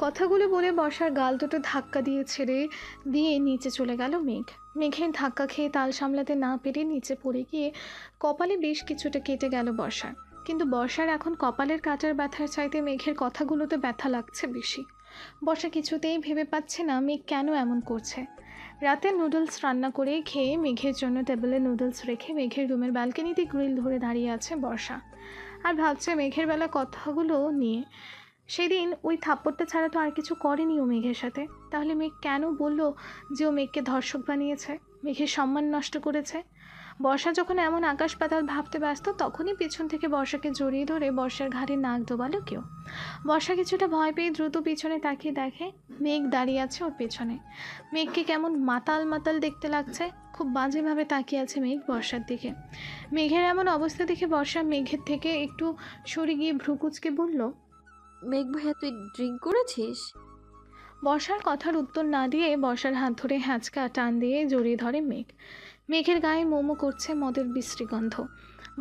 কথাগুলো বলে বর্ষার গাল দুটো ধাক্কা দিয়ে ছেড়ে দিয়ে নিচে চলে গেল মেঘ। মেঘের ধাক্কা খেয়ে তাল সামলাতে না পেরে নিচে পড়ে গিয়ে কপালে বেশ কিছুটা কেটে গেল বর্ষার। কিন্তু বর্ষার এখন কপালের কাটার ব্যথার চাইতে মেঘের কথাগুলোতে ব্যথা লাগছে বেশি। বর্ষা কিছুতেই ভেবে পাচ্ছে না মেঘ কেন এমন করছে। রাতে নুডলস রান্না করে খেয়ে মেঘের জন্য টেবিলে নুডলস রেখে মেঘের রুমের ব্যালকনিতে গ্রিল ধরে দাঁড়িয়ে আছে বর্ষা, আর ভাবছে মেঘের বেলা কথাগুলো নিয়ে। সেদিন ওই থাপ্পড়টা ছাড়া তো আর কিছু করেনি ও মেঘের সাথে। তাহলে মেঘ কেন বলল যে ও মেঘকে ধর্ষক বানিয়েছে, মেঘের সম্মান নষ্ট করেছে? বর্ষা যখন এমন আকাশ পাতাল ভাবতে ব্যস্ত, তখনই পেছন থেকে বর্ষাকে জড়িয়ে ধরে বর্ষার ঘাড়ে নাক ডোবালো কেউ। বর্ষা কিছুটা ভয় পেয়ে দ্রুত পিছনে তাকিয়ে দেখে মেঘ দাঁড়িয়ে আছে ওর পেছনে। মেঘকে কেমন মাতাল মাতাল দেখতে লাগছে, খুব বাজেভাবে তাকিয়ে আছে মেঘ বর্ষার দিকে। মেঘের এমন অবস্থা দেখে বর্ষা মেঘের থেকে একটু সরে গিয়ে ভ্রুকুচকে বলল, মেঘ ভাইয়া তুই ড্রিঙ্ক করেছিস? বর্ষার কথার উত্তর না দিয়ে বর্ষার হাত ধরে হ্যাঁচকা টান দিয়ে জড়িয়ে ধরে মেঘ। মেঘের গায়ে মোমো করছে মদের বিশ্রী গন্ধ।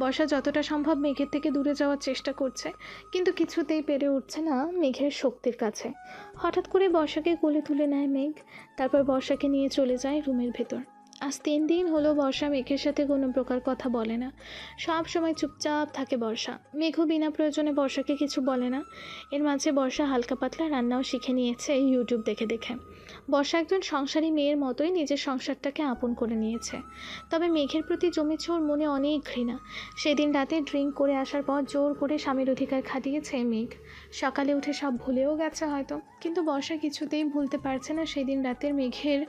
বর্ষা যতটা সম্ভব মেঘের থেকে দূরে যাওয়ার চেষ্টা করছে, কিন্তু কিছুতেই পেরে উঠছে না মেঘের শক্তির কাছে। হঠাৎ করে বর্ষাকে কোলে তুলে নেয় মেঘ, তারপর বর্ষাকে নিয়ে চলে যায় রুমের ভেতর। আজ 3 দিন হলো বর্ষা মেঘের সাথে কোনো প্রকার কথা বলে না। সব সময় চুপচাপ থাকে বর্ষা। মেঘও বিনা প্রয়োজনে বর্ষাকে কিছু বলে না। এর মাঝে বর্ষা হালকা পাতলা রান্নাও শিখে নিয়েছে ইউটিউব দেখে দেখে। বর্ষা একজন সংসারী মেয়ের মতোই নিজের সংসারটাকে আপন করে নিয়েছে। তবে মেঘের প্রতি জমেছে ওর মনে অনেক ঘৃণা। সেদিন রাতে ড্রিঙ্ক করে আসার পর জোর করে স্বামীর অধিকার খাটিয়েছে মেঘ। সকালে উঠে সব ভুলেও গেছে হয়তো, কিন্তু বর্ষা কিছুতেই ভুলতে পারছে না সেদিন রাতের মেঘের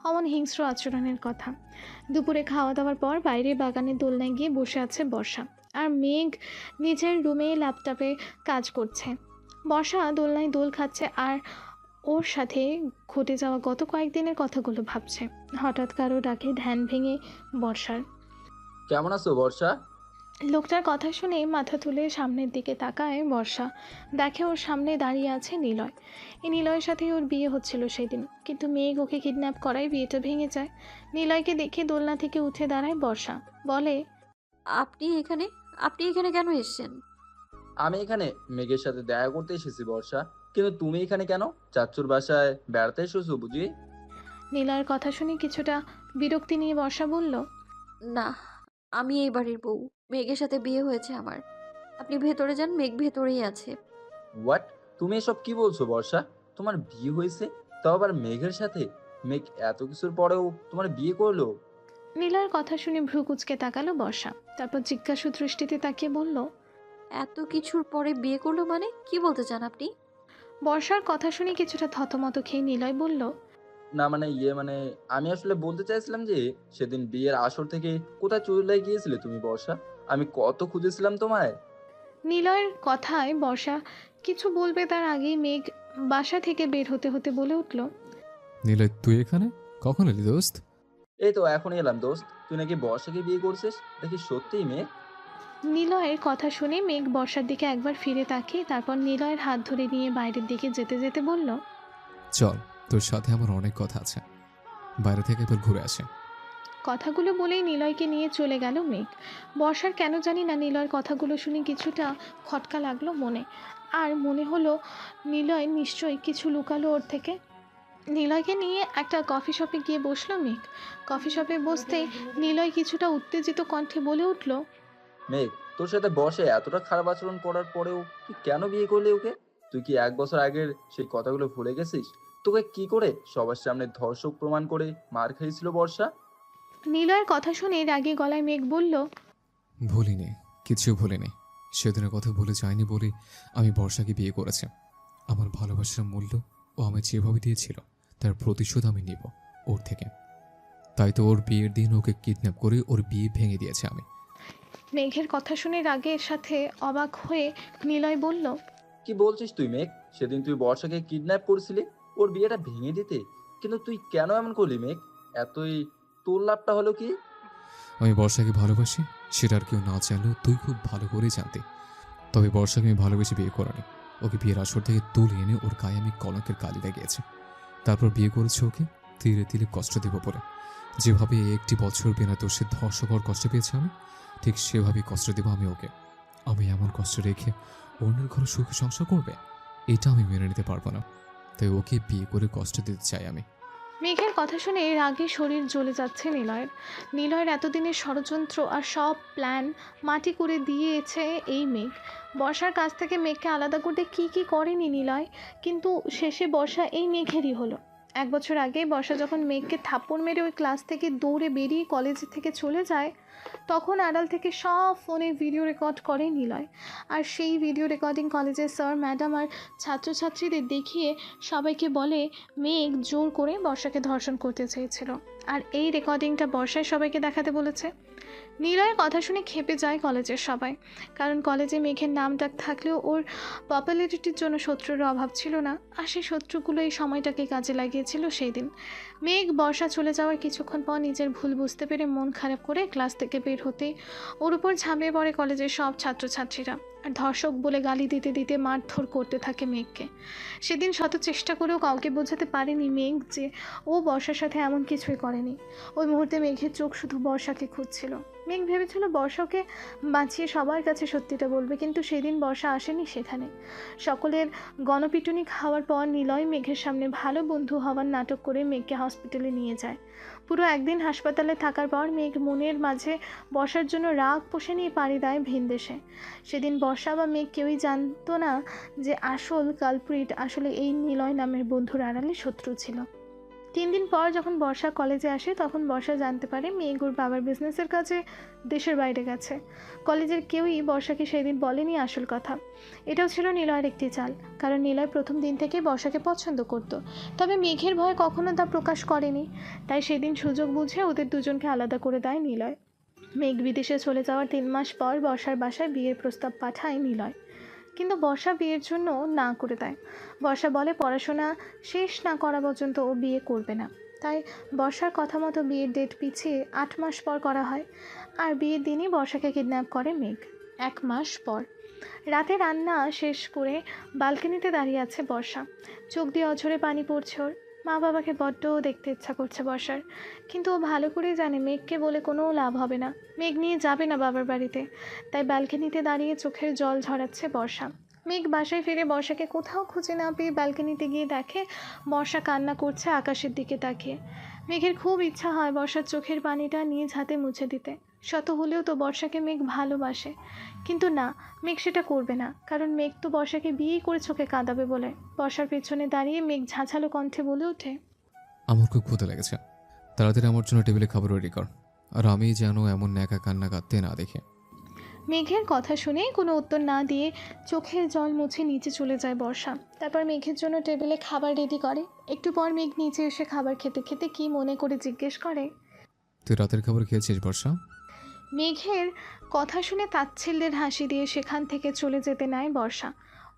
অমন হিংস্র আচরণের কথা। দুপুরে খাওয়া দাওয়ার পর বাইরে বাগানের দোলনায় গিয়ে বসে আছে বর্ষা, আর মেঘ নিজের রুমে ল্যাপটপে কাজ করছে। বর্ষা দোলনায় দোল খাচ্ছে আর ওর সাথে ঘটে যাওয়া গত কয়েকদিনের কথাগুলো ভাবছে। হঠাৎ কারো ডাকে ধ্যান ভেঙে বর্ষার। কেমন আছো বর্ষা? লোকটার কথা শুনে মাথা তুলে সামনের দিকে তাকায় বর্ষা। দেখে ওর সামনে দাঁড়িয়ে আছে নিলয়। এই নিলয়ের সাথেই ওর বিয়ে হচ্ছিল সেদিন, কিন্তু মেঘ ওকে কিডন্যাপ করায় বিয়েটা ভেঙে যায়। নিলয়কে দেখে দোলনা থেকে উঠে দাঁড়ায় বর্ষা, বলে, আপনি এখানে আপনি এখানে কেন এসেছেন? আমি এখানে মেঘের সাথে দেখা করতে এসেছি বর্ষা, কিন্তু তুমি এখানে কেন? চাচ্চুর বাসায় বেড়াতে এসেছো বুঝি? নিলয়ের কথা শুনে কিছুটা বিরক্তি নিয়ে বর্ষা বলল, না, আমি এই বাড়ির বউ। মেঘের সাথে বিয়ে হয়েছে আমার। আপনি ভেতরে যান, মেঘ ভেতরেই আছে। হোয়াট? তুমি এসব কি বলছো বর্ষা? তোমার বিয়ে হয়েছে, তাও আবার মেঘের সাথে? মেঘ এত কিছুর পরেও তোমার বিয়ে করলো? নিলয়ের কথা শুনে ভ্রু কুঁচকে তাকালো বর্ষা, তারপর জিজ্ঞাসু দৃষ্টিতে তাকিয়ে বলল, এত কিছুর পরে বিয়ে করলো মানে কি বলতে চান আপনি? বর্ষার কথা শুনে কিছুটা থতমত খেয়ে নিলয় বলল, না মানে মানে আমি আসলে বলতে চাইছিলাম যে সেদিন বিয়ের আসর থেকে কোথায় চলে গিয়েছিলে তুমি বর্ষা? আমি কত খুঁজেছিলাম তোমায়। নিলয়ের কথায় বর্ষা কিছু বলবে তার আগেই মেঘ বাসা থেকে বের হতে হতে বলে উঠল, নিলয় তুই এখানে কখন এলি দোস্ত? এই তো এখনই এলাম দোস্ত। তুই নাকি বর্ষাকে বিয়ে করছিস? দেখি সত্যিই মেঘ? নিলয়ের কথা শুনে মেঘ বর্ষার দিকে একবার ফিরে তাকিয়ে তারপর নিলয়ের হাত ধরে নিয়ে বাইরের দিকে যেতে যেতে বলল, চল, তোর সাথে আমার অনেক কথা আছে, বাইরে থেকে একবার ঘুরে আসে। কথাগুলো বলেই নিলয়কে নিয়ে চলে গেল মেঘ। বর্ষার কেন জানি না নিলয়ের কথাগুলো শুনে কিছুটা খটকা লাগলো মনে, আর মনে হলো নিলয় নিশ্চয়ই কিছু লুকালো ওর থেকে। নিলয়কে নিয়ে একটা কফি শপে গিয়ে বসলো মেঘ। কফি শপে বসতেই নিলয় কিছুটা উত্তেজিত কণ্ঠে বলে উঠল, মেঘ, তোর সাথে বসে এতটা খারাপ আচরণ করার পরেও তুই কেন বিয়ে করলি ওকে? তুই কি 1 বছর আগের সেই কথাগুলো ভুলে গেছিস? তোকে কি করে সবার সামনে ধর্ষক প্রমাণ করে মার খাইছিল বর্ষা? নিলয়ের কথা শুনে রাগী গলায় মেঘ বলল, ভুলিনি, কিছু ভুলিনি। সেদিনের কথা ভুলে যায়নি বলে আমি বর্ষাকে বিয়ে করেছি। আমার ভালোবাসার মূল্য ও আমি যেভাবে দিয়েছিল তার প্রতিশোধ আমি নিব ওর থেকে। তাই তো ওর বিয়ের দিন ওকে কিডন্যাপ করে ওর বিয়ে ভেঙে দিয়েছে আমি। মেঘের কথা শুনে রাগের সাথে অবাক হয়ে নিলয় বলল, কি বলছিস তুই মেঘ? সেদিন তুই বর্ষাকে কিডন্যাপ করেছিলি ওর বিয়েটা ভেঙে দিতে, কিন্তু তুই কেন এমন করলি মেঘ? এতই তোর লাভটা হলো কি? আমি বর্ষাকে ভালোবাসি, সেটা আর কেউ না জানলেও তুই খুব ভালো করেই জানতি। তবে বর্ষাকে আমি ভালোবেসে বিয়ে করিনি। ওকে বিয়ের আসর থেকে তুলে এনে ওর গায়ে আমি কলঙ্কের কালি লাগিয়েছি। তারপর বিয়ে করেছে ওকে ধীরে ধীরে কষ্ট দেব বলে। যেভাবে এই 1টি বছর বিনা দোষে ধর্ষকর কষ্ট পেয়েছি আমি, ঠিক সেভাবেই কষ্ট দেব আমি ওকে। আমি এমন কষ্ট রেখে অন্যের ঘরে সুখে সংসার করবে, এটা আমি মেনে নিতে পারবো না। তাই ওকে বিয়ে করে কষ্ট দিতে চাই আমি। মেঘের কথা শুনে রাগে শরীর জ্বলে যাচ্ছে নিলয়ের। নিলয়ের এতদিনের ষড়যন্ত্র আর সব প্ল্যান মাটি করে দিয়েছে এই মেঘ। বর্ষার কাছ থেকে মেঘকে আলাদা করতে কী কী করেনি নিলয়, কিন্তু শেষে বর্ষা এই মেঘেরই হলো। 1 বছর আগে বর্ষা যখন মেঘকে থাপ্পড় মেরে ওই ক্লাস থেকে দৌড়ে বেরিয়ে কলেজ থেকে চলে যায়, তখন আড়াল থেকে সব ফোনে ভিডিও রেকর্ড করে নিলয়। আর সেই ভিডিও রেকর্ডিং কলেজের স্যার ম্যাডাম আর ছাত্রছাত্রীদের দেখিয়ে সবাইকে বলে মেঘ জোর করে বর্ষাকে ধর্ষণ করতে চেয়েছিল। আর এই রেকর্ডিংটা বর্ষায় সবাইকে দেখাতে বলেছে। নিলয়ের কথা শুনে ক্ষেপে যায় কলেজের সবাই, কারণ কলেজে মেঘের নাম ডাক থাকলেও ওর পপুলারিটির জন্য শত্রুর অভাব ছিল না। আর সেই শত্রুগুলো এই সময়টাকে কাজে লাগিয়েছিল সেই দিন। মেঘ বর্ষা চলে যাওয়ার কিছুক্ষণ পর নিজের ভুল বুঝতে পেরে মন খারাপ করে ক্লাস থেকে বের হতেই ওর উপর ঝাঁপিয়ে পড়ে কলেজের সব ছাত্রছাত্রীরা, আর ধর্ষক বলে গালি দিতে দিতে মারধর করতে থাকে মেঘকে। সেদিন শত চেষ্টা করেও কাউকে বোঝাতে পারেনি মেঘ যে ও বর্ষার সাথে এমন কিছুই করেনি। ওই মুহূর্তে মেঘের চোখ শুধু বর্ষাকে খুঁজছিল। মেঘ ভেবেছিল বর্ষাকে বাঁচিয়ে সবার কাছে সত্যিটা বলবে, কিন্তু সেদিন বর্ষা আসেনি সেখানে। সকলের গণপিটুনি খাওয়ার পর নিলয় মেঘের সামনে ভালো বন্ধু হওয়ার নাটক করে মেঘকে হসপিটালে নিয়ে যায়। পুরো একদিন হাসপাতালে থাকার পর মেঘ মনের মাঝে বর্ষার জন্য রাগ পোষে নিয়ে পাড়ি দেয় ভিনদেশে। সেদিন বর্ষা বা মেঘ কেউই জানতো না যে আসল কালপ্রিট আসলে এই নিলয় নামের বন্ধুর আড়ালে শত্রু ছিল। 3 দিন পর যখন বর্ষা কলেজে আসে, তখন বর্ষা জানতে পারে মেঘ ওর বাবার বিজনেসের কাজে দেশের বাইরে গেছে। কলেজের কেউই বর্ষাকে সেদিন বলেনি আসল কথা। এটাও ছিল নিলয়ের একটি চাল, কারণ নিলয় প্রথম দিন থেকেই বর্ষাকে পছন্দ করত, তবে মেঘের ভয়ে কখনো তা প্রকাশ করেনি। তাই সেদিন সুযোগ বুঝে ওদের দুজনকে আলাদা করে দেয় নিলয়। মেঘ বিদেশে চলে যাওয়ার 3 মাস পর বর্ষার বাসায় বিয়ের প্রস্তাব পাঠায় নিলয়, কিন্তু বর্ষা বিয়ের জন্য না করে দেয়। বর্ষা বলে পড়াশোনা শেষ না করা পর্যন্ত ও বিয়ে করবে না। তাই বর্ষার কথা মতো বিয়ের ডেট পিছিয়ে 8 মাস পর করা হয়। আর বিয়ের দিনই বর্ষাকে কিডন্যাপ করে মেঘ। 1 মাস পর রাতে রান্না শেষ করে বালকনিতে দাঁড়িয়ে আছে বর্ষা। চোখ দিয়ে অঝরে পানি পড়ছে ওর। মা বাবাকে বড্ড দেখতে ইচ্ছা করছে বর্ষার, কিন্তু ও ভালো করেই জানে মেঘকে বলে কোনো লাভ হবে না। মেঘ নিয়ে যাবে না বাবার বাড়িতে। তাই ব্যালকনিতে দাঁড়িয়ে চোখের জল ঝরাচ্ছে বর্ষা। মেঘ বাসায় ফিরে বর্ষাকে কোথাও খুঁজে না পেয়ে ব্যালকনিতে গিয়ে দেখে বর্ষা কান্না করছে আকাশের দিকে তাকিয়ে। মেঘের খুব ইচ্ছা হয় বর্ষার চোখের পানিটা নিজ হাতে মুছে দিতে। শত হলেও তো বর্ষাকে মেঘ ভালোবাসে, কিন্তু না, মেঘ সেটা করবে না, কারণ মেঘ তো বর্ষাকে বিয়েই করে চোখে কাঁদাবে বলে। বর্ষার পেছনে দাঁড়িয়ে মেঘ ঝাঁঝালো কণ্ঠে বলে ওঠে, আমার খুব ক্ষুধা লেগেছে, তাড়াতাড়ি আমার জন্য টেবিলে খাবার রেডি কর, আর আমি যেন এমন ন্যাকা কান্না কাঁদতে না দেখে। মেঘের কথা শুনে কোনো উত্তর না দিয়ে চোখের জল মুছে নিচে চলে যায় বর্ষা। তারপর মেঘের জন্য টেবিলে খাবার রেডি করে। একটু পর মেঘ নিচে এসে খাবার খেতে খেতে কি মনে করে জিজ্ঞেস করে, তুই রাতের খাবার খেয়েছিস বর্ষা? মেঘের কথা শুনে তাচ্ছিল্যের হাসি দিয়ে সেখান থেকে চলে যেতে নেয় বর্ষা।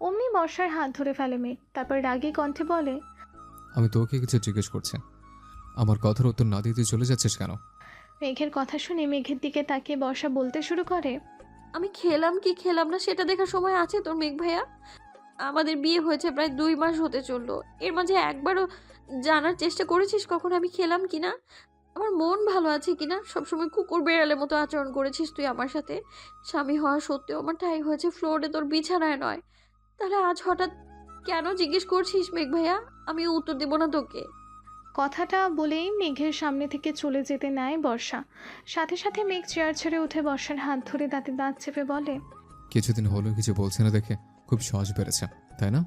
অমনি বর্ষার হাত ধরে ফেলে মেঘ। তারপর রাগী কণ্ঠে বলে, আমি তোকে কিছু জিজ্ঞেস করছি, আমার কথার উত্তর না দিয়ে তুই চলে যাচ্ছিস কেন? মেঘের কথা শুনে মেঘের দিকে তাকিয়ে বর্ষা বলতে শুরু করে, আমি খেলাম কি খেলাম না সেটা দেখার সময় আছে তোর মেঘ ভাইয়া? আমাদের বিয়ে হয়েছে প্রায় 2 মাস হতে চললো। এর মাঝে একবারও জানার চেষ্টা করেছিস কখন আমি খেলাম কিনা, আমার মন ভালো আছে কিনা? সবসময় কুকুর বেড়ালের মতো আচরণ করেছিস তুই আমার সাথে। স্বামী হওয়া সত্ত্বেও আমার ঠাঁই হয়েছে ফ্লোরে, তোর বিছানায় নয়। তাহলে আজ হঠাৎ কেন জিজ্ঞেস করছিস মেঘ ভাইয়া? আমি উত্তর দেবো না তোকে। কথাটা বলেই মেঘের সামনে থেকে চলে যেতে নেয় বর্ষা। সাথে সাথে মেঘ চেয়ার ছেড়ে উঠে বর্ষার হাত ধরে দাঁতে দাঁত চেপে বলে, কিছুদিন হলো কিছু বলছে না দেখে খুব সাহস বেড়েছে, তাই না?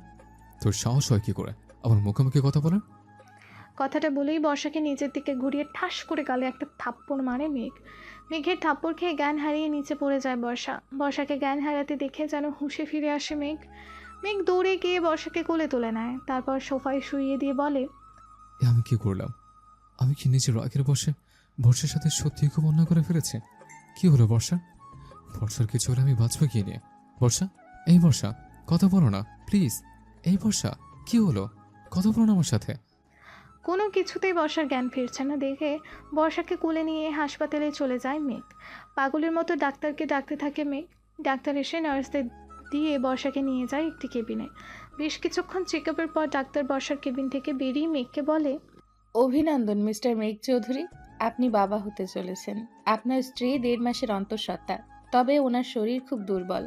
তোর সাহস হয় কি করে আমার মুখোমুখি কথা বলার? কথাটা বলেই বর্ষাকে নিজের দিকে ঘুরিয়ে ঠাস করে গালে একটা থাপ্পড় মারে মেঘ। মেঘের থাপ্পড় খেয়ে জ্ঞান হারিয়ে নিচে পড়ে যায় বর্ষা। বর্ষাকে জ্ঞান হারাতে দেখে যেন হুঁশে ফিরে আসে মেঘ। মেঘ দৌড়ে গিয়ে বর্ষাকে কোলে তুলে নেয়, তারপর সোফায় শুইয়ে দিয়ে বলে, এ আমি কি করলাম? আমি কি নিজের রাগের বসে বর্ষার সাথে সত্যি খুব অন্যায় করে ফেলেছে? কি হলো বর্ষা? বর্ষার কিছু হলে আমি বাঁচবো কি নিয়ে? বর্ষা, এই বর্ষা, কথা বলো না প্লিজ। এই বর্ষা, কি হলো? কথা বলো না আমার সাথে। কোনো কিছুতেই বর্ষার জ্ঞান ফিরছে না দেখে বর্ষাকে কোলে নিয়ে হাসপাতালে চলে যায় মেঘ। পাগলের মতো ডাক্তারকে ডাকতে থাকে মেঘ। ডাক্তার এসে নার্সদের দিয়ে বর্ষাকে নিয়ে যায় একটি কেবিনে। বেশ কিছুক্ষণ চেক আপের পর ডাক্তার বর্ষার কেবিন থেকে বেরিয়ে মেঘকে বলে, অভিনন্দন মিস্টার মেঘ চৌধুরী, আপনি বাবা হতে চলেছেন। আপনার স্ত্রী 1.5 মাসের অন্তঃসত্ত্বা, তবে ওনার শরীর খুব দুর্বল,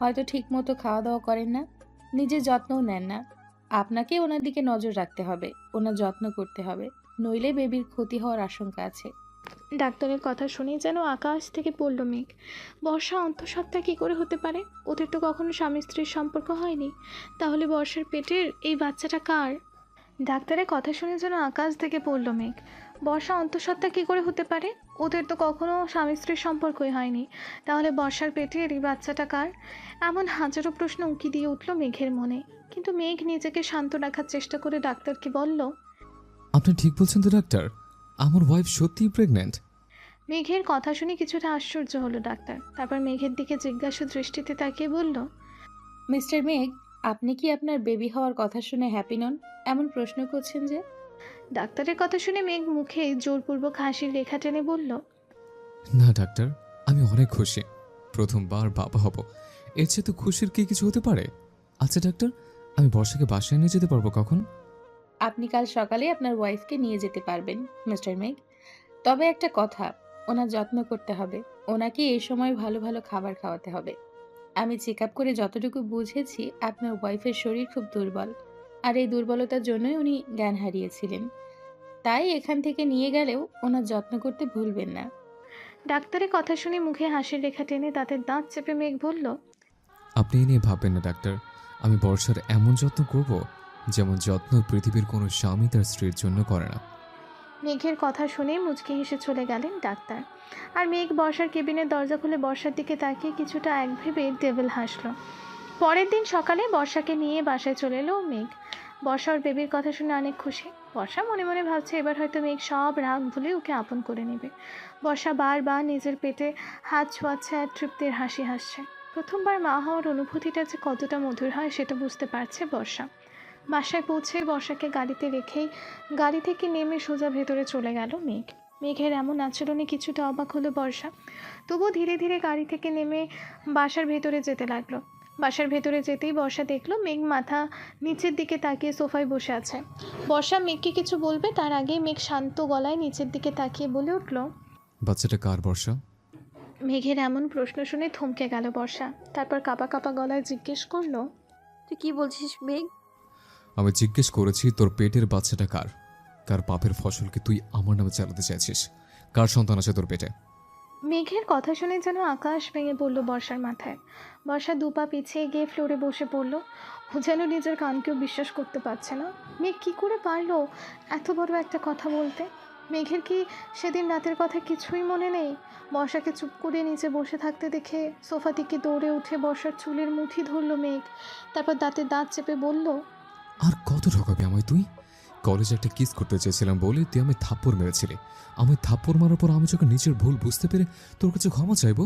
হয়তো ঠিকমতো খাওয়া দাওয়া করেন না, নিজের যত্নও নেন না। আপনাকে ওনার দিকে নজর রাখতে হবে, ওনার যত্ন করতে হবে, নইলে বেবির ক্ষতি হওয়ার আশঙ্কা আছে। ডাক্তারের কথা শুনেই যেন আকাশ থেকে পড়ল মেঘ। বর্ষা অন্তঃসত্ত্বা কী করে হতে পারে? ওদের তো কখনো স্বামী স্ত্রীর সম্পর্ক হয়নি। তাহলে বর্ষার পেটের এই বাচ্চাটা কার? ডাক্তারের কথা শুনে যেন আকাশ থেকে পড়ল মেঘ। বর্ষা অন্তঃসত্ত্বা কী করে হতে পারে? ওদের তো কখনো স্বামী স্ত্রীর সম্পর্কই হয়নি। তাহলে বর্ষার পেটের এই বাচ্চাটা কার? এমন হাজারো প্রশ্ন উঁকি দিয়ে উঠল মেঘের মনে। কিন্তু মেঘ নিজেকে শান্ত রাখার চেষ্টা করে ডাক্তারকে বলল, আপনি ঠিক বলছেন তো ডাক্তার, আমার ওয়াইফ সত্যিই প্রেগন্যান্ট। মেঘের কথা শুনে কিছুটা আশ্চর্য হলো ডাক্তার। তারপর মেঘের দিকে জিজ্ঞাসা দৃষ্টিতে তাকিয়ে বলল, মিস্টার মেঘ, আপনি কি আপনার বেবি হওয়ার কথা শুনে হ্যাপি নন? এমন প্রশ্ন করছেন যে? ডাক্তারের কথা শুনে মেঘ মুখে জোরপূর্বক হাসির রেখা টেনে বলল, না ডাক্তার, আমি অনেক খুশি, প্রথমবার বাবা হব, এর চেয়ে তো খুশির কি কিছু হতে পারে? আচ্ছা ডাক্তার, আমি বর্ষাকে বাসায় নিয়ে যেতে পারবো কখন? আপনি কাল সকালে আপনার ওয়াইফকে নিয়ে যেতে পারবেন মিস্টার মেঘ। তবে একটা কথা, ওনার যত্ন করতে হবে, ওনাকে এই সময় ভালো ভালো খাবার খাওয়াতে হবে। আমি চেক আপ করে যতটুকু বুঝেছি আপনার ওয়াইফের শরীর খুব দুর্বল, আর এই দুর্বলতার জন্যই উনি জ্ঞান হারিয়েছিলেন। তাই এখান থেকে নিয়ে গেলেও ওনার যত্ন করতে ভুলবেন না। ডাক্তারের কথা শুনে মুখে হাসির রেখা টেনে দাঁতের দাঁত চেপে মেঘ বলল, আপনি এ নিয়ে ভাববেন না ডাক্তার, আমি বর্ষার এমন যত্ন করব যেমন যত্ন পৃথিবীর কোনো স্বামী তার স্ত্রীর জন্য করে না। মেঘের কথা শুনে মুচকি হেসে চলে গেলেন ডাক্তার। আর মেঘ বর্ষার কেবিনের দরজা খুলে বর্ষার দিকে তাকিয়ে কিছুটা একভেবে ডেভিল হাসলো। পরের দিন সকালে বর্ষাকে নিয়ে বাসায় চলে এলো মেঘ। বর্ষা ওর বেবির কথা শুনে অনেক খুশি। বর্ষা মনে মনে ভাবছে এবার হয়তো মেঘ সব রাগ ভুলে ওকে আপন করে নেবে। বর্ষা বারবার নিজের পেটে হাত ছোঁয়াচ্ছে আর তৃপ্তির হাসি হাসছে। প্রথমবার মা হওয়ার অনুভূতিটা যে কতটা মধুর হয় সেটা বুঝতে পারছে বর্ষা। বাসায় পৌঁছে বর্ষাকে গাড়িতে রেখেই গাড়ি থেকে নেমে সোজা ভেতরে চলে গেল মেঘ। মেঘের এমন আচরণে কিছুটা অবাক হলো বর্ষা। তবুও ধীরে ধীরে গাড়ি থেকে নেমে বাসার ভেতরে যেতে লাগলো। বাসার ভেতরে যেতেই বর্ষা দেখলো মেঘ মাথা নিচের দিকে তাকিয়ে সোফায় বসে আছে। বর্ষা মেঘকে কিছু বলবে তার আগেই মেঘ শান্ত গলায় নিচের দিকে তাকিয়ে বলে উঠল, বাচ্চাটা কার বর্ষা? মেঘের এমন প্রশ্ন শুনে থমকে গেল বর্ষা। তারপর কাঁপা কাঁপা গলায় জিজ্ঞেস করলো, তুই কি বলছিস মেঘ? আমি জিজ্ঞেস করেছি তোর পেটের বাচ্চাটা কার? কার পাপের ফসলকে তুই আমার নামে চালাতে চাইছিস? কার সন্তান আছে তোর পেটে? মেঘের কথা শুনে যেন আকাশ ভেঙে পড়ল বর্ষার মাথায়। বর্ষা দুপা পিছিয়ে গিয়ে ফ্লোরে বসে পড়ল। ও যেন নিজের কানকেও বিশ্বাস করতে পারছে না। মেঘ কী করে পারলো এত বড় একটা কথা বলতে? মেঘের কি সেদিন রাতের কথা কিছুই মনে নেই? বর্ষাকে চুপ করে নিচে বসে থাকতে দেখে সোফা থেকে দৌড়ে উঠে বর্ষার চুলের মুঠি ধরল মেঘ। তারপর দাঁতে দাঁত চেপে বলল, আর কত ঠকাবি আমায় তুই? কলেজে একটা কিস করতে চেয়েছিলাম বলে তুই আমি থাপ্পড় মেরেছিলি। আমি থাপ্পড় মারার পর আমি যখন নিজের ভুল বুঝতে পেরে তোর কাছে ক্ষমা চাইবো,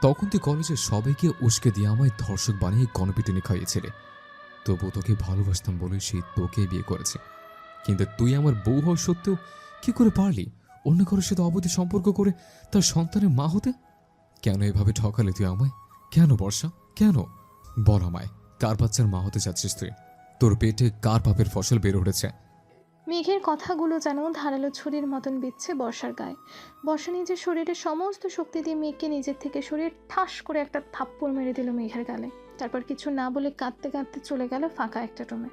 তখন তুই কলেজের সবাইকে উস্কে দিয়ে আমায় ধর্ষক বানিয়ে গণপিটুনি খাইয়েছিলি। তবু তোকে ভালোবাসতাম বলে সেই তোকে বিয়ে করেছে। কিন্তু তুই আমার বউ হওয়া সত্ত্বেও কি করে পারলি অন্য কারোর সাথে অবৈধ সম্পর্ক করে তার সন্তানের মা হতে? কেন এভাবে ঠকালি তুই আমায়? কেন বর্ষা, কেন? বল আমায়, কার বাচ্চার মা হতে যাচ্ছিস তুই? তোর পেটে কার পাপের ফসল বের উঠেছে? মেঘের কথাগুলো যেন ধারালো ছুরির মতন বিচ্ছে বর্ষার গায়ে। বর্ষা নিজের শরীরের সমস্ত শক্তি দিয়ে মেঘকে নিজের থেকে সরিয়ে ঠাস করে একটা থাপ্পড় মেরে দিল মেঘের গালে। তারপর কিছু না বলে কাঁদতে কাঁদতে চলে গেল ফাঁকা একটা রুমে।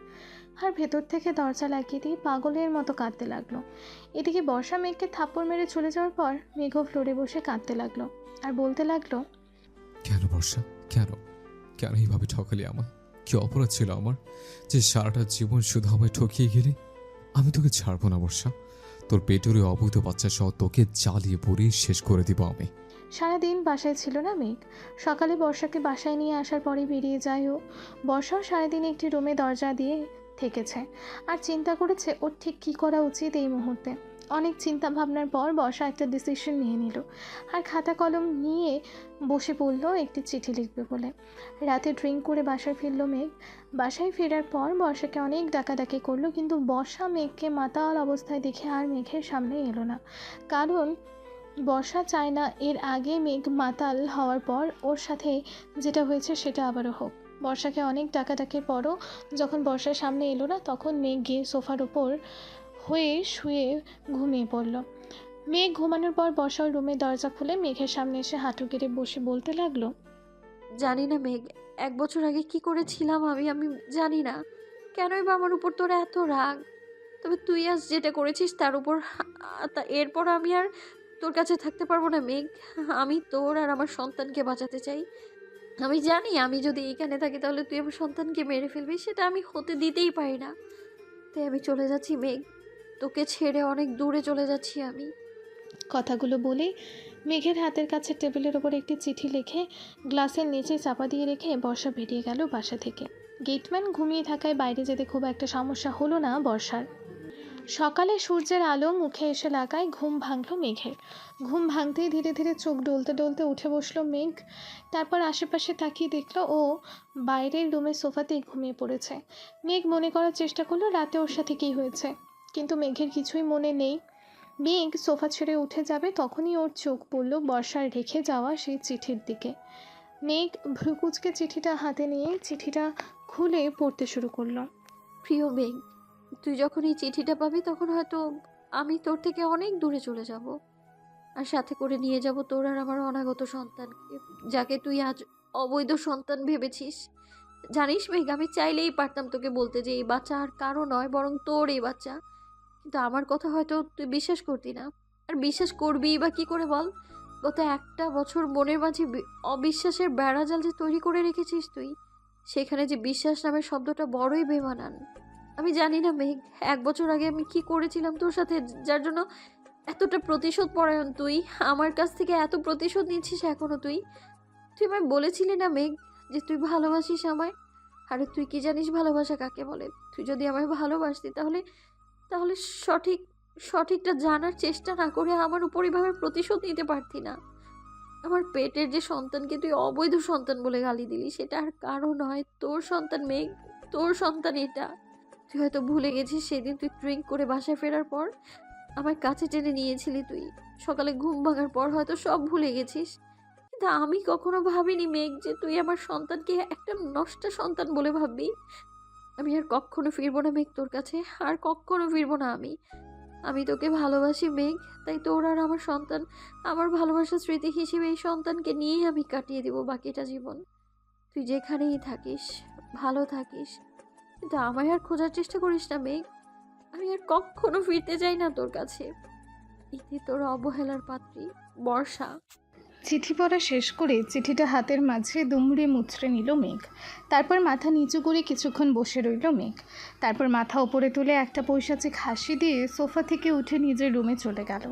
আর ভেতর থেকে দরজা লাগিয়ে দিয়ে পাগলের মতো কাঁদতে লাগলো। এদিকে বর্ষা মেঘকে থাপ্পড় মেরে চলে যাওয়ার পর মেঘও ফ্লোরে বসে কাঁদতে লাগলো আর বলতে লাগলো, কেন বর্ষা, কেন? কেন এইভাবে ঠকালি আমায়? কি অপরাধ ছিল আমার যে সারাটা জীবন শুধু আমায় ঠকিয়ে গেলি? আমি তোকে ছাড়বো না বর্ষা, তোর পেটের ওই অবৈধ বাচ্চা সহ তোকে জ্বালিয়ে পুড়িয়ে শেষ করে দিব আমি। সারাদিন বাসায় ছিল না মেঘ। সকালে বর্ষাকে বাসায় নিয়ে আসার পরেই বেরিয়ে যায় ও। বর্ষাও সারাদিন একটি রুমে দরজা দিয়ে থেকেছে আর চিন্তা করেছে ওর ঠিক কী করা উচিত এই মুহূর্তে। অনেক চিন্তা ভাবনার পর বর্ষা একটা ডিসিশন নিয়ে নিল আর খাতা কলম নিয়ে বসে পড়লো একটি চিঠি লিখবে বলে। রাতে ড্রিঙ্ক করে বাসায় ফিরল মেঘ। বাসায় ফেরার পর বর্ষাকে অনেক ডাকাডাকি করলো, কিন্তু বর্ষা মেঘকে মাতাল অবস্থায় দেখে আর মেঘের সামনে এলো না। কারণ বর্ষা চায় না এর আগে মেঘ মাতাল হওয়ার পর ওর সাথে যেটা হয়েছে সেটা আবারও হোক। বর্ষাকে অনেক ডাকাডাকির পরও যখন বর্ষার সামনে এলো না, তখন মেঘ গিয়ে সোফার ওপর হয়ে শুয়ে ঘুমিয়ে পড়ল। মেঘ ঘুমানোর পর বর্ষার রুমের দরজা খুলে মেঘের সামনে এসে হাঁটু গেড়ে বসে বলতে লাগলো, জানি না মেঘ, 1 বছর আগে কি করেছিলাম আমি আমি জানি না, কেনই বা আমার উপর তোর এত রাগ? তবে তুই আজ যেটা করেছিস তার উপর এরপর আমি আর তোর কাছে থাকতে পারবো না মেঘ। আমি তোর আর আমার সন্তানকে বাঁচাতে চাই। আমি জানি আমি যদি এখানে থাকি তাহলে তুই আমার সন্তানকে মেরে ফেলবি, সেটা আমি হতে দিতেই পারি না। তাই আমি চলে যাচ্ছি মেঘ, তোকে ছেড়ে অনেক দূরে চলে যাচ্ছি আমি। কথাগুলো বলেই মেঘের হাতের কাছে টেবিলের ওপর একটি চিঠি লিখে গ্লাসের নিচে চাপা দিয়ে রেখে বর্ষা বেরিয়ে গেল বাসা থেকে। গেটম্যান ঘুমিয়ে থাকায় বাইরে যেতে খুব একটা সমস্যা হলো না বর্ষার। সকালে সূর্যের আলো মুখে এসে লাগায় ঘুম ভাঙল মেঘের। ঘুম ভাঙতেই ধীরে ধীরে চোখ ডলতে ডলতে উঠে বসলো মেঘ। তারপর আশেপাশে তাকিয়ে দেখলো ও বাইরের রুমের সোফাতেই ঘুমিয়ে পড়েছে। মেঘ মনে করার চেষ্টা করলো রাতে ওর সাথে কী হয়েছে, কিন্তু মেঘের কিছুই মনে নেই। মেঘ সোফা ছেড়ে উঠে যাবে তখনই ওর চোখ পড়ল বর্ষার রেখে যাওয়া সেই চিঠির দিকে। মেঘ ভ্রুকুচকে চিঠিটা হাতে নিয়ে চিঠিটা খুলে পড়তে শুরু করলো। প্রিয় মেঘ, তুই যখন এই চিঠিটা পাবি তখন হয়তো আমি তোর থেকে অনেক দূরে চলে যাব, আর সাথে করে নিয়ে যাব তোর আর আমার অনাগত সন্তানকে, যাকে তুই আজ অবৈধ সন্তান ভেবেছিস। জানিস মেঘ, আমি চাইলেই পারতাম তোকে বলতে যে এই বাচ্চা আর কারো নয় বরং তোর এই বাচ্চা, কিন্তু আমার কথা হয়তো তুই বিশ্বাস করতি না। আর বিশ্বাস করবি বা কি করে বল? গত একটা বছর মনের মাঝে অবিশ্বাসের বেড়াজাল যে তৈরি করে রেখেছিস তুই, সেখানে যে বিশ্বাস নামের শব্দটা বড়ই বেমানান। আমি জানি না মেঘ, এক বছর আগে আমি কি করেছিলাম তোর সাথে, যার জন্য এতটা প্রতিশোধ পরায়ণ তুই আমার কাছ থেকে এত প্রতিশোধ নিচ্ছিস এখনো। তুই তুই আমায় বলেছিলি না মেঘ যে তুই ভালোবাসিস আমায়? আরে তুই কি জানিস ভালোবাসা কাকে বলে? তুই যদি আমায় ভালোবাসতি তাহলে তাহলে সঠিকটা জানার চেষ্টা না করে আমার উপর এভাবে প্রতিশোধ নিতে পারতি না। আমার পেটের যে সন্তানকে তুই অবৈধ সন্তান বলে গালি দিলি, সেটা আর কারো নয়, তোর সন্তান মেঘ, তোর সন্তান এটা। তুই হয়তো ভুলে গেছিস সেদিন তুই ড্রিঙ্ক করে বাসায় ফেরার পর আমার কাছে টেনে নিয়েছিলি। তুই সকালে ঘুম ভাঙার পর হয়তো সব ভুলে গেছিস, কিন্তু আমি কখনো ভাবিনি মেঘ যে তুই আমার সন্তানকে একটা নষ্ট সন্তান বলে ভাববি। আমি আর কখনো ফিরবো না মেঘ তোর কাছে, আর কখনো ফিরবো না আমি। আমি তোকে ভালোবাসি মেঘ, তাই তোর আর আমার সন্তান, আমার ভালোবাসার স্মৃতি হিসেবে এই সন্তানকে নিয়েই আমি কাটিয়ে দেবো বাকিটা জীবন। তুই যেখানেই থাকিস ভালো থাকিস, কিন্তু আমায় আর খোঁজার চেষ্টা করিস না মেঘ। আমি আর কখনো ফিরতে চাই না তোর কাছে। ইতি তোর অবহেলার পাত্রী, বর্ষা। চিঠি পড়া শেষ করে চিঠিটা হাতের মাঝে দুমড়ে মুচড়ে নিল মেঘ। তারপর মাথা নিচু করে কিছুক্ষণ বসে রইল মেঘ। তারপর মাথা ওপরে তুলে একটা পৈশাচিক হাসি দিয়ে সোফা থেকে উঠে নিজের রুমে চলে গেল।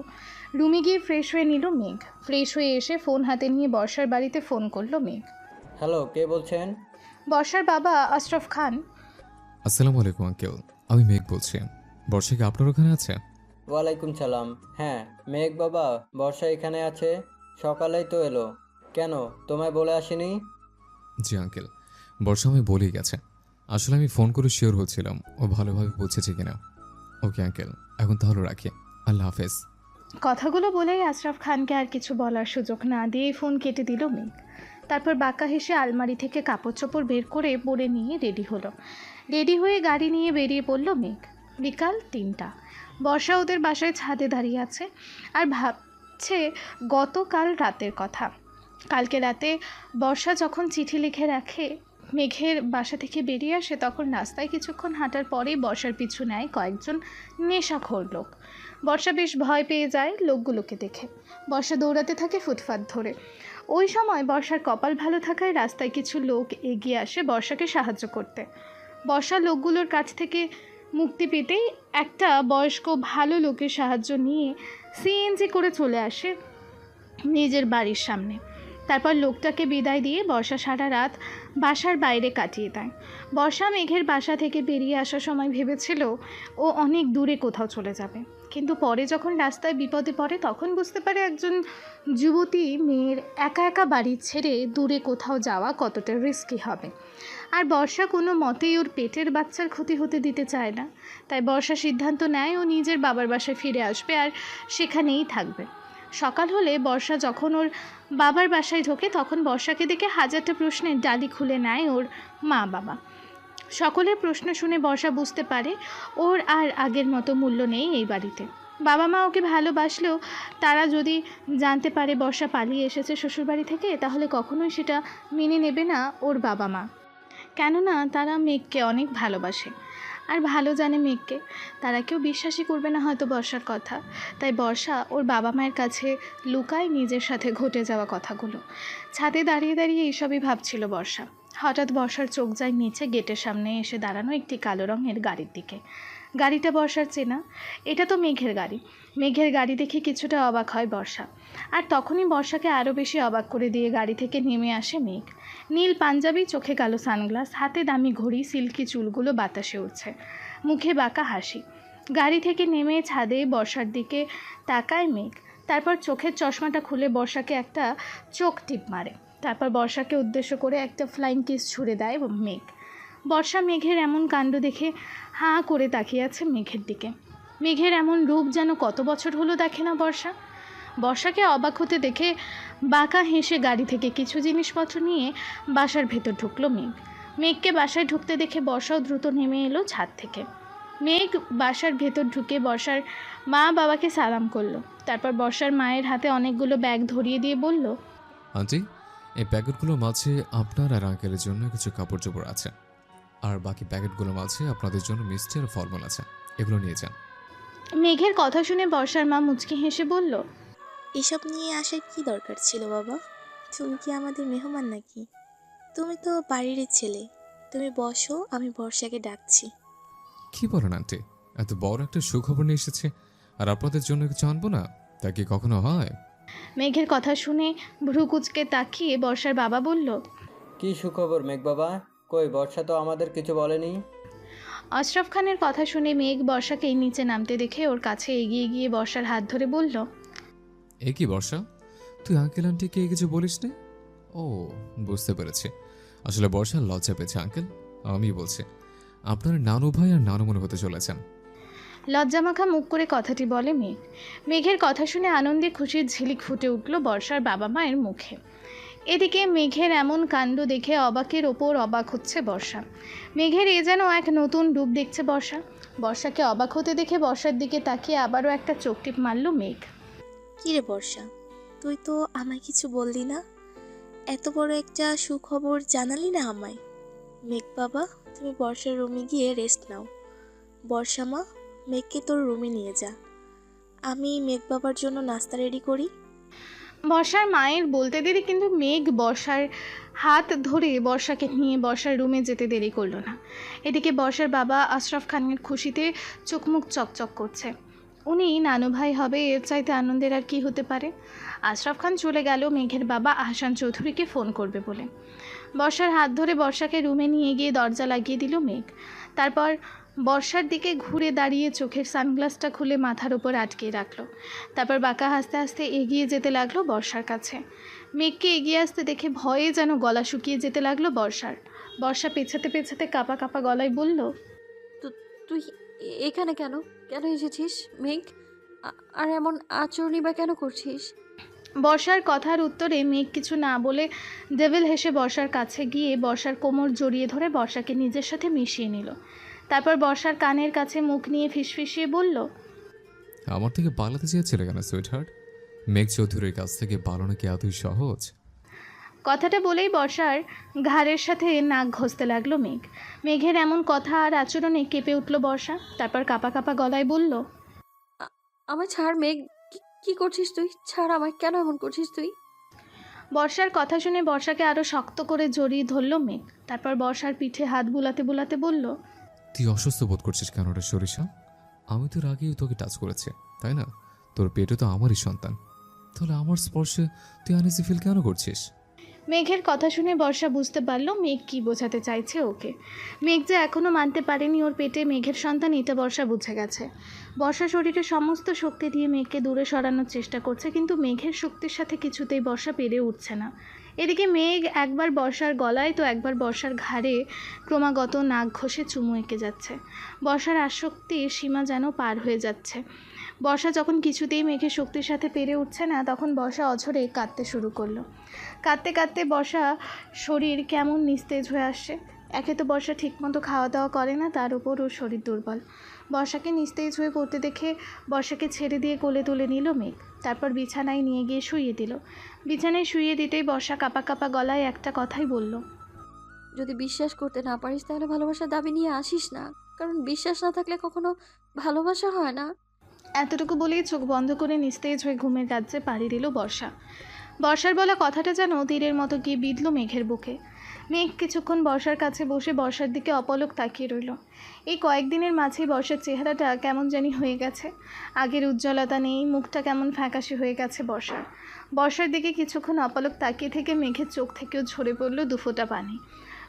রুমে গিয়ে ফ্রেশ হয়ে নিল মেঘ। ফ্রেশ হয়ে এসে ফোন হাতে নিয়ে বর্ষার বাড়িতে ফোন করলো মেঘ। হ্যালো, কে বলছেন? বর্ষার বাবা আশরাফ খান। আসসালামু আলাইকুম আঙ্কেল, আমি মেঘ বলছি। বর্ষা কি আপনার ওখানে আছে? ওয়ালাইকুম সালাম। হ্যাঁ মেঘ বাবা, বর্ষা এখানে আছে, সকালেই তো এলো। কেন, তোমায় বলে আসেনি? জি আঙ্কেল, বর্ষা আমি বলেই গেছে। আসলে আমি ফোন করে শিওর হচ্ছিলাম ও ভালোভাবে বুঝেছে কিনা। ওকে আঙ্কেল, এখন তাহলে রাখি। আল্লাহ হাফেজ। কথাগুলো বলেই আশরাফ খানকে আর কিছু বলার সুযোগ না দিয়ে ফোন কেটে দিল মেঘ। তারপর বাঁকা হেসে আলমারি থেকে কাপড় চোপড় বের করে পরে নিয়ে রেডি হলো। রেডি হয়ে গাড়ি নিয়ে বেরিয়ে পড়ল মেঘ। বিকাল 3টা। বর্ষা ওদের বাসায় ছাদে দাঁড়িয়ে আছে আর ভাবছে গতকাল রাতের কথা। কালকে রাতে বর্ষা যখন চিঠি লিখে রাখে মেঘের বাসা থেকে বেরিয়ে আসে, তখন রাস্তায় কিছুক্ষণ হাঁটার পরেই বর্ষার পিছু নেয় কয়েকজন নেশাখোর লোক। বর্ষা বেশ ভয় পেয়ে যায় লোকগুলোকে দেখে। বর্ষা দৌড়াতে থাকে ফুটপাত ধরে। ওই সময় বর্ষার কপাল ভালো থাকায় রাস্তায় কিছু লোক এগিয়ে আসে বর্ষাকে সাহায্য করতে। বর্ষা লোকগুলোর কাছ থেকে মুক্তি পেতেই একটা বয়স্ক ভালো লোকের সাহায্য নিয়ে সিএনজি করে চলে আসে নিজের বাড়ির সামনে। তারপর লোকটাকে বিদায় দিয়ে বর্ষা সারা রাত বাসার বাইরে কাটিয়ে দেয়। বর্ষা মেঘের বাসা থেকে বেরিয়ে আসার সময় ভেবেছিল ও অনেক দূরে কোথাও চলে যাবে, কিন্তু পরে যখন রাস্তায় বিপদে পড়ে তখন বুঝতে পারে একজন যুবতী মেয়ের একা একা বাড়ি ছেড়ে দূরে কোথাও যাওয়া কতটা রিস্কি হবে। আর বর্ষা কোনো মতেই ওর পেটের বাচ্চার ক্ষতি হতে দিতে চায় না। তাই বর্ষা সিদ্ধান্ত নেয় ও নিজের বাবার বাসায় ফিরে আসবে আর সেখানেই থাকবে। সকাল হলে বর্ষা যখন ওর বাবার বাসায় ঢোকে তখন বর্ষাকে দেখে হাজারটা প্রশ্নের ডালি খুলে নেয় ওর মা বাবা। সকলের প্রশ্ন শুনে বর্ষা বুঝতে পারে ওর আর আগের মতো মূল্য নেই এই বাড়িতে। বাবা মা ওকে ভালোবাসলেও তারা যদি জানতে পারে বর্ষা পালিয়ে এসেছে শ্বশুরবাড়ি থেকে, তাহলে কখনোই সেটা মেনে নেবে না ওর বাবা মা, কেননা তারা মেঘকে অনেক ভালোবাসে। আর ভালো জানে মেঘকে, তারা কেউ বিশ্বাসই করবে না হয়তো বর্ষার কথা। তাই বর্ষা ওর বাবা মায়ের কাছে লুকায় নিজের সাথে ঘটে যাওয়া কথাগুলো। ছাদে দাঁড়িয়ে দাঁড়িয়ে এইসবই ভাবছিল বর্ষা। হঠাৎ বর্ষার চোখ যায় নিচে গেটের সামনে এসে দাঁড়ানো একটি কালো রঙের গাড়ির দিকে। গাড়িটা বর্ষার চেনা, এটা তো মেঘের গাড়ি। মেঘের গাড়ি দেখে কিছুটা অবাক হয় বর্ষা। আর তখনই বর্ষাকে আরও বেশি অবাক করে দিয়ে গাড়ি থেকে নেমে আসে মেঘ। নীল পাঞ্জাবি, চোখে কালো সানগ্লাস, হাতে দামি ঘড়ি, সিল্কি চুলগুলো বাতাসে উড়ছে, মুখে বাঁকা হাসি। গাড়ি থেকে নেমে ছাদে বর্ষার দিকে তাকায় মেঘ। তারপর চোখের চশমাটা খুলে বর্ষাকে একটা চোখ টিপ মারে। তারপর বর্ষাকে উদ্দেশ্য করে একটা ফ্লাইং কিস ছুড়ে দেয় মেঘ। বর্ষা মেঘের এমন কাণ্ড দেখে হাঁ করে তাকিয়ে আছে মেঘের দিকে। মেঘের এমন রূপ যেন কত বছর হলো দেখে না বর্ষা। বর্ষাকে অবাক হতে দেখে বাঁকা হেসে গাড়ি থেকে কিছু জিনিসপত্র নিয়ে বাসার ভেতর ঢুকলো মেঘ। মেঘকে বাসায় ঢুকতে দেখে বর্ষাও দ্রুত নেমে এলো ছাদ থেকে। মেঘ বাসার ভেতর ঢুকে বর্ষার মা বাবাকে সালাম করলো। তারপর বর্ষার মায়ের হাতে অনেকগুলো ব্যাগ ধরিয়ে দিয়ে বলল, আন্টি, এই প্যাকেটগুলোর মাঝে আপনার আর আঙ্কেলের জন্য কিছু কাপড় চোপড় আছে, আর বাকি প্যাকেটগুলোর মাঝে আপনাদের জন্য মিষ্টি আর ফলমূল আছে, এগুলো নিয়ে যান। মেঘের কথা শুনে বর্ষার মা মুচকি হেসে বলল, এসব নিয়ে আসার কি দরকার ছিল বাবা? তুমি কি আমাদের মেহমান নাকি? তুমি তো বাড়ির ছেলে। তুমি বসো, আমি বর্ষাকে ডাকছি। কি বলেন আন্টি, এত বড় একটা সুখবর নিয়ে এসেছে আর আপনাদের জন্য কিছু আনবো না, তা কি কখনো হয়? মেঘের কথা শুনে ভ্রু কুচকে তাকিয়ে বর্ষার বাবা বলল, কি সুখবর মেঘ বাবা? কই বর্ষা তো আমাদের কিছু বলেনি। আশরাফ খানের কথা শুনে মেঘ বর্ষাকে নিচে নামতে দেখে ওর কাছে এগিয়ে গিয়ে বর্ষার হাত ধরে বলল, এ কি বর্ষা, তুই আঙ্কেল আন্টিকে কিছু বলিস নে? ও, বুঝতে পেরেছি। আসলে বর্ষা লজ্জা পেয়েছে আঙ্কেল। আমি বলছি, আপনার নানু ভাই আর নানু মনে হতে চলেছেন। লজ্জামাখা মুখ করে কথাটি বলে মেঘ। মেঘের কথা শুনে আনন্দে খুশির ঝিলিক ফুটে উঠল বর্ষার বাবা মায়ের মুখে। এদিকে মেঘের এমন কাণ্ড দেখে অবাকের ওপর অবাক হচ্ছে বর্ষা। মেঘের এ যেন এক নতুন রূপ দেখছে বর্ষা। বর্ষাকে অবাক হতে দেখে বর্ষার দিকে তাকিয়ে আবারও একটা চোখ টিপ মারল মেঘ। কি রে বর্ষা, তুই তো আমায় কিছু বললি না? এত বড় একটা সুখবর জানালি না আমায়। মেঘ বাবা, তুমি বর্ষার রুমে গিয়ে রেস্ট নাও। বর্ষা মা, মেঘকে তোর রুমে নিয়ে যা। আমি মেঘ বাবার জন্য নাস্তা রেডি করি। বর্ষার মায়ের বলতে দেরি কিন্তু মেঘ বর্ষার হাত ধরে বর্ষাকে নিয়ে বর্ষার রুমে যেতে দেরি করলো না। এদিকে বর্ষার বাবা আশরাফ খানের খুশিতে চোখ মুখ চকচক করছে। উনি নানু ভাই হবে, এর চাইতে আনন্দের আর কি হতে পারে। আশরাফ খান চলে গেল মেঘের বাবা আহসান চৌধুরীকে ফোন করবে বলে। বর্ষার হাত ধরে বর্ষাকে রুমে নিয়ে গিয়ে দরজা লাগিয়ে দিল মেঘ। তারপর বর্ষার দিকে ঘুরে দাঁড়িয়ে চোখের সানগ্লাসটা খুলে মাথার উপর আটকে রাখলো। তারপর বাঁকা হাসতে হাসতে এগিয়ে যেতে লাগলো বর্ষার কাছে। মেঘকে এগিয়ে আসতে দেখে ভয়ে যেন গলা শুকিয়ে যেতে লাগলো বর্ষার। বর্ষা পেছাতে পেছাতে কাঁপা কাঁপা গলায় বলল, তুই এখানে কেন কেন এসেছিস মেঘ? আর এমন আচরণই বা কেন করছিস? বর্ষার কথার উত্তরে মেঘ কিছু না বলে ডেভিল হেসে বর্ষার কাছে গিয়ে বর্ষার কোমর জড়িয়ে ধরে বর্ষাকে নিজের সাথে মিশিয়ে নিল। তারপর বর্ষার কানের কাছে মুখ নিয়ে ফিসফিসিয়ে বলল, আমার থেকে পালাতে চেয়েছিলে কেন সুইট হার্ট? মেঘ চৌধুরীর কাছ থেকে পালানো কি এতই সহজ? কথাটা বলেই বর্ষার ঘাড়ের সাথে নাক ঘষতে লাগলো মেঘ। মেঘের এমন কথা আর আচরণে কেঁপে উঠল বর্ষা। তারপর কাঁপা কাঁপা গলায় বলল, আমায় ছাড় মেঘ। কি করছিস তুই? ছাড় আমায়, কেন এমন করছিস তুই? বর্ষার কথা শুনে বর্ষাকে আরও শক্ত করে জড়িয়ে ধরল মেঘ। তারপর বর্ষার পিঠে হাত বুলাতে বুলাতে বলল, তুই অসুস্থ বোধ করছিস কেন রে সরিষা? আমি তোর আগেই তোকে টাচ করেছি, তাই না? তোর পেটে তো আমারই সন্তান, তাহলে আমার স্পর্শে তুই আনইজি ফিল কেন করছিস? মেঘের কথা শুনে বর্ষা বুঝতে পারল মেঘ কী বোঝাতে চাইছে ওকে। মেঘ যে এখনও মানতে পারেনি ওর পেটে মেঘের সন্তান, এটা বর্ষা বুঝে গেছে। বর্ষা শরীরে সমস্ত শক্তি দিয়ে মেঘকে দূরে সরানোর চেষ্টা করছে, কিন্তু মেঘের শক্তির সাথে কিছুতেই বর্ষা পেরে উঠছে না। এদিকে মেঘ একবার বর্ষার গলায় তো একবার বর্ষার ঘাড়ে ক্রমাগত নাক ঘষে চুমু এঁকে যাচ্ছে। বর্ষার আসক্তির সীমা যেন পার হয়ে যাচ্ছে। বর্ষা যখন কিছুতেই মেঘের শক্তির সাথে পেরে উঠছে না, তখন বর্ষা অঝরে কাঁদতে শুরু করলো। কাঁদতে কাঁদতে বর্ষা শরীর কেমন নিস্তেজ হয়ে আসছে। একে তো বর্ষা ঠিকমতো খাওয়া দাওয়া করে না, তার উপর ওর শরীর দুর্বল। বর্ষাকে নিস্তেজ হয়ে পড়তে দেখে বর্ষাকে ছেড়ে দিয়ে কোলে তুলে নিল মেঘ। তারপর বিছানায় নিয়ে গিয়ে শুইয়ে দিল। বিছানায় শুইয়ে দিতেই বর্ষা কাঁপা কাঁপা গলায় একটা কথাই বলল, যদি বিশ্বাস করতে না পারিস তাহলে ভালোবাসার দাবি নিয়ে আসিস না। কারণ বিশ্বাস না থাকলে কখনো ভালোবাসা হয় না। এতটুকু বলেই চোখ বন্ধ করে নিস্তেজ হয়ে ঘুমের রাজ্যে পাড়ি দিল বর্ষা। বর্ষার বলা কথাটা যেন তীরের মতো গিয়ে বিঁধল মেঘের বুকে। মেঘ কিছুক্ষণ বর্ষার কাছে বসে বর্ষার দিকে অপলক তাকিয়ে রইল। এই কয়েকদিনের মাঝেই বর্ষার চেহারাটা কেমন জানি হয়ে গেছে। আগের উজ্জ্বলতা নেই, মুখটা কেমন ফ্যাকাশে হয়ে গেছে বর্ষার। বর্ষার দিকে কিছুক্ষণ অপলক তাকিয়ে থেকে মেঘের চোখ থেকেও ঝরে পড়ল দুফোঁটা পানি।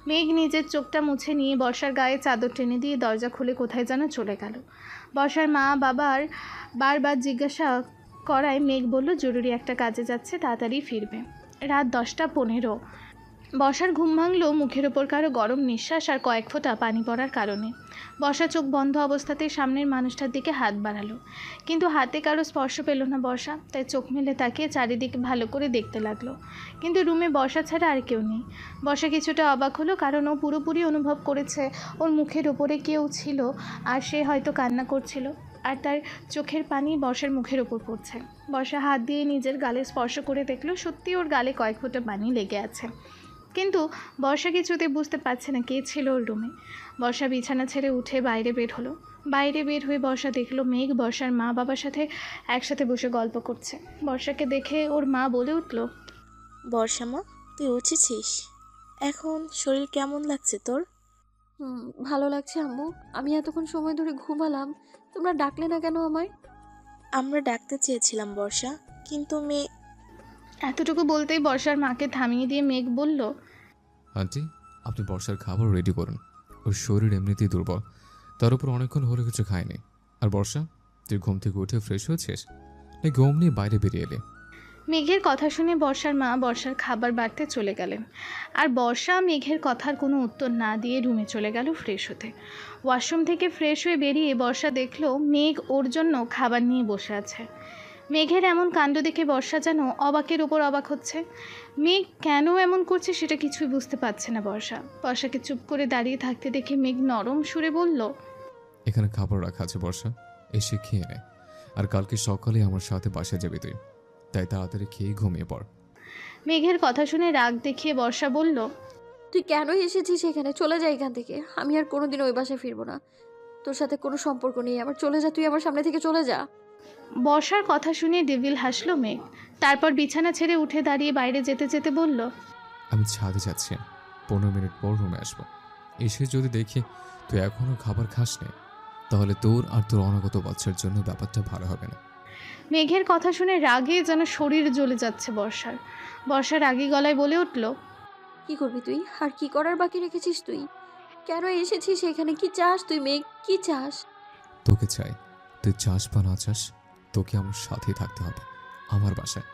মেঘ নিজের চোখটা মুছে নিয়ে বর্ষার গায়ে চাদর টেনে দিয়ে দরজা খুলে কোথায় যেন চলে গেল। বর্ষার মা বারবার জিজ্ঞাসা করায় মেঘ বলল জরুরি একটা কাজে যাচ্ছে, তাড়াতাড়ি ফিরবে। রাত 10টা 15। বর্ষার ঘুম ভাঙল মুখের ওপর কারো গরম নিঃশ্বাস আর কয়েক ফোঁটা পানি পড়ার কারণে। বর্ষা চোখ বন্ধ অবস্থাতেই সামনের মানুষটার দিকে হাত বাড়ালো, কিন্তু হাতে কারো স্পর্শ পেল না বর্ষা। তাই চোখ মেলে তাকিয়ে চারিদিকে ভালো করে দেখতে লাগলো, কিন্তু রুমে বর্ষা ছাড়া আর কেউ নেই। বর্ষা কিছুটা অবাক হলো, কারণ ও পুরোপুরি অনুভব করেছে ওর মুখের ওপরে কেউ ছিল, আর সে হয়তো কান্না করছিল, আর তার চোখের পানি বর্ষার মুখের ওপর পড়ছে। বর্ষা হাত দিয়ে নিজের গালে স্পর্শ করে দেখলো সত্যি ওর গালে কয়েক ফোঁটা পানি লেগে আছে, কিন্তু বর্ষা কিছুতে বুঝতে পারছে না কে ছিল ওর রুমে। বর্ষা বিছানা ছেড়ে উঠে বাইরে বের হলো। বাইরে বের হয়ে বর্ষা দেখলো মেঘ বর্ষার মা বাবার সাথে একসাথে বসে গল্প করছে। বর্ষাকে দেখে ওর মা বলে উঠল, বর্ষা মা, তুই উঠেছিস? এখন শরীর কেমন লাগছে তোর? ভালো লাগছে আম্মু। আমি এতক্ষণ সময় ধরে ঘুমালাম, তোমরা ডাকলে না কেন আমায়? আমরা ডাকতে চেয়েছিলাম বর্ষা, কিন্তু এতটুকু বলতেই বর্ষার মাকে থামিয়ে দিয়ে মেঘ বলল, আন্টি, আপনি বর্ষার খাবার রেডি করুন। ওর শরীর এমনিতেই দুর্বল, তার উপর অনেকক্ষণ হলে কিছু খায়নি। আর বর্ষা, তুই ঘুম থেকে উঠে ফ্রেশ হয়েছিস না ঘুম নিয়ে বাইরে বেরিয়ে এলে? মেঘের কথা শুনে বর্ষার মা বর্ষার খাবার বাড়তে চলে গেলেন, আর বর্ষা মেঘের কথার কোনো উত্তর না দিয়ে রুমে চলে গেল ফ্রেশ হতে। ওয়াশরুম থেকে ফ্রেশ হয়ে বেরিয়ে বর্ষা দেখলো মেঘ ওর জন্য খাবার নিয়ে বসে আছে। মেঘের এমন কাণ্ড দেখে বর্ষা যেন অবাকের উপর অবাক হচ্ছে। মেঘ কেন এমন করছে সেটা কিছুই বুঝতে পারছে না বর্ষা। বর্ষাকে চুপ করে দাঁড়িয়ে থাকতে দেখে মেঘ নরম সুরে বলল, এখানে খাবার রাখা আছে বর্ষা, এসে খেয়ে নে। আর কালকে সকালে আমার সাথে বাসায় যাবি তুই, তাই তাড়াতাড়ি খেয়ে ঘুমিয়ে পড়। মেঘের কথা শুনে রাগ দেখিয়ে বর্ষা বলল, তুই কেন এসেছিস এখানে? চলে যা এখান থেকে। আমি আর কোনোদিন ওই বাসায় ফিরবো না। তোর সাথে কোনো সম্পর্ক নেই আমার। চলে যা, তুই আমার সামনে থেকে চলে যা। বর্ষার কথা শুনে ডেভিল হাসলো মেঘ। তারপর বিছানা ছেড়ে উঠে দাঁড়িয়ে বাইরে যেতে যেতে বলল, আমি ছাদে যাচ্ছি, 15 মিনিট পর রুমে আসবো। এসে যদি দেখি তুই এখনো খাবার খাস নি, তাহলে তোর আর তোর অনাগত বাচ্চার জন্য ব্যাপারটা ভালো হবে না। মেঘের কথা শুনে রাগে যেন শরীর জ্বলে যাচ্ছে বর্ষার। বর্ষা রাগী গলায় বলে উঠল, কি করবি তুই? আর কি করার বাকি রেখেছিস তুই? কেন এসেছিস এখানে? কি চাস তুই মেঘ? কি চাস? তোকে চাই, তুই চাস বা না চাস, তোকে আমার সাথেই থাকতে হবে আমার বাসায়।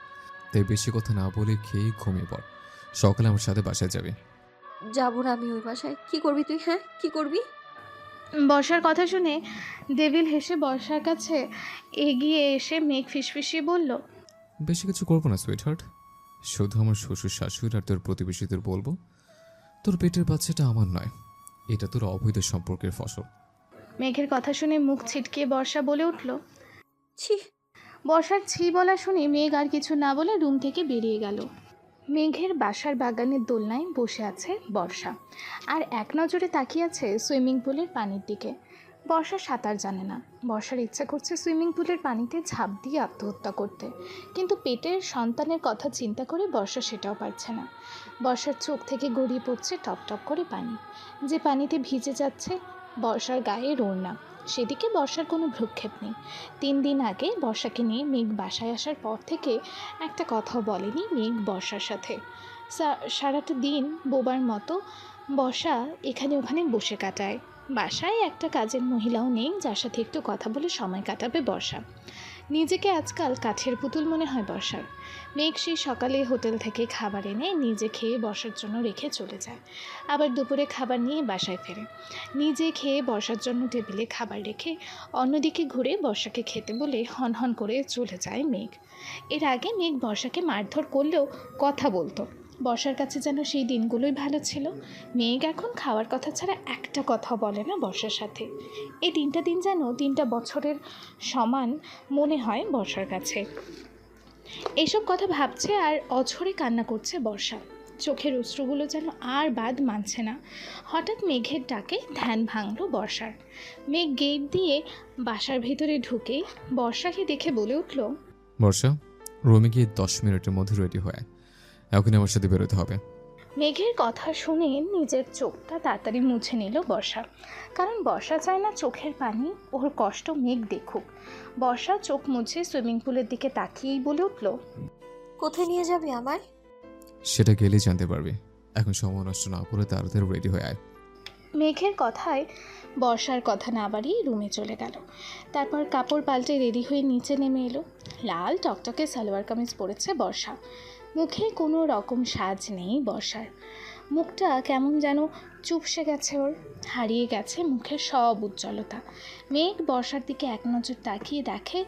তাই বেশি কথা না বলে খেয়ে ঘুমিয়ে পড়, সকালে আমার সাথে বাসায় যাবে। যাবো না আমি ওই বাসায়। কি করবি তুই? হ্যাঁ, কি করবি? বর্ষার কথা শুনে ডেভিল হেসে বর্ষার কাছে এগিয়ে এসে মেঘ ফিসফিসিয়ে বলল, বেশি কিছু করবো না সুইট হার্ট, শুধু আমার শ্বশুর শাশুড়ি আর তোর প্রতিবেশীদের বলবো তোর পেটের বাচ্চাটা আমার নয়, এটা তোর অবৈধ সম্পর্কের ফসল। মেঘের কথা শুনে মুখ ছিটকিয়ে বর্ষা বলে উঠল। ছি। বর্ষার ছি বলা শুনে মেঘ আর কিছু না বলে রুম থেকে বেরিয়ে গেল। মেঘের বাসার বাগানের দোলনায় বসে আছে বর্ষা, আর এক নজরে তাকিয়ে আছে সুইমিং পুলের পানির দিকে। বর্ষা সাঁতার জানে না। বর্ষার ইচ্ছা করছে সুইমিং পুলের পানিতে ঝাঁপ দিয়ে আত্মহত্যা করতে, কিন্তু পেটের সন্তানের কথা চিন্তা করে বর্ষা সেটাও পারছে না। বর্ষার চোখ থেকে গড়িয়ে পড়ছে টপ টপ করে পানি, যে পানিতে ভিজে যাচ্ছে বর্ষার গায়ে ওড়না। সেদিকে বর্ষার কোনো ভ্রুক্ষেপ নেই। 3 দিন আগে বর্ষাকে নিয়ে মেঘ বাসায় আসার পর থেকে একটা কথাও বলেনি মেঘ বর্ষার সাথে। সারাটা দিন বোবার মতো বর্ষা এখানে ওখানে বসে কাটায়। বাসায় একটা কাজের মহিলাও নেই যার সাথে একটু কথা বলে সময় কাটাবে বর্ষা। নিজেকে আজকাল কাঠের পুতুল মনে হয় বর্ষার। মেঘ সেই সকালে হোটেল থেকে খাবার এনে নিজে খেয়ে বর্ষার জন্য রেখে চলে যায়, আবার দুপুরে খাবার নিয়ে বাসায় ফেরে। নিজে খেয়ে বর্ষার জন্য টেবিলে খাবার রেখে অন্যদিকে ঘুরে বর্ষাকে খেতে বলে হনহন করে চলে যায় মেঘ। এর আগে মেঘ বর্ষাকে মারধর করলেও কথা বলতো। বর্ষার কাছে যেন সেই দিনগুলোই ভালো ছিল। মেঘ এখন খাওয়ার কথা ছাড়া একটা কথা বলে না বর্ষার সাথে। এই 3টা দিন যেন 3টা বছরের সমান মনে হয় বর্ষার কাছে। এইসব কথা ভাবছে আর অঝরে কান্না করছে বর্ষা। চোখের অশ্রুগুলো যেন আর বাদ মানছে না। হঠাৎ মেঘের ডাকে ধ্যান ভাঙল বর্ষার। মেঘ গেট দিয়ে বাসার ভেতরে ঢুকেই বর্ষাকে দেখে বলে উঠল, বর্ষা, রুমে গিয়ে 10 মিনিটের মধ্যে রেডি হয়ে এখন আমার সাথে বেরোতে হবে। মেঘের কথা শুনে নিজের চোখটা তাড়াতাড়ি মুছে নিল বর্ষা, কারণ বর্ষা চায় না চোখের পানি ওর কষ্ট মেঘ দেখুক। বর্ষা চোখ মুছে সুইমিং পুলের দিকে তাকিয়েই বলে উঠল, কোথায় নিয়ে যাবি আমায়? সেটা গেলেই জানতে পারবি। এখন সময় নষ্ট না করে তাড়াতাড়ি রেডি হয়ে আয়। মেঘের কথায় বর্ষার কথা না বাড়িয়ে রুমে চলে গেল। তারপর কাপড় পাল্টে রেডি হয়ে নিচে নেমে এলো। লাল টকটকে সালোয়ার কামিজ পরেছে বর্ষা। মুখে কোনো রকম সাজ নেই বর্ষার। মুখটা কেমন যেন চুপসে গেছে ওর, হারিয়ে গেছে মুখের সব উজ্জ্বলতা। মেঘ বর্ষার দিকে এক নজর তাকিয়ে দেখে,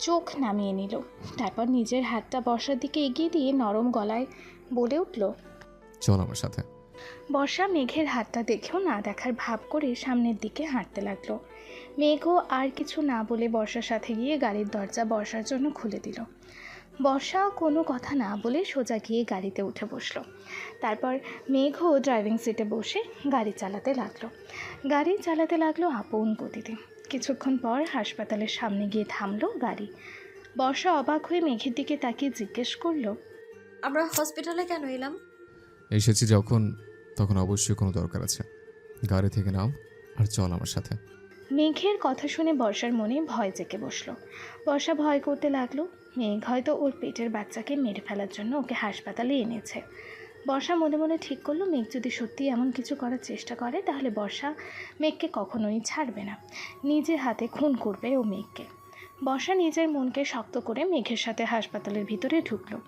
চোখ নামিয়ে নিল। তারপর নিজের হাতটা বর্ষার দিকে এগিয়ে দিয়ে নরম গলায় বলে উঠল, চল আমার সাথে। বর্ষা মেঘের হাতটা দেখেও না দেখার ভাব করে সামনের দিকে হাঁটতে লাগলো। মেঘও আর কিছু না বলে বর্ষার সাথে গিয়ে গাড়ির দরজা বর্ষার জন্য খুলে দিল। বর্ষা কোনো কথা না বলে সোজা গিয়ে গাড়িতে উঠে বসলো। তারপর মেঘও ড্রাইভিং সিটে বসে গাড়ি চালাতে লাগলো আপন গতিতে। কিছুক্ষণ পর হাসপাতালের সামনে গিয়ে থামলো গাড়ি। বর্ষা অবাক হয়ে মেঘের দিকে তাকিয়ে জিজ্ঞেস করলো, আমরা হসপিটালে কেন এলাম? এসেছি যখন, তখন অবশ্যই কোনো দরকার আছে। গাড়ি থেকে নাম আর চল আমার সাথে। মেঘের কথা শুনে বর্ষার মনে ভয় জেঁকে বসলো। বর্ষা ভয় করতে লাগলো মেঘ হয়তো ওর পেটের বাচ্চাকে মেরে ফেলার জন্য ওকে হাসপাতালে এনেছে। বর্ষা মনে মনে ঠিক করলো, মেঘ যদি সত্যি এমন কিছু করার চেষ্টা করে তাহলে বর্ষা মেঘকে কখনোই ছাড়বে না, নিজে হাতে খুন করবে ও মেঘকে। বর্ষা নিজের মনকে শক্ত করে মেঘের সাথে হাসপাতালের ভিতরে ঢুকলো।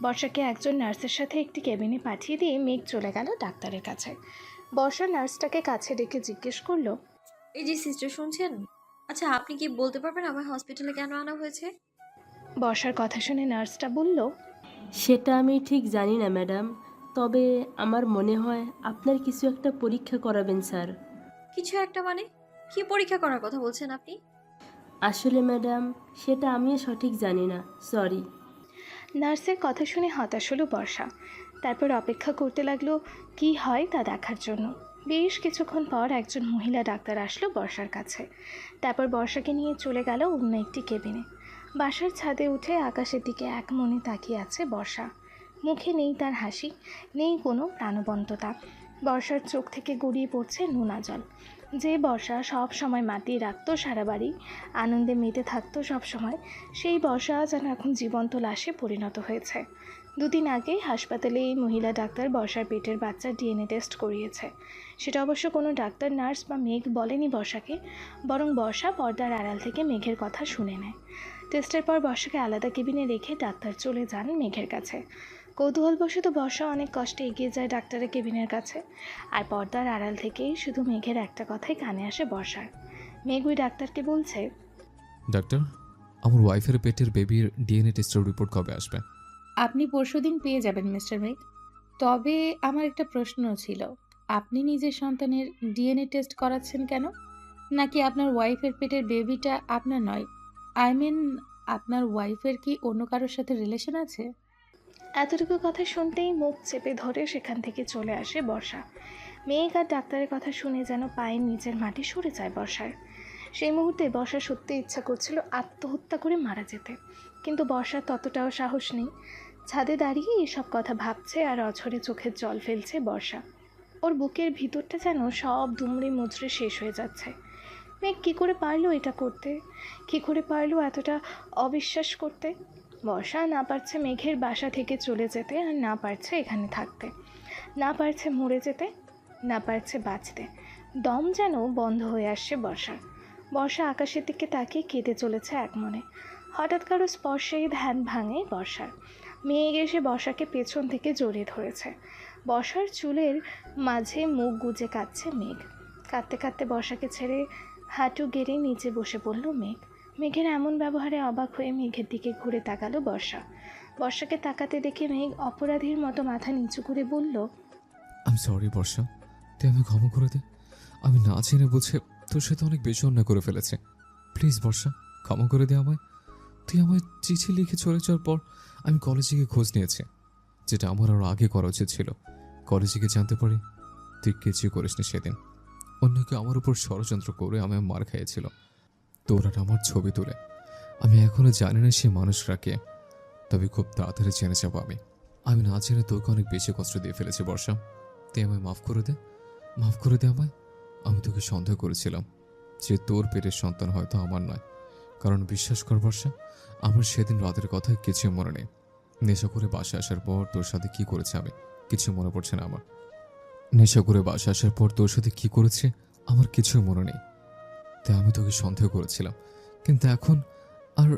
বর্ষাকে একজন নার্সের সাথে একটি কেবিনে পাঠিয়ে দিয়ে মেঘ চলে গেল ডাক্তারের কাছে। বর্ষা নার্সটাকে কাছে ডেকে জিজ্ঞেস করলো, এই যে সিস্টার, শুনছেন? আচ্ছা, আপনি কি বলতে পারবেন আমায় হসপিটালে কেন আনা হয়েছে? বর্ষার কথা শুনে নার্সটা বলল, সেটা আমি ঠিক জানি না ম্যাডাম, তবে আমার মনে হয় আপনার কিছু একটা পরীক্ষা করাবেন স্যার। কিছু একটা মানে? কি পরীক্ষা করার কথা বলছেন আপনি? আসলে ম্যাডাম, সেটা আমিও সঠিক জানি না, সরি। নার্সের কথা শুনে হতাশ হলো বর্ষা। তারপর অপেক্ষা করতে লাগলো কি হয় তা দেখার জন্য। বেশ কিছুক্ষণ পর একজন মহিলা ডাক্তার আসলো বর্ষার কাছে। তারপর বর্ষাকে নিয়ে চলে গেল অন্য একটি কেবিনে। বাসার ছাদে উঠে আকাশের দিকে এক মনে তাকিয়ে আছে বর্ষা। মুখে নেই তার হাসি, নেই কোনো প্রাণবন্ততা। বর্ষার চোখ থেকে গড়িয়ে পড়ছে নোনা জল। যে বর্ষা সব সময় মাতিয়ে রাখতো সারা বাড়ি, আনন্দে মেতে থাকতো সব সময়, সেই বর্ষা যেন এখন জীবন্ত লাশে পরিণত হয়েছে। দুদিন আগে হাসপাতালে এই মহিলা ডাক্তার বর্ষার পেটের বাচ্চার ডিএনএ টেস্ট করিয়েছে। সেটা অবশ্য কোনো ডাক্তার, নার্স বা মেঘ বলেনি বর্ষাকে, বরং বর্ষা পর্দার আড়াল থেকে মেঘের কথা শুনে নেয়। টেস্টের পর বর্ষাকে আলাদা কেবিনে রেখে ডাক্তার চলে যান মেঘের কাছে। কৌতূহলবশত বর্ষা অনেক কষ্টে এগিয়ে যায় ডাক্তারের কেবিনের কাছে। আর পর্দার আড়াল থেকেই শুধু মেঘের একটা কথাই কানে আসে বর্ষার। মেঘ ওই ডাক্তারকে বলছে, ডাক্তার, আমার ওয়াইফের পেটের বেবির ডিএনএ টেস্টের রিপোর্ট কবে আসবে? আপনি পরশুদিন পেয়ে যাবেন মিস্টার মেঘ। তবে আমার একটা প্রশ্ন ছিল, আপনি নিজের সন্তানের ডিএনএ টেস্ট করাচ্ছেন কেন? নাকি আপনার ওয়াইফের পেটের বেবিটা আপনার নয়? আই মিন, আপনার ওয়াইফের কি অন্য কারোর সাথে রিলেশন আছে? এতটুকু কথা শুনতেই মুখ চেপে ধরে সেখান থেকে চলে আসে বর্ষা। মেঘ আর ডাক্তারের কথা শুনে যেন পায়ের নিচের মাটি সরে যায় বর্ষার। সেই মুহূর্তে বর্ষার সত্যি ইচ্ছা করছিল আত্মহত্যা করে মারা যেতে, কিন্তু বর্ষার ততটাও সাহস নেই। ছাদে দাঁড়িয়ে এসব কথা ভাবছে আর অঝরে চোখের জল ফেলছে বর্ষা। ওর বুকের ভিতরটা যেন সব দুমড়ে মুচড়ে শেষ হয়ে যাচ্ছে। মেঘ কী করে পারলো এটা করতে? কী করে পারলো এতটা অবিশ্বাস করতে? বর্ষা না পারছে মেঘের বাসা থেকে চলে যেতে, আর না পারছে এখানে থাকতে, না পারছে মরে যেতে, না পারছে বাঁচতে। দম যেন বন্ধ হয়ে আসছে বর্ষার। বর্ষা আকাশের দিকে তাকিয়ে কেঁদে চলেছে এক মনে। হঠাৎ কারো স্পর্শেই ধ্যান ভাঙে বর্ষার। মেঘ এসে বর্ষাকে পেছন থেকে জড়িয়ে ধরেছে। বর্ষার চুলের মাঝে মুখ গুজে কাঁদছে মেঘ। কাঁদতে কাঁদতে বর্ষাকে ছেড়ে হাঁটু গেড়ে নিচে বসে পড়ল মেঘ। মেঘের এমন ব্যবহারে অবাক হয়ে মেঘের দিকে ঘুরে তাকালো বর্ষা। বর্ষাকে তাকাতে দেখে মেঘ অপরাধীর মতো মাথা নিচু করে বলল, আমি সরি বর্ষা, তুই আমি ক্ষমা করে দে। আমি না জেনে বুঝে তোর সাথে অনেক বেশি অন্যায় করে ফেলেছে। প্লিজ বর্ষা, ক্ষমা করে দে আমায়। তুই আমায় চিঠি লিখে চলে যাওয়ার পর আমি কলেজে গিয়ে খোঁজ নিয়েছি। যেটা আমার আরও আগে করা উচিত ছিল। কলেজে গিয়ে জানতে পারি তুই কিছুই করিসনি সেদিন। অন্য কেউ আমার উপর ষড়যন্ত্র করে আমায় মার খাইয়েছিল। তোর আর আমার ছবি তুলে। আমি এখনো জানি না সে মানুষরা কে, তবে খুব তাড়াতাড়ি জেনে যাবো আমি। আমি না জেনে তোকে অনেক বেশি কষ্ট দিয়ে ফেলেছি বর্ষা। তুই আমায় মাফ করে দে, মাফ করে দে আমায়। আমি তোকে সন্দেহ করেছিলাম যে তোর পেটের সন্তান হয়তো আমার নয়, কারণ বিশ্বাস কর বর্ষা, আমার সেদিন রাতের কথা কিছু মনে নেই। নেশা করে বাসা আসার পর তোর সাথে কি করেছে আমি কিছু মনে পড়ছে না আমার। নেশা করে বাসা আসার পর তোর সাথে কি করেছে আমার কিছু মনে নেই। তাই আমি তোকে সন্দেহ করেছিলাম, কিন্তু এখন আর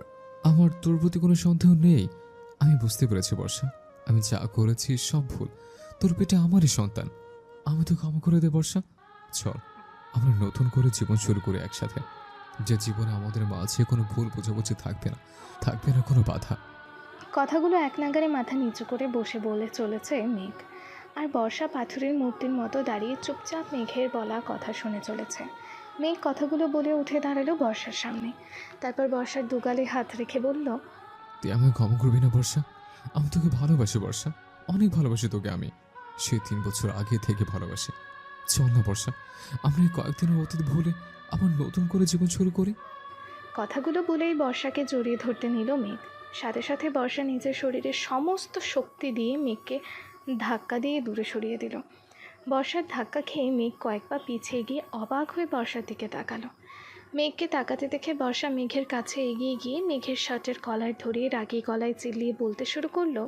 আমার তোর প্রতি কোনো সন্দেহ নেই। আমি বুঝতে পেরেছি বর্ষা, আমি যা করেছি সব ভুল। তোর পেটে আমারই সন্তান। আমি তো ক্ষমা করে দে বর্ষা। চল আমরা নতুন করে জীবন শুরু করি একসাথে, যে জীবনে আমাদের মাঝে কোনো ভুল বোঝাবুঝি থাকবে না, থাকবে না কোনো বাধা। কথাগুলো এক নাগারে মাথা নিচু করে বসে বলে চলেছে মেঘ, আর বর্ষা পাথরের মূর্তির মতো দাঁড়িয়ে চুপচাপ মেঘের বলা কথা শুনে চলেছে। মেঘ কথাগুলো বলে উঠে দাঁড়ালো বর্ষার সামনে, তারপর বর্ষার দুগালে হাত রেখে বলল, তুই আমায় ক্ষমা করবি না বর্ষা? আমি তোকে ভালোবাসি বর্ষা, অনেক ভালোবাসি তোকে আমি। সে 3 বছর আগে থেকে ভালোবাসি। চল না বর্ষা, আমরা এই কয়েকদিনের অতীত ভুলে আবার নতুন করে জীবন শুরু করি। কথাগুলো বলেই বর্ষাকে জড়িয়ে ধরতে নিল মেঘ। সাথে সাথে বর্ষা নিজের শরীরের সমস্ত শক্তি দিয়ে মেঘকে ধাক্কা দিয়ে দূরে সরিয়ে দিল। বর্ষার ধাক্কা খেয়ে মেঘ কয়েক পা পিছিয়ে গিয়ে অবাক হয়ে বর্ষার দিকে তাকালো। মেঘকে তাকাতে দেখে বর্ষা মেঘের কাছে এগিয়ে গিয়ে মেঘের শার্টের কলার ধরিয়ে রাগী গলায় চিল্লিয়ে বলতে শুরু করলো,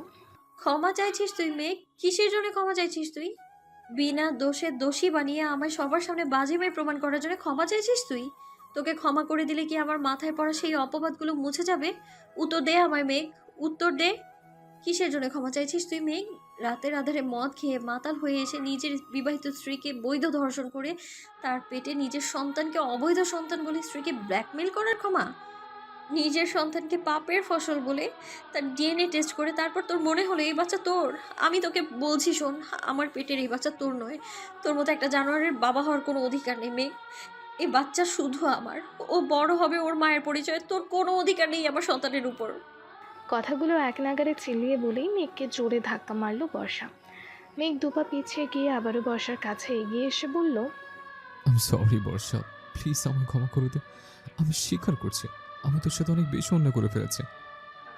ক্ষমা চাইছিস তুই মেঘ? কিসের জন্য ক্ষমা চাইছিস তুই? বিনা দোষে দোষী বানিয়ে আমায় সবার সামনে বাজে মেয়ে প্রমাণ করার জন্য ক্ষমা চাইছিস তুই? তোকে ক্ষমা করে দিলে কি আমার মাথায় পড়া সেই অপবাদগুলো মুছে যাবে? উত্তর দে আমায় মেঘ, উত্তর দে। কিসের জন্য ক্ষমা চাইছিস তুই মেঘ? রাতের আধারে মদ খেয়ে মাতাল হয়ে এসে নিজের বিবাহিত স্ত্রীকে বৈধ ধর্ষণ করে তার পেটে নিজের সন্তানকে অবৈধ সন্তান বলে স্ত্রীকে ব্ল্যাকমেল করার ক্ষমা? নিজের সন্তানকে পাপের ফসল বলে তার ডিএনএ টেস্ট করে তারপর তোর মনে হলো এই বাচ্চা তোর। আমি তোকে বলছি শোন, আমার পেটের এই বাচ্চা তোর নয়। তোর মতো একটা জানোয়ারের বাবা হওয়ার কোনো অধিকার নেই মেঘ। এই বাচ্চা শুধু আমার। ও বড় হবে ওর মায়ের পরিচয়, তোর কোনো অধিকার নেই আমার সন্তানের উপর। কথাগুলো এক নাগারে চিল্লিয়ে বলেই মেঘকে জোরে ধাক্কা মারল বর্ষা। মেঘ দুপা পিছিয়ে গিয়ে আবারও বর্ষার কাছে এগিয়ে এসে বলল, আমি সরি বর্ষা, প্লিজ আমায় ক্ষমা করে দে। আমি স্বীকার করছি আমি তোর সাথে অনেক বেশি অন্যায় করে ফেলেছি,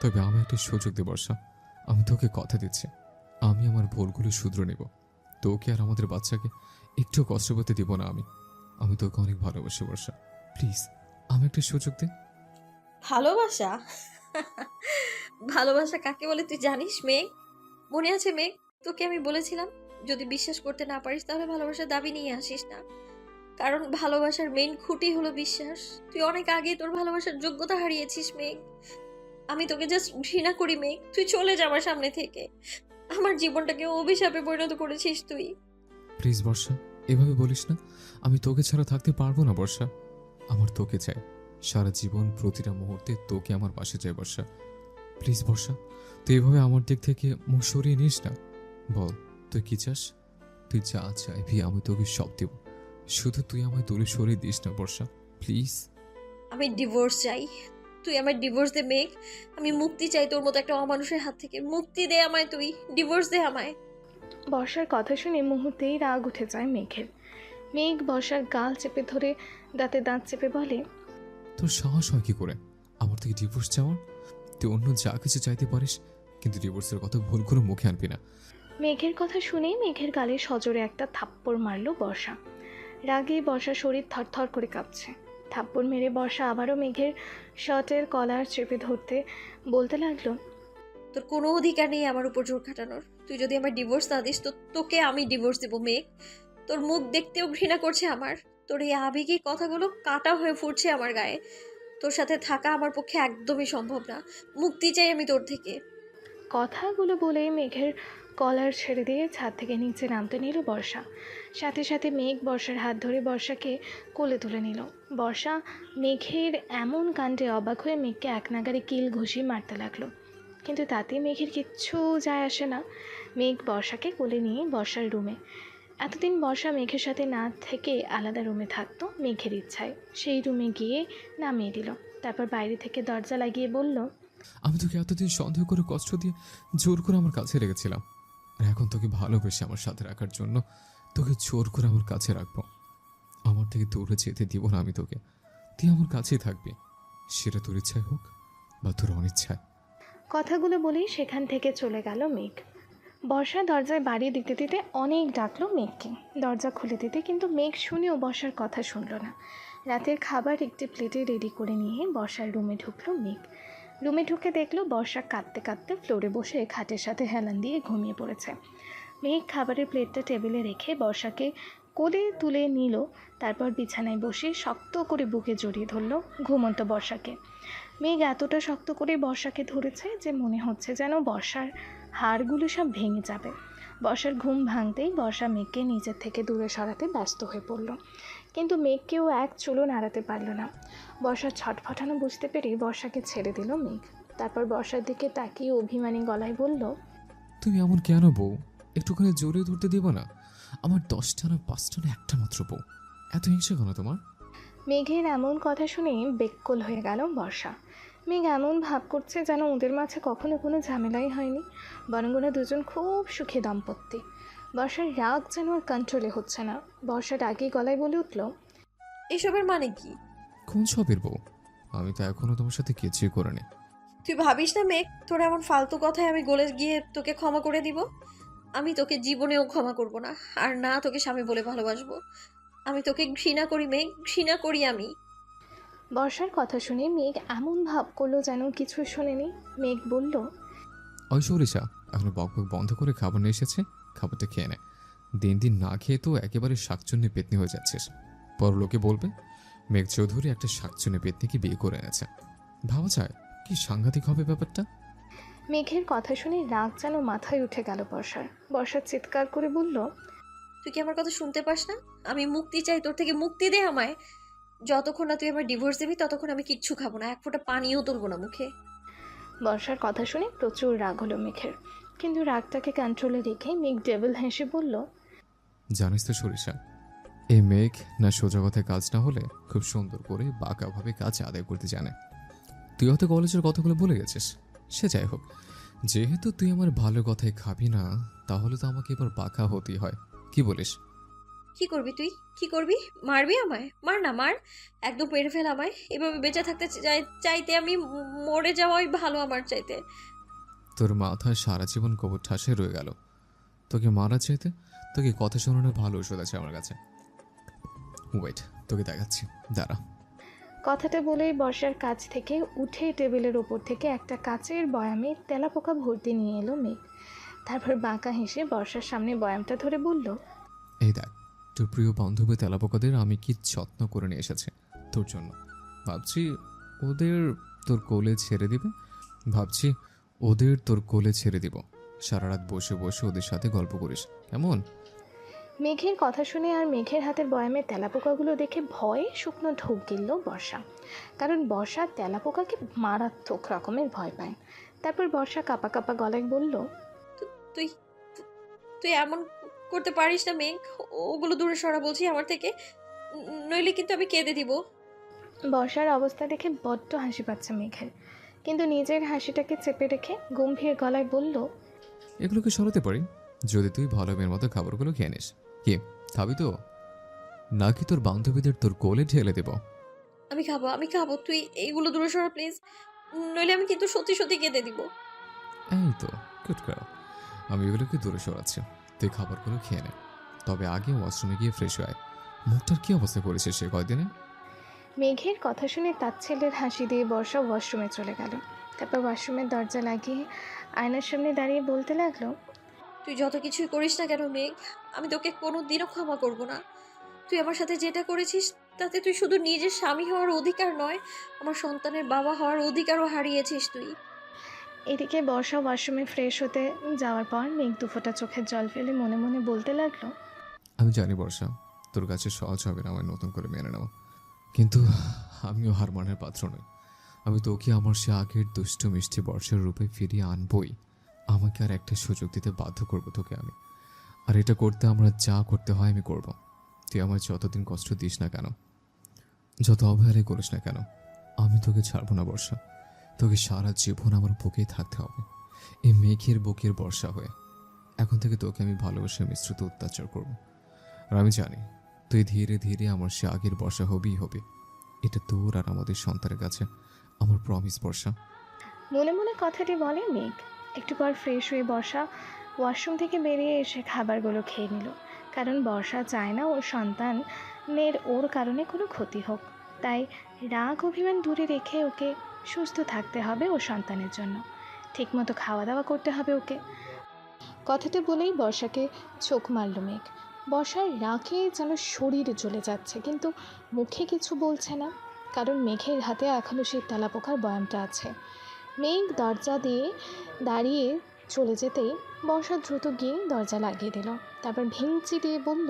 তবে আমি একটা সুযোগ দে বর্ষা। আমি তোকে কথা দিচ্ছি, আমি আমার ভুলগুলো শুধরে নেব। তোকে আর আমাদের বাচ্চাকে একটু কষ্ট পেতে দিব না আমি। আমি তোকে অনেক ভালোবাসি বর্ষা, প্লিজ আমি একটা সুযোগ দে। ভালোবাসা? ভালোবাসা কাকে বলে তুই জানিস মেঘ? মনে আছে মেঘ, তোকে আমি বলেছিলাম যদি বিশ্বাস করতে না পারিস তাহলে ভালোবাসার দাবি নিয়ে আসিস না, কারণ ভালোবাসার মেইন খুঁটি হলো বিশ্বাস। তুই অনেক আগে তোর ভালোবাসার যোগ্যতা হারিয়েছিস মেঘ। আমি তোকে জাস্ট ঘৃণা করি মেঘ, তুই চলে যা আমার সামনে থেকে। আমার জীবনটাকে অভিশাপে পরিণত করেছিস তুই। প্লিজ বর্ষা, এভাবে বলিস না। আমি তোকে ছাড়া থাকতে পারবো না বর্ষা। আমার তোকে চাই সারা জীবন, প্রতিটা মুহূর্তে তোকে আমার পাশে চাই বর্ষা। প্লিজ বর্ষা, তুই এভাবে আমার দিক থেকে মুখ সরিয়ে নিস না। বল তুই কি চাস? তুই যা চাইবি আমি তোকে সব দেব, শুধু তুই আমায় দূরে সরিয়ে দিস না বর্ষা, প্লিজ। আমি ডিভোর্স চাই, তুই আমার ডিভোর্স দে মেঘ। আমি মুক্তি চাই তোর মতো একটা অমানুষের হাত থেকে। মুক্তি দে আমায়, তুই ডিভোর্স দে আমায়। বর্ষার কথা শুনে মুহূর্তেই রাগ উঠে যায় মেঘের। মেঘ বর্ষার গাল চেপে ধরে দাঁতে দাঁত চেপে বলে, তোর সাহস হয় কি করে আমার থেকে ডিভোর্স চাওয়ার? তুই অন্য যা কিছু চাইতে পারিস, কিন্তু ডিভোর্সের কথা ভুল করে মুখে আনবি না। মেঘের কথা শুনেই মেঘের গালে সজোরে একটা থাপ্পড় মারল বর্ষা। রাগে বর্ষার শরীর থরথর করে কাঁপছে। থাপ্পড় মেরে বর্ষা আবারও মেঘের শার্টের কলার চেপে ধরতে বলতে লাগলো, তোর কোনো অধিকার নেই আমার উপর জোর খাটানোর। তুই যদি আমার ডিভোর্স না দিস তো তোকে আমি ডিভোর্স দেবো মেঘ। তোর মুখ দেখতেও ঘৃণা করছে আমার। তোর এই আবেগী কথাগুলো কাটা হয়ে ফুটছে আমার গায়ে। তোর সাথে থাকা আমার পক্ষে একদমই সম্ভব না। মুক্তি চাই আমি তোর থেকে। কথাগুলো বলে মেঘের কলার ছেড়ে দিয়ে ছাদ থেকে নিচে নামতে নিল বর্ষা। সাথে সাথে মেঘ বর্ষার হাত ধরে বর্ষাকে কোলে তুলে নিল। বর্ষা মেঘের এমন কাণ্ডে অবাক হয়ে মেঘকে এক নাগারে কিল ঘুষি মারতে লাগলো, কিন্তু তাতে মেঘের কিচ্ছু যায় আসে না। মেঘ বর্ষাকে কোলে নিয়ে বর্ষার রুমে। এতদিন বর্ষা মেঘের সাথে না থেকে আলাদা রুমে থাকতো, মেঘের ইচ্ছায় সেই রুমে গিয়ে নামিয়ে দিল। তারপর বাইরে থেকে দরজা লাগিয়ে বলল, আমি তোকে এতদিন সন্দেহ করে কষ্ট দিয়ে জোর করে আমার কাছে রেখেছিলাম, আর এখন তোকে ভালোবেসে আমার সাথে রাখার জন্য তোকে জোর করে আমার কাছে রাখবো। আমার থেকে দূরে যেতে দিব না আমি তোকে, তুই আমার কাছেই থাকবি, সেটা তোর ইচ্ছায় হোক বা তোর অনিচ্ছায়। কথাগুলো বলেই সেখান থেকে চলে গেল মেঘ। বর্ষা দরজায় বাড়ি দিতে দিতে অনেক ডাকলো মেঘকে। দরজা খুলে দিতে কিন্তু মেঘ শুনেও বর্ষার কথা শুনল না। রাতের খাবার একটি প্লেটে রেডি করে নিয়ে বর্ষার রুমে ঢুকলো মেঘ। রুমে ঢুকে দেখলো বর্ষা কাঁদতে কাঁদতে ফ্লোরে বসে খাটের সাথে হেলান দিয়ে ঘুমিয়ে পড়েছে। মেঘ খাবারের প্লেটটা টেবিলে রেখে বর্ষাকে কোলে তুলে নিল। তারপর বিছানায় বসে শক্ত করে বুকে জড়িয়ে ধরল ঘুমন্ত বর্ষাকে। মেঘ এতটা শক্ত করে বর্ষাকে ধরেছে যে মনে হচ্ছে যেন বর্ষার হাড়গুলো সব ভেঙে যাবে। বর্ষার ঘুম ভাঙতেই বর্ষা মেঘকে নিজের থেকে দূরে সরাতে ব্যস্ত হয়ে পড়ল, কিন্তু মেঘকেও এক চুলও নাড়াতে পারল না। বর্ষার ছটফটানো বুঝতে পেরে বর্ষাকে ছেড়ে দিল মেঘ। তারপর বর্ষার দিকে তাকিয়ে অভিমানী গলায় বলল, তুমি এমন কেন বউ? একটুখানি জোরে ধরতে দিব না? আমার 10টা না 5টা না একটা মাত্র বউ, এত হিংসা কেন তোমার? মেঘের এমন কথা শুনে বেককল হয়ে গেল বর্ষা। মেঘ এমন ভাব করছে যেন ওদের মাঝে কখনো কোনো ঝামেলাই হয়নি, বরং ওরা দুজন খুব সুখী দাম্পত্য। বর্ষার রাগ যেন আর কন্ট্রোলে হচ্ছে না। বর্ষা রাগী গলায় বলে উঠল, এসবের মানে কি? কোন সবের বউ? আমি তো এখনো তোমার সাথে কিছুই করিনি। তুই ভাবিস না মেঘ, তোর এমন ফালতু কথায় আমি গলে গিয়ে তোকে ক্ষমা করে দিব? আমি তোকে জীবনেও ক্ষমা করব না, আর না তোকে স্বামী বলে ভালোবাসবো। আমি তোকে ঘৃণা করি মেঘ, ঘৃণা করি আমি। বর্ষার কথা শুনে মেঘ এমন ভাব করলো যেন কিছুই শোনেনি। মেঘ বলল, ওই সরিষা, এখনো বক বক বন্ধ করে খাবার নিয়ে এসেছে, খাবারটা খেয়ে নে। দিন দিন না খেয়ে তো একেবারে শাকচুন্নি পেতনি হয়ে যাচ্ছিস। পর লোকে বলবে মেঘ চৌধুরী একটা শাকচুন্নি পেতনিকে বিয়ে করে এনেছে। ভাবা যায় কি সাংঘাতিক হবে ব্যাপারটা। মেঘের কথা শুনে রাগ যেন মাথায় উঠে গেল বর্ষার। বর্ষা চিৎকার করে বলল, তুই কি আমার কথা শুনতে পাস না? আমি মুক্তি চাই, তোর থেকে মুক্তি দে আমায়। যতক্ষণ না তুই আমার ডিভোর্স দিবি ততক্ষণ আমি কিচ্ছু খাবো না, এক ফোঁটা পানিও তুলবো না মুখে। বর্ষার কথা শুনে প্রচুর রাগ হলো মেঘের, কিন্তু রাগটাকে কন্ট্রোলে রেখে মেঘ ডেভিল হেসে বলল, জানিস তো সরিষা, এই মেঘ না সোজা কথায় কাজ না হলে খুব সুন্দর করে বাঁকাভাবে কাজ আদায় করতে জানে। তুই হয়তো কলেজের কথাগুলো বলে গেছিস, সে যাই হোক, যেহেতু তুই আমার ভালো কথায় খাবি না, তাহলে তো আমাকে এবার বাঁকা হতেই হয়। কি বলিস? কি করবি তুই? কি করবি? মারবি আমায়? মার না, মার, একদম মেরে ফেল আমায়। এভাবে বেঁচে থাকতে চাইতে আমি মরে যাওয়াই ভালো আমার চাইতে। তোর মাথায় সারা জীবন গোবর ঠাসে রয়ে গেল। তোকে মারা চাইতে তোকে কথা শোনানোর ভালো ওষুধ আছে আমার কাছে। ওয়েট, তোকে দেখাচ্ছি, দাঁড়া। কথাটা বলেই বর্ষার কাছ থেকে উঠে টেবিলের ওপর থেকে একটা কাচের বয়ামে তেলাপোকা ভর্তি নিয়ে এলো মেঘ। তারপর বাঁকা হেসে বর্ষার সামনে বয়ামটা ধরে বলল, এই দেখ, তোর প্রিয় বান্ধবী তেলাপোকাদের আমি কি যত্ন করে নিয়ে এসেছি তোর জন্য। ভাবছি ওদের তোর কোলে ছেড়ে দিবে, ভাবছি ওদের তোর কোলে ছেড়ে দিব, সারা রাত বসে বসে ওদের সাথে গল্প করিস, কেমন? মেঘের কথা শুনে আর মেঘের হাতের বয়ামে তেলাপোকাগুলো দেখে ভয়ে শুকনো ঢোক গিলল বর্ষা, কারণ বর্ষা তেলাপোকাকে মারাত্মক রকমের ভয় পায়। তারপর বর্ষা কাঁপা কাঁপা গলায় বলল, তুই তুই এমন করতে পারিস না মেঘ, ওগুলো দূরে সরা বলছি আমার থেকে, নইলে কিন্তু আমি কেঁদে দিব। বর্ষার অবস্থা দেখে বড্ড হাসি পাচ্ছে মেঘের, কিন্তু নিজের হাসিটাকে চেপে রেখে গম্ভীর গলায় বলল, এগুলোকে সরাতে পারি যদি তুই ভালো মেয়ের মতো খাবারগুলো খেয়ে নিস। কি খাবি তো, নাকি তোর বান্ধবীদের তোর কোলে ঢেলে দেব? আমি খাবো, আমি খাবো, তুই এইগুলো দূরে সরা প্লিজ, নইলে আমি কিন্তু সত্যি সত্যি কেঁদে দিব। এই তো গুড গার্ল, আমি এগুলোকে দূরে সরাচ্ছি, তুই খাবারগুলো খেয়ে নে। তবে আগে ওয়াশরুমে গিয়ে ফ্রেশ হয়। মুখটার কি অবস্থা করেছে সে কয়দিনে? মেঘের কথা শুনে তাচ্ছিল্যের হাসি দিয়ে বর্ষা ওয়াশরুমে চলে গেল। তারপর ওয়াশরুমের দরজা লাগিয়ে আয়নার সামনে দাঁড়িয়ে বলতে লাগলো, তুই যত কিছুই করিস না কেন মেঘ, আমি তোকে কোনো দিনও ক্ষমা করব না। তুই আমার সাথে যেটা করেছিস তাতে তুই শুধু নিজের স্বামী হওয়ার অধিকার নয়, আমার সন্তানের বাবা হওয়ার অধিকারও হারিয়েছিস তুই। এদিকে বর্ষা ওয়াশরুমে ফ্রেশ হতে যাওয়ার পর মেঘ দুফোঁটা চোখের জল ফেলে মনে মনে বলতে লাগলো, আমি জানি বর্ষা, তোর কাছে সহজ হবে না আমার নতুন করে মেনে নেওয়া, কিন্তু আমিও হার মানের পাত্র নই। আমি তোকে আমার সে আগের দুষ্ট মিষ্টি বর্ষার রূপে ফিরিয়ে আনবই। আমাকে আর একটা সুযোগ দিতে বাধ্য করব তোকে আমি, আর এটা করতে আমরা যা করতে হয় আমি করব। তুই আমার যতদিন কষ্ট দিস না কেন, যত অবহেলাই করিস না কেন, আমি তোকে ছাড়বো না বর্ষা। তোকে সারা জীবন আমার বুকেই থাকতে হবে, এই মেঘের বুকের বর্ষা হয়ে। এখন থেকে তোকে আমি ভালোবাসে মিশ্রিত অত্যাচার করব। আর আমি জানি তুই ধীরে ধীরে আমার সে আগের বর্ষা হবেই হবে। এটা তোর আর আমাদের সন্তানের কাছে আমার প্রমিস বর্ষা। মনে মনে কথাটি বলে মেঘ। একটু পর ফ্রেশ হয়ে বর্ষা ওয়াশরুম থেকে বেরিয়ে এসে খাবারগুলো খেয়ে নিল, কারণ বর্ষা চায় না ওর সন্তানের ওর কারণে কোনো ক্ষতি হোক। তাই রাগ অভিমান দূরে রেখে ওকে সুস্থ থাকতে হবে ওর সন্তানের জন্য। ঠিকমতো খাওয়া দাওয়া করতে হবে ওকে। কথাটা বলেই বর্ষাকে চোখ মারল মেঘ। বর্ষার রাগে যেন শরীর জ্বলে যাচ্ছে, কিন্তু মুখে কিছু বলছে না, কারণ মেঘের হাতে এখনও সেই তেলাপোকার বয়ামটা আছে। মেঘ দরজা দিয়ে দাঁড়িয়ে চলে যেতেই বর্ষা দ্রুত গিয়ে দরজা লাগিয়ে দিল। তারপর ভেঙচি দিয়ে বলল,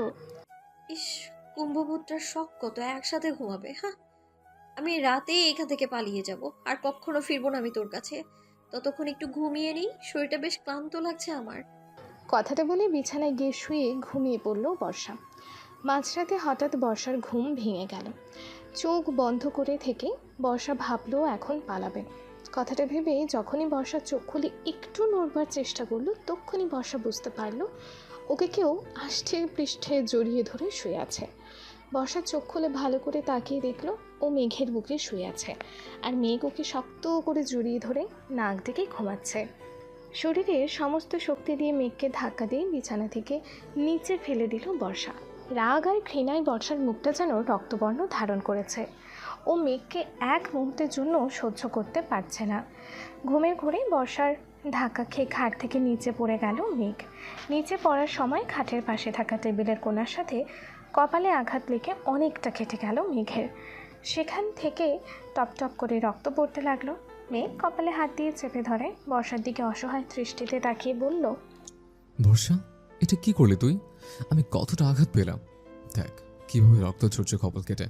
ইস, কুম্ভপুত্রের শখ কত একসাথে ঘুমাবে। হ্যাঁ, আমি রাতেই এখান থেকে পালিয়ে যাব, আর কখনো ফিরবো না আমি তোর কাছে। ততক্ষণ একটু ঘুমিয়ে নিই, শরীরটা বেশ ক্লান্ত লাগছে আমার। কথাটা বলে বিছানায় গিয়ে শুয়ে ঘুমিয়ে পড়ল বর্ষা। মাঝরাতে হঠাৎ বর্ষার ঘুম ভেঙে গেল। চোখ বন্ধ করে থেকে বর্ষা ভাবলো এখন পালাবে। কথাটা ভেবে যখনই বর্ষা চোখ খুলে একটু নড়বার চেষ্টা করলো, তখনই বর্ষা বুঝতে পারলো ওকে কেউ আষ্টে পৃষ্ঠে জড়িয়ে ধরে শুয়ে আছে। বর্ষা চোখ খুলে ভালো করে তাকিয়ে দেখলো ও মেঘের বুকে শুয়ে আছে, আর মেঘ ওকে শক্ত করে জড়িয়ে ধরে নাক ডেকে ঘুমাচ্ছে। শরীরের সমস্ত শক্তি দিয়ে মেঘকে ধাক্কা দিয়ে বিছানা থেকে নিচে ফেলে দিল বর্ষা। রাগ আর ঘৃণায় বর্ষার মুখটা যেন রক্তবর্ণ ধারণ করেছে। ও মেঘকে এক মুহূর্তের জন্য সহ্য করতে পারছে না। ঘুমের ঘোরে বর্ষার ধাক্কা খেয়ে খাট থেকে নিচে পড়ে গেল মেঘ। নিচে পড়ার সময় খাটের পাশে থাকা টেবিলের কোণার সাথে কপালে আঘাত লেগে অনেকটা কেটে গেল মেঘের। সেখান থেকে টপ টপ করে রক্ত পড়তে লাগলো। মেঘ কপালে হাত দিয়ে চেপে ধরে বর্ষার দিকে অসহায় দৃষ্টিতে তাকিয়ে বলল, বর্ষা, এটা কি করলি তুই? আমি কতটা আঘাত পেলাম, দেখ কিভাবে রক্ত ঝরছে কপাল কেটে।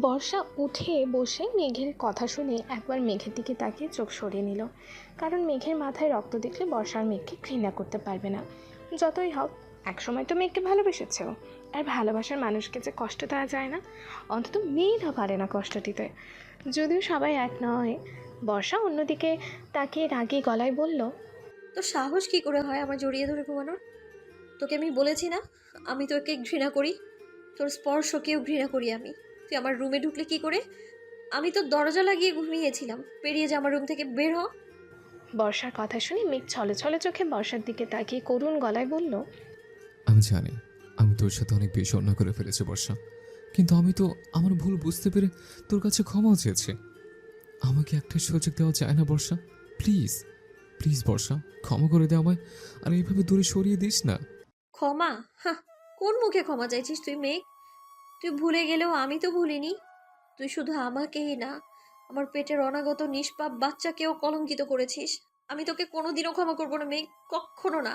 বর্ষা উঠে বসে মেঘের কথা শুনে একবার মেঘের দিকে তাকিয়ে চোখ সরিয়ে নিল, কারণ মেঘের মাথায় রক্ত দেখলে বর্ষার মেঘকে ঘৃণা করতে পারবে না। যতই হোক একসময় তো মেঘকে ভালোবেসেছেও, আর ভালোবাসার মানুষকে যে কষ্ট দেওয়া যায় না, অন্তত মেয়েরা পারে না কষ্ট দিতে। যদিও সবাই এক নয়। বর্ষা অন্যদিকে তাকিয়ে রাগী গলায় বলল, তোর সাহস কি করে হয় আমার জড়িয়ে ধরে ঘুমানোর? তোকে আমি বলেছি না আমি তোকে ঘৃণা করি? তোর স্পর্শকেও ঘৃণা করি আমি। তুই আমার রুমে ঢুকলে কি করে? আমি তো দরজা লাগিয়ে ঘুমিয়েছিলাম। বেরিয়ে যা আমার রুম থেকে, বের হ। বর্ষার কথা শুনে মেঘ ছলে ছলে চোখে বর্ষার দিকে তাকিয়ে করুণ গলায় বলল, আমি জানি আমি তোর সাথে অনেক বেশি অন্যায় করে ফেলেছি বর্ষা, কিন্তু আমি তো আমার ভুল বুঝতে পেরে তোর কাছে ক্ষমাও চেয়েছি। আমাকে একটা সুযোগ দেওয়া যায় না বর্ষা? প্লিজ প্লিজ বর্ষা, ক্ষমা করে দে আমায়, আর এইভাবে দূরে সরিয়ে দিস না। ক্ষমা? হ্যাঁ, কোন মুখে ক্ষমা চাইছিস তুই মেঘ? তুই ভুলে গেলেও আমি তো ভুলিনি। তুই শুধু আমাকেই না, আমার পেটের অনাগত নিষ্পাপ বাচ্চাকেও কলঙ্কিত করেছিস। আমি তোকে কোনোদিনও ক্ষমা করবো না মেঘ, কখনো না।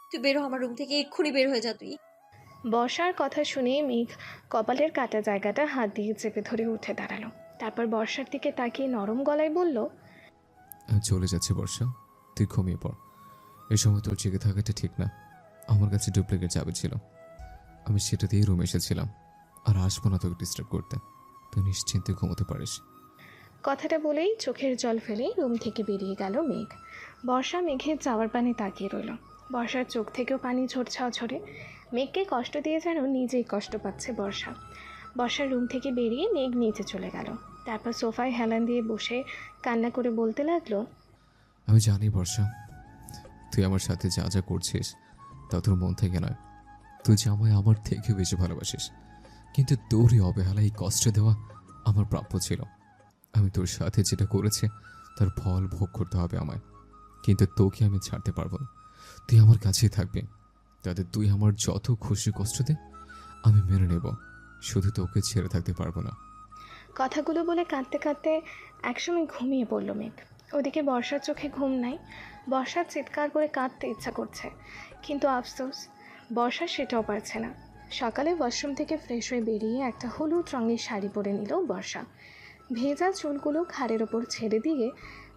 তুই বের হ আমার রুম থেকে, এক্ষুনি বের হয়ে যা তুই। বর্ষার কথা শুনে মেঘ কপালের কাটা জায়গাটা হাত দিয়ে চেপে ধরে উঠে দাঁড়ালো। তারপর বর্ষার দিকে তাকিয়ে নরম গলায় বলল, আমি চলে যাচ্ছি বর্ষা, তুই ঘুমিয়ে পড়। এই সময় তোর জেগে থাকাটা ঠিক না। আমার কাছে ডুপ্লিকেট চাবি ছিল, আমি সেটা দিয়েই রুমে এসেছিলাম, আর আসবো না তোকে ডিস্টার্ব করতে। তুই নিশ্চিন্তে ঘুমোতে পারিস। কথাটা বলেই চোখের জল ফেলে রুম থেকে বেরিয়ে গেল মেঘ। বর্ষা মেঘের যাওয়ার পানে তাকিয়ে রইল। বর্ষার চোখ থেকেও পানি ঝরছাও ঝরে। মেঘকে কষ্ট দিয়ে যেন নিজেই কষ্ট পাচ্ছে বর্ষা। বর্ষার রুম থেকে বেরিয়ে মেঘ নিচে চলে গেল। তারপর সোফায় হেলান দিয়ে বসে কান্না করে বলতে লাগলো, আমি জানি বর্ষা, তুই আমার সাথে যা যা করছিস তা তোর মন থেকে নয়। তুই যে আমায় আমার থেকে বেশি ভালোবাসিস, কিন্তু তোরই অবহেলায় এই কষ্ট দেওয়া আমার প্রাপ্য ছিল। আমি তোর সাথে যেটা করেছি তার ফল ভোগ করতে হবে আমায়, কিন্তু তোকে আমি ছাড়তে পারবো না। তুই আমার কাছেই থাকবি, তাতে তুই আমার যত খুশি কষ্ট দে আমি মেনে নেব, শুধু তোকে ছেড়ে থাকতে পারবো না। কথাগুলো বলে কাঁদতে কাঁদতে একসময় ঘুমিয়ে পড়ল মেঘ। ওদিকে বর্ষার চোখে ঘুম নাই। বর্ষার চিৎকার করে কাঁদতে ইচ্ছা করছে, কিন্তু আফসোস বর্ষা সেটাও পারছে না। সকালে ওয়াশরুম থেকে ফ্রেশ হয়ে বেরিয়ে একটা হলুদ রঙের শাড়ি পরে নিল বর্ষা। ভেজা চুলগুলো ঘাড়ের ওপর ছেড়ে দিয়ে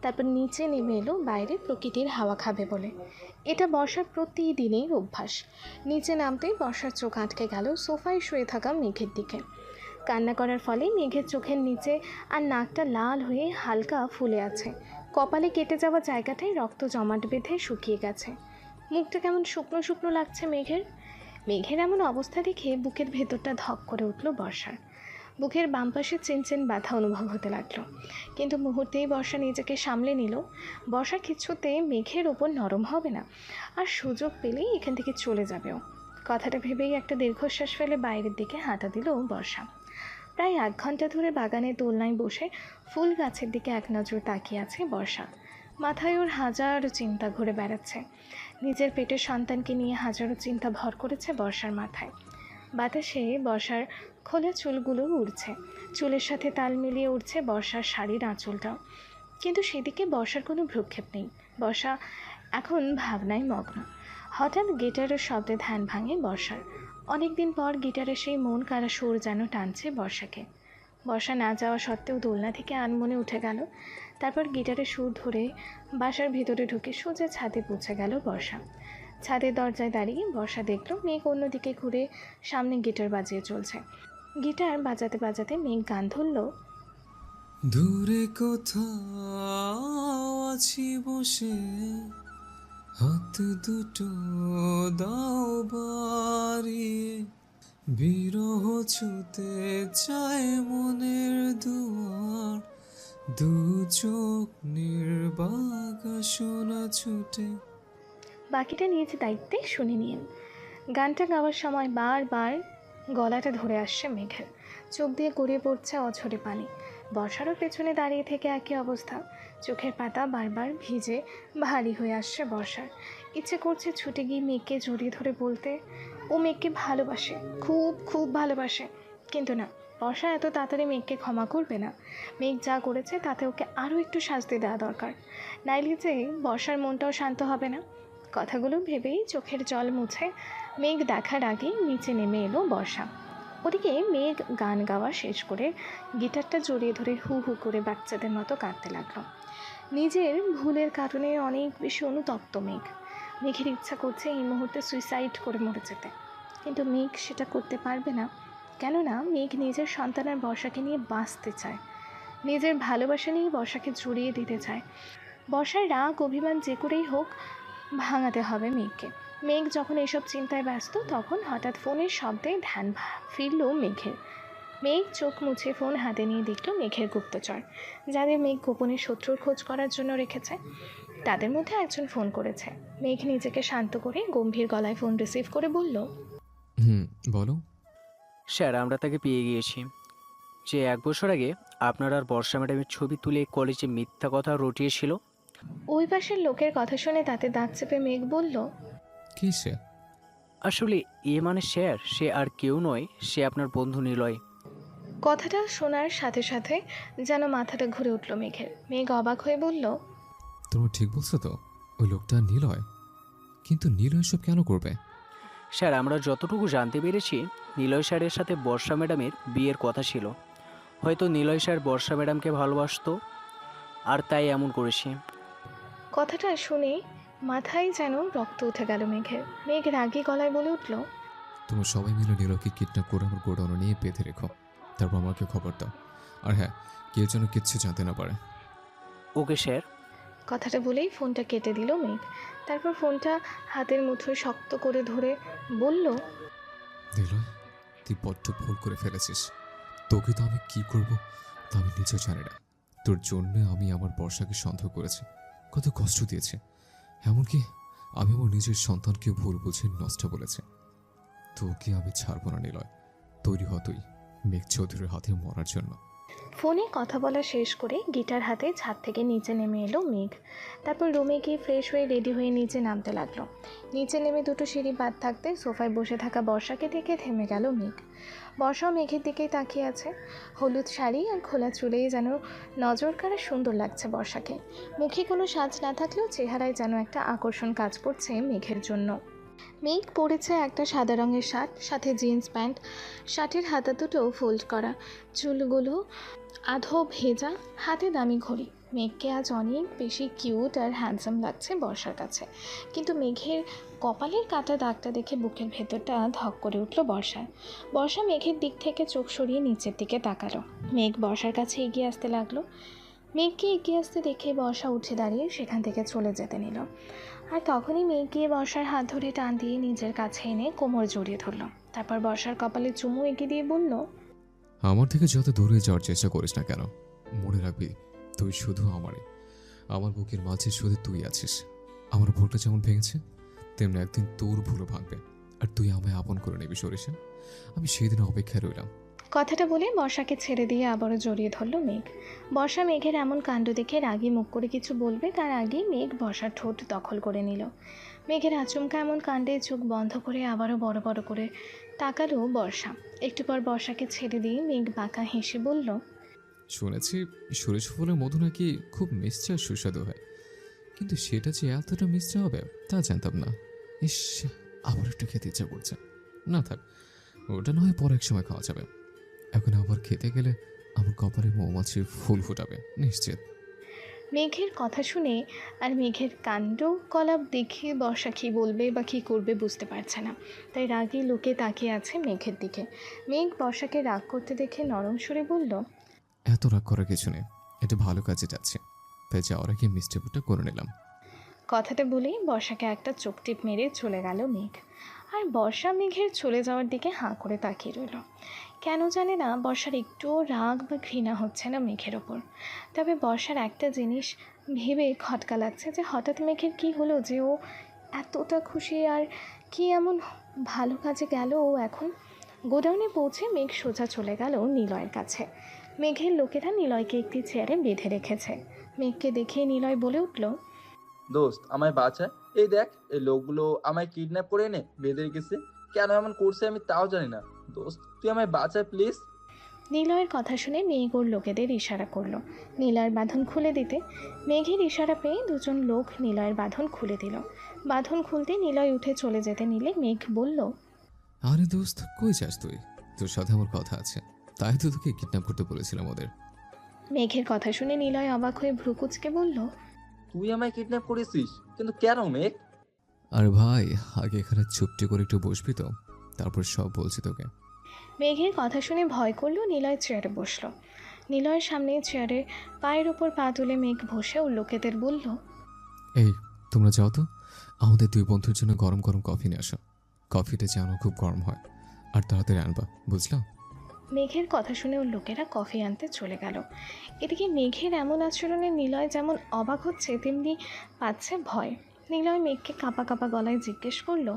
তারপর নিচে নেমে এলো বাইরে প্রকৃতির হাওয়া খাবে বলে। এটা বর্ষার প্রতিদিনের অভ্যাস। নিচে নামতেই বর্ষার চোখ আটকে গেল সোফায় শুয়ে থাকা মেঘের দিকে। কান্না করার ফলে মেঘের চোখের নিচে আর নাকটা লাল হয়ে হালকা ফুলে আছে। কপালে কেটে যাওয়া জায়গাটায় রক্ত জমাট বেঁধে শুকিয়ে গেছে। মুখটা কেমন শুকনো শুকনো লাগছে মেঘের। মেঘের এমন অবস্থা দেখে বুকের ভেতরটা ধক করে উঠল বর্ষার। বুকের বাম পাশে চেনচেন ব্যথা অনুভব হতে লাগলো, কিন্তু মুহূর্তেই বর্ষা নিজেকে সামলে নিল। বর্ষা কিছুতে মেঘের ওপর নরম হবে না, আর সুযোগ পেলেই এখান থেকে চলে যাবেও। কথাটা ভেবেই একটা দীর্ঘশ্বাস ফেলে বাইরের দিকে হাঁটা দিল বর্ষা। প্রায় 1 ঘন্টা ধরে বাগানের দোলনায় বসে ফুল গাছের দিকে এক নজর তাকিয়ে আছে বর্ষা। মাথায় ওর হাজারো চিন্তা ঘুরে বেড়াচ্ছে। নিজের পেটের সন্তানকে নিয়ে হাজারো চিন্তা ভর করেছে বর্ষার মাথায়। বাতাসে বর্ষার খোলা চুলগুলো উড়ছে, চুলের সাথে তাল মিলিয়ে উঠছে বর্ষার শাড়ির আঁচলটাও। কিন্তু সেদিকে বর্ষার কোনো ভ্রুক্ষেপ নেই। বর্ষা এখন ভাবনায় মগ্ন। হঠাৎ গিটারের শব্দে ধ্যান ভাঙে বর্ষার। অনেকদিন পর গিটারের সেই মন কাড়া সুর যেন টানছে বর্ষাকে। বর্ষা না যাওয়া সত্ত্বেও দোলনা থেকে আনমনে উঠে গেল। তারপর গিটারের সুর ধরে বাসার ভিতরে ঢুকে সোজা ছাদে পৌঁছে গেল বর্ষা। ছাদের দরজায় দাঁড়িয়ে বর্ষা দেখল মেঘ অন্যদিকে ঘুরে সামনে গিটার বাজিয়ে চলছে। গিটার বাজাতে বাজাতে মেঘ গান ধরল, দূরে কোথাও আছি বসে, হাত দুটো দাও বাড়িয়ে, বিরহ ছুতে চায় মনের দুয়ার, দু চোখ নির্বাক শোনা ছুটে। বাকিটা নিয়েছে দায়িত্বে শুনে নিন। গানটা গাওয়ার সময় বারবার গলাটা ধরে আসছে মেঘের, চোখ দিয়ে গড়িয়ে পড়ছে অঝরে পানি। বর্ষারও পেছনে দাঁড়িয়ে থেকে একই অবস্থা। চোখের পাতা বারবার ভিজে ভারী হয়ে আসছে বর্ষার। ইচ্ছে করছে ছুটে গিয়ে মেঘকে জড়িয়ে ধরে বলতে ও মেঘকে ভালোবাসে, খুব খুব ভালোবাসে। কিন্তু না, বর্ষা এত তাড়াতাড়ি মেঘকে ক্ষমা করবে না। মেঘ যা করেছে তাতে ওকে আরও একটু শাস্তি দেওয়া দরকার, নাইলে যে বর্ষার মনটাও শান্ত হবে না। কথাগুলো ভেবেই চোখের জল মুছে মেঘ দেখার আগেই নিচে নেমে এলো বর্ষা। ওদিকে মেঘ গান গাওয়া শেষ করে গিটারটা জড়িয়ে ধরে হু হু করে বাচ্চাদের মতো কাঁদতে লাগলো। নিজের ভুলের কারণে অনেক বেশি অনুতপ্ত মেঘ। মেঘের ইচ্ছা করছে এই মুহূর্তে সুইসাইড করে মরে যেতে, কিন্তু মেঘ সেটা করতে পারবে না। কেননা মেঘ নিজের সন্তানের বর্ষাকে নিয়ে বাঁচতে চায়, নিজের ভালোবাসা নিয়ে বর্ষাকে জড়িয়ে দিতে চায়। বর্ষার রাগ অভিমান যে করেই হোক ভাঙাতে হবে মেঘকে। মেঘ যখন এসব চিন্তায় ব্যস্ত, তখন হঠাৎ ফোনের শব্দে ধ্যান ফিরল মেঘের। মেঘ চোখ মুছে ফোন হাতে নিয়ে দেখল মেঘের গুপ্তচর, যাদের মেঘ গোপনে শত্রুর খোঁজ করার জন্য রেখেছে, তাদের মধ্যে একজন ফোন করেছে। মেঘ নিজেকে শান্ত করে গম্ভীর গলায় ফোন রিসিভ করে বলল, বলো। স্যার, আমরা তাকে পেয়ে গিয়েছি। যে 1 বছর আগে আপনার আর বর্ষা ম্যাডামের ছবি তুলে কলেজে মিথ্যা কথা রটিয়েছিল। ওই পাশের লোকের কথা শুনে তাতে দাঁত চেপে মেঘ বলল, কি সে? আসলে মানে স্যার, সে আর কেউ নয়, সে আপনার বন্ধু নিলয়। কথাটা শোনার সাথে সাথে যেন মাথাটা ঘুরে উঠল মেঘের। মেঘ অবাক হয়ে বলল, তোমরা ঠিক বলছো তো? ওই লোকটা নিলয়? কিন্তু নিলয় সব কেন করবে? স্যার, আমরা যতটুকু জানতে পেরেছি, নিলয় স্যারের সাথে বর্ষা ম্যাডামের বিয়ের কথা ছিল। হয়তো নিলয় স্যার বর্ষা ম্যাডামকে ভালোবাসতো, আর তাই এমন করেছে। কথাটা শুনে মাথায় যেন রক্ত উঠে গেল মেঘের। মেঘ রাগী গলায় বলে উঠল, তোমরা সবাই মিলে নিলয়কে কিডন্যাপ করে আমার গোডাউনে নিয়ে বেঁধে রেখো, তারপর আমাকে খবর দাও। আর হ্যাঁ, কেউ যেন কিচ্ছু জানতে না পারে। Okay sir. কথাটা বলেই ফোনটা কেটে দিল মেঘ। তারপর ফোনটা হাতের মুঠোয় শক্ত করে ধরে বলল, নিলয়, তুই বড্ড ভুল করে ফেলেছিস। তোকে তো আমি কি করব তা আমি নিজেও জানি না। তোর জন্য আমি আমার বর্ষাকে সন্দেহ করেছি, কত কষ্ট দিয়েছে। এমনকি আমি আমার নিজের সন্তানকে ভুল বুঝে নষ্ট বলেছি। তোকে আমি ছাড়বো না নিলয়। তৈরি হ তুই মেঘ চৌধুরীর হাতে মরার জন্য। ফোনে কথা বলা শেষ করে গিটার হাতে ছাদ থেকে নিচে নেমে এলো মেঘ। তারপর রুমে গিয়ে ফ্রেশ হয়ে রেডি হয়ে নিচে নামতে লাগলো। নিচে নেমে 2টো সিঁড়ি বাদ থাকতে সোফায় বসে থাকা বর্ষাকে দেখে থেমে গেল মেঘ। বর্ষাও মেঘের দিকেই তাকিয়ে আছে। হলুদ শাড়ি আর খোলা চুলেই যেন নজর কাড়া সুন্দর লাগছে বর্ষাকে। মুখে কোনো সাজ না থাকলেও চেহারায় যেন একটা আকর্ষণ কাজ করছে মেঘের জন্য। মেঘ পরেছে একটা সাদা রঙের শার্ট, সাথে জিন্স প্যান্ট। শার্টের হাতা দুটো ফোল্ড করা, চুলগুলো আধো ভেজা, হাতে দামি ঘড়ি। মেঘকে আজ অনেক বেশি কিউট আর হ্যান্ডসাম লাগছে বর্ষার কাছে, কিন্তু মেঘের কপালের কাটা দাগটা দেখে বুকের ভেতরটা ধক করে উঠল বর্ষার। বর্ষা মেঘের দিক থেকে চোখ সরিয়ে নিচের দিকে তাকালো। মেঘ বর্ষার কাছে এগিয়ে আসতে লাগলো। মেঘকে এগিয়ে আসতে দেখে বর্ষা উঠে দাঁড়িয়ে সেখান থেকে চলে যেতে নিল। আর তখনই মেঘ গিয়ে বর্ষার হাত ধরে টান দিয়ে নিজের কাছে এনে কোমর জড়িয়ে ধরল। তারপর বর্ষার কপালে চুমু এগিয়ে দিয়ে বলল, আমার থেকে যত দূরে যাওয়ার চেষ্টা করিস না কেন, মনে রাখবি তুই শুধু আমারই। আমার বুকের মাঝে শুধু তুই আছিস। আমার ভুলটা যেমন ভেঙেছে, তেমনি একদিন তোর ভুলও ভাঙবে, আর তুই আমায় আপন করে নিবি সরিষা। আমি সেদিন অপেক্ষায় রইলাম। কথাটা বলে বর্ষাকে ছেড়ে দিয়ে আবারও জড়িয়ে ধরল মেঘ। বর্ষা মেঘের এমন কাণ্ড দেখে রাগী মুখ করে কিছু বলবে তার আগেই মেঘ বর্ষার ঠোঁট দখল করে নিল। মেঘের আচমকা এমন কাণ্ডে চোখ বন্ধ করে আবারও বড় বড় করে তাকালো বর্ষা। একটু পর বর্ষাকে ছেড়ে দিয়ে মেঘ বাঁকা হেসে বলল, শুনেছি সরিষা ফুলের মধু নাকি খুব মিষ্টি আর সুস্বাদু হয়, কিন্তু সেটা যে এতটা মিষ্টি হবে তা জানতাম না। ইস, আবার একটু খেতে ইচ্ছা করছে। না থাক, ওটা না হয় পরে এক সময় খাওয়া যাবে। এখন আবার খেতে গেলে আমার কপালে মৌমাছির ফুল ফোটাবে নিশ্চিত। মেঘের কথা শুনে আর মেঘের কাণ্ড কলাপ দেখে বর্ষা কী বলবে বা কী করবে বুঝতে পারছে না, তাই রাগী লোকে তাকিয়ে আছে মেঘের দিকে। মেঘ বর্ষাকে রাগ করতে দেখে নরম সুরে বলল, এত রাগ করার কিছু নেই, এটা ভালো কাজে যাচ্ছে, তাই যাওয়ার আগে মিষ্টি পুটটা করে নিলাম। কথাটা বলেই বর্ষাকে একটা চোখ টিপ মেরে চলে গেল মেঘ। আর বর্ষা মেঘের চলে যাওয়ার দিকে হাঁ করে তাকিয়ে রইল। কেন জানে না বর্ষার একটুও রাগ বা ঘৃণা হচ্ছে না মেঘের ওপর। তবে বর্ষার একটা জিনিস ভেবে খটকা লাগছে যে হঠাৎ মেঘের কী হলো যে ও এতটা খুশি, আর কি এমন ভালো কাজে গেল ও এখন। গোডাউনে পৌঁছে মেঘ সোজা চলে গেল নিলয়ের কাছে। মেঘের লোকেরা নিলয়কে একটি চেয়ারে বেঁধে রেখেছে। মেঘকে দেখে নিলয় বলে উঠল, দোস্ত আমায় বাঁচা। এই দেখ, এই লোকগুলো আমায় কিডন্যাপ করে এনে বেঁধে রেখেছে। কেন এমন করছে আমি তাও জানি না। দোস্ত তুই আমায় বাঁচা প্লিজ। নিলয়ের কথা শুনে মেঘ ওর লোকেদের ইশারা করলো নিলয়ের বাঁধন খুলে দিতে। মেঘের ইশারা পেয়ে দুজন লোক নিলয়ের বাঁধন খুলে দিল। বাঁধন খুলতে নিলয় উঠে চলে যেতে নিলে মেঘ বলল, আরে দোস্ত, কই যাস তুই? তোর সাথে আমার কথা আছে, তাই তো তোকে কিডন্যাপ করতে বলেছিলাম ওদের। মেঘের কথা শুনে নিলয় অবাক হয়ে ভ্রুকুচকে বলল, তুই আমায় কিডন্যাপ করেছিস, কিন্তু কেন মেঘ? আরে ভাই, আগে এখানে চুপটি করে একটু বসবি তো, তারপর সব বলছি তোকে। মেঘের কথা শুনে ভয় করলো। নিলয় চেয়ারে বসলো। নিলয়ের সামনে চেয়ারে পায়ের ওপর পা তুলে মেঘ বসে ওর লোকেদের বলল, এই, তোমরা যাও তো, আমাদের দুই বন্ধুর জন্য গরম গরম কফি নিয়ে আসো। কফিটা যেন খুব গরম হয়, আর তাড়াতাড়ি আনবা, বুঝলাম? মেঘের কথা শুনে ওর লোকেরা কফি আনতে চলে গেল। এদিকে মেঘের এমন আচরণে নিলয় যেমন অবাক হচ্ছে তেমনি পাচ্ছে ভয়। নিলয় মেঘকে কাঁপা কাঁপা গলায় জিজ্ঞেস করলো,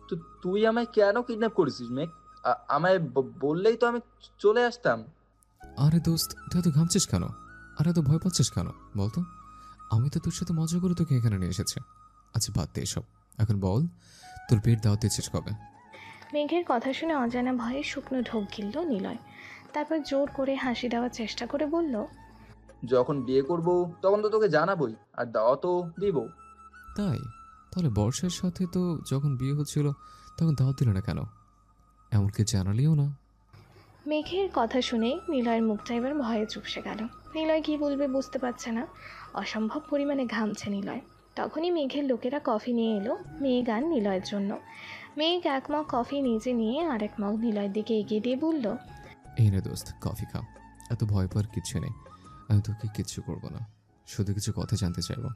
তো তুই আমায় কেন কিডন্যাপ করেছিস মেঘ? আমায় বললেই তো আমি চলে আসতাম। আরে দোস্ত, তুই এত ঘামছিস কেন? আর এত ভয় পাচ্ছিস কেন বলতো? আমি তো তোর সাথে মজা করে তোকে এখানে নিয়ে এসেছি। আচ্ছা বাদ দে এসব, এখন বল তোর পেট দাওয়াত দিচ্ছিস কবে? মেঘের কথা শুনে অজানা ভয়ে শুকনো ঢোক গিলল নিলয়। তারপর জোর করে হাসি দেওয়ার চেষ্টা করে বলল, যখন বিয়ে করব তখন তো তোকে জানাবোই, আর দাওয়াতও দিব। তাই? তাহলে বর্ষার সাথে তো যখন বিয়ে হচ্ছিল তখন দাওয়াত দিল না কেন? এমনকি জানালিও না। মেঘের কথা শুনে নিলয়ের মুখটা এবার ভয়ে চুপসে গেল। নিলয় কী বলবে বুঝতে পারছে না। অসম্ভব পরিমাণে ঘামছে নিলয়। তখনই মেঘের লোকেরা কফি নিয়ে এলো মেঘ আর নিলয়ের জন্য। মেঘ এক মগ কফি নিজে নিয়ে আরেক মগ নিলয়ের দিকে এগিয়ে দিয়ে বলল, এই নে দোস্ত, কফি খা। এত ভয় পাওয়ার কিচ্ছু নেই, আমি তোকে কিচ্ছু করবো না, শুধু কিছু কথা জানতে চাইবো।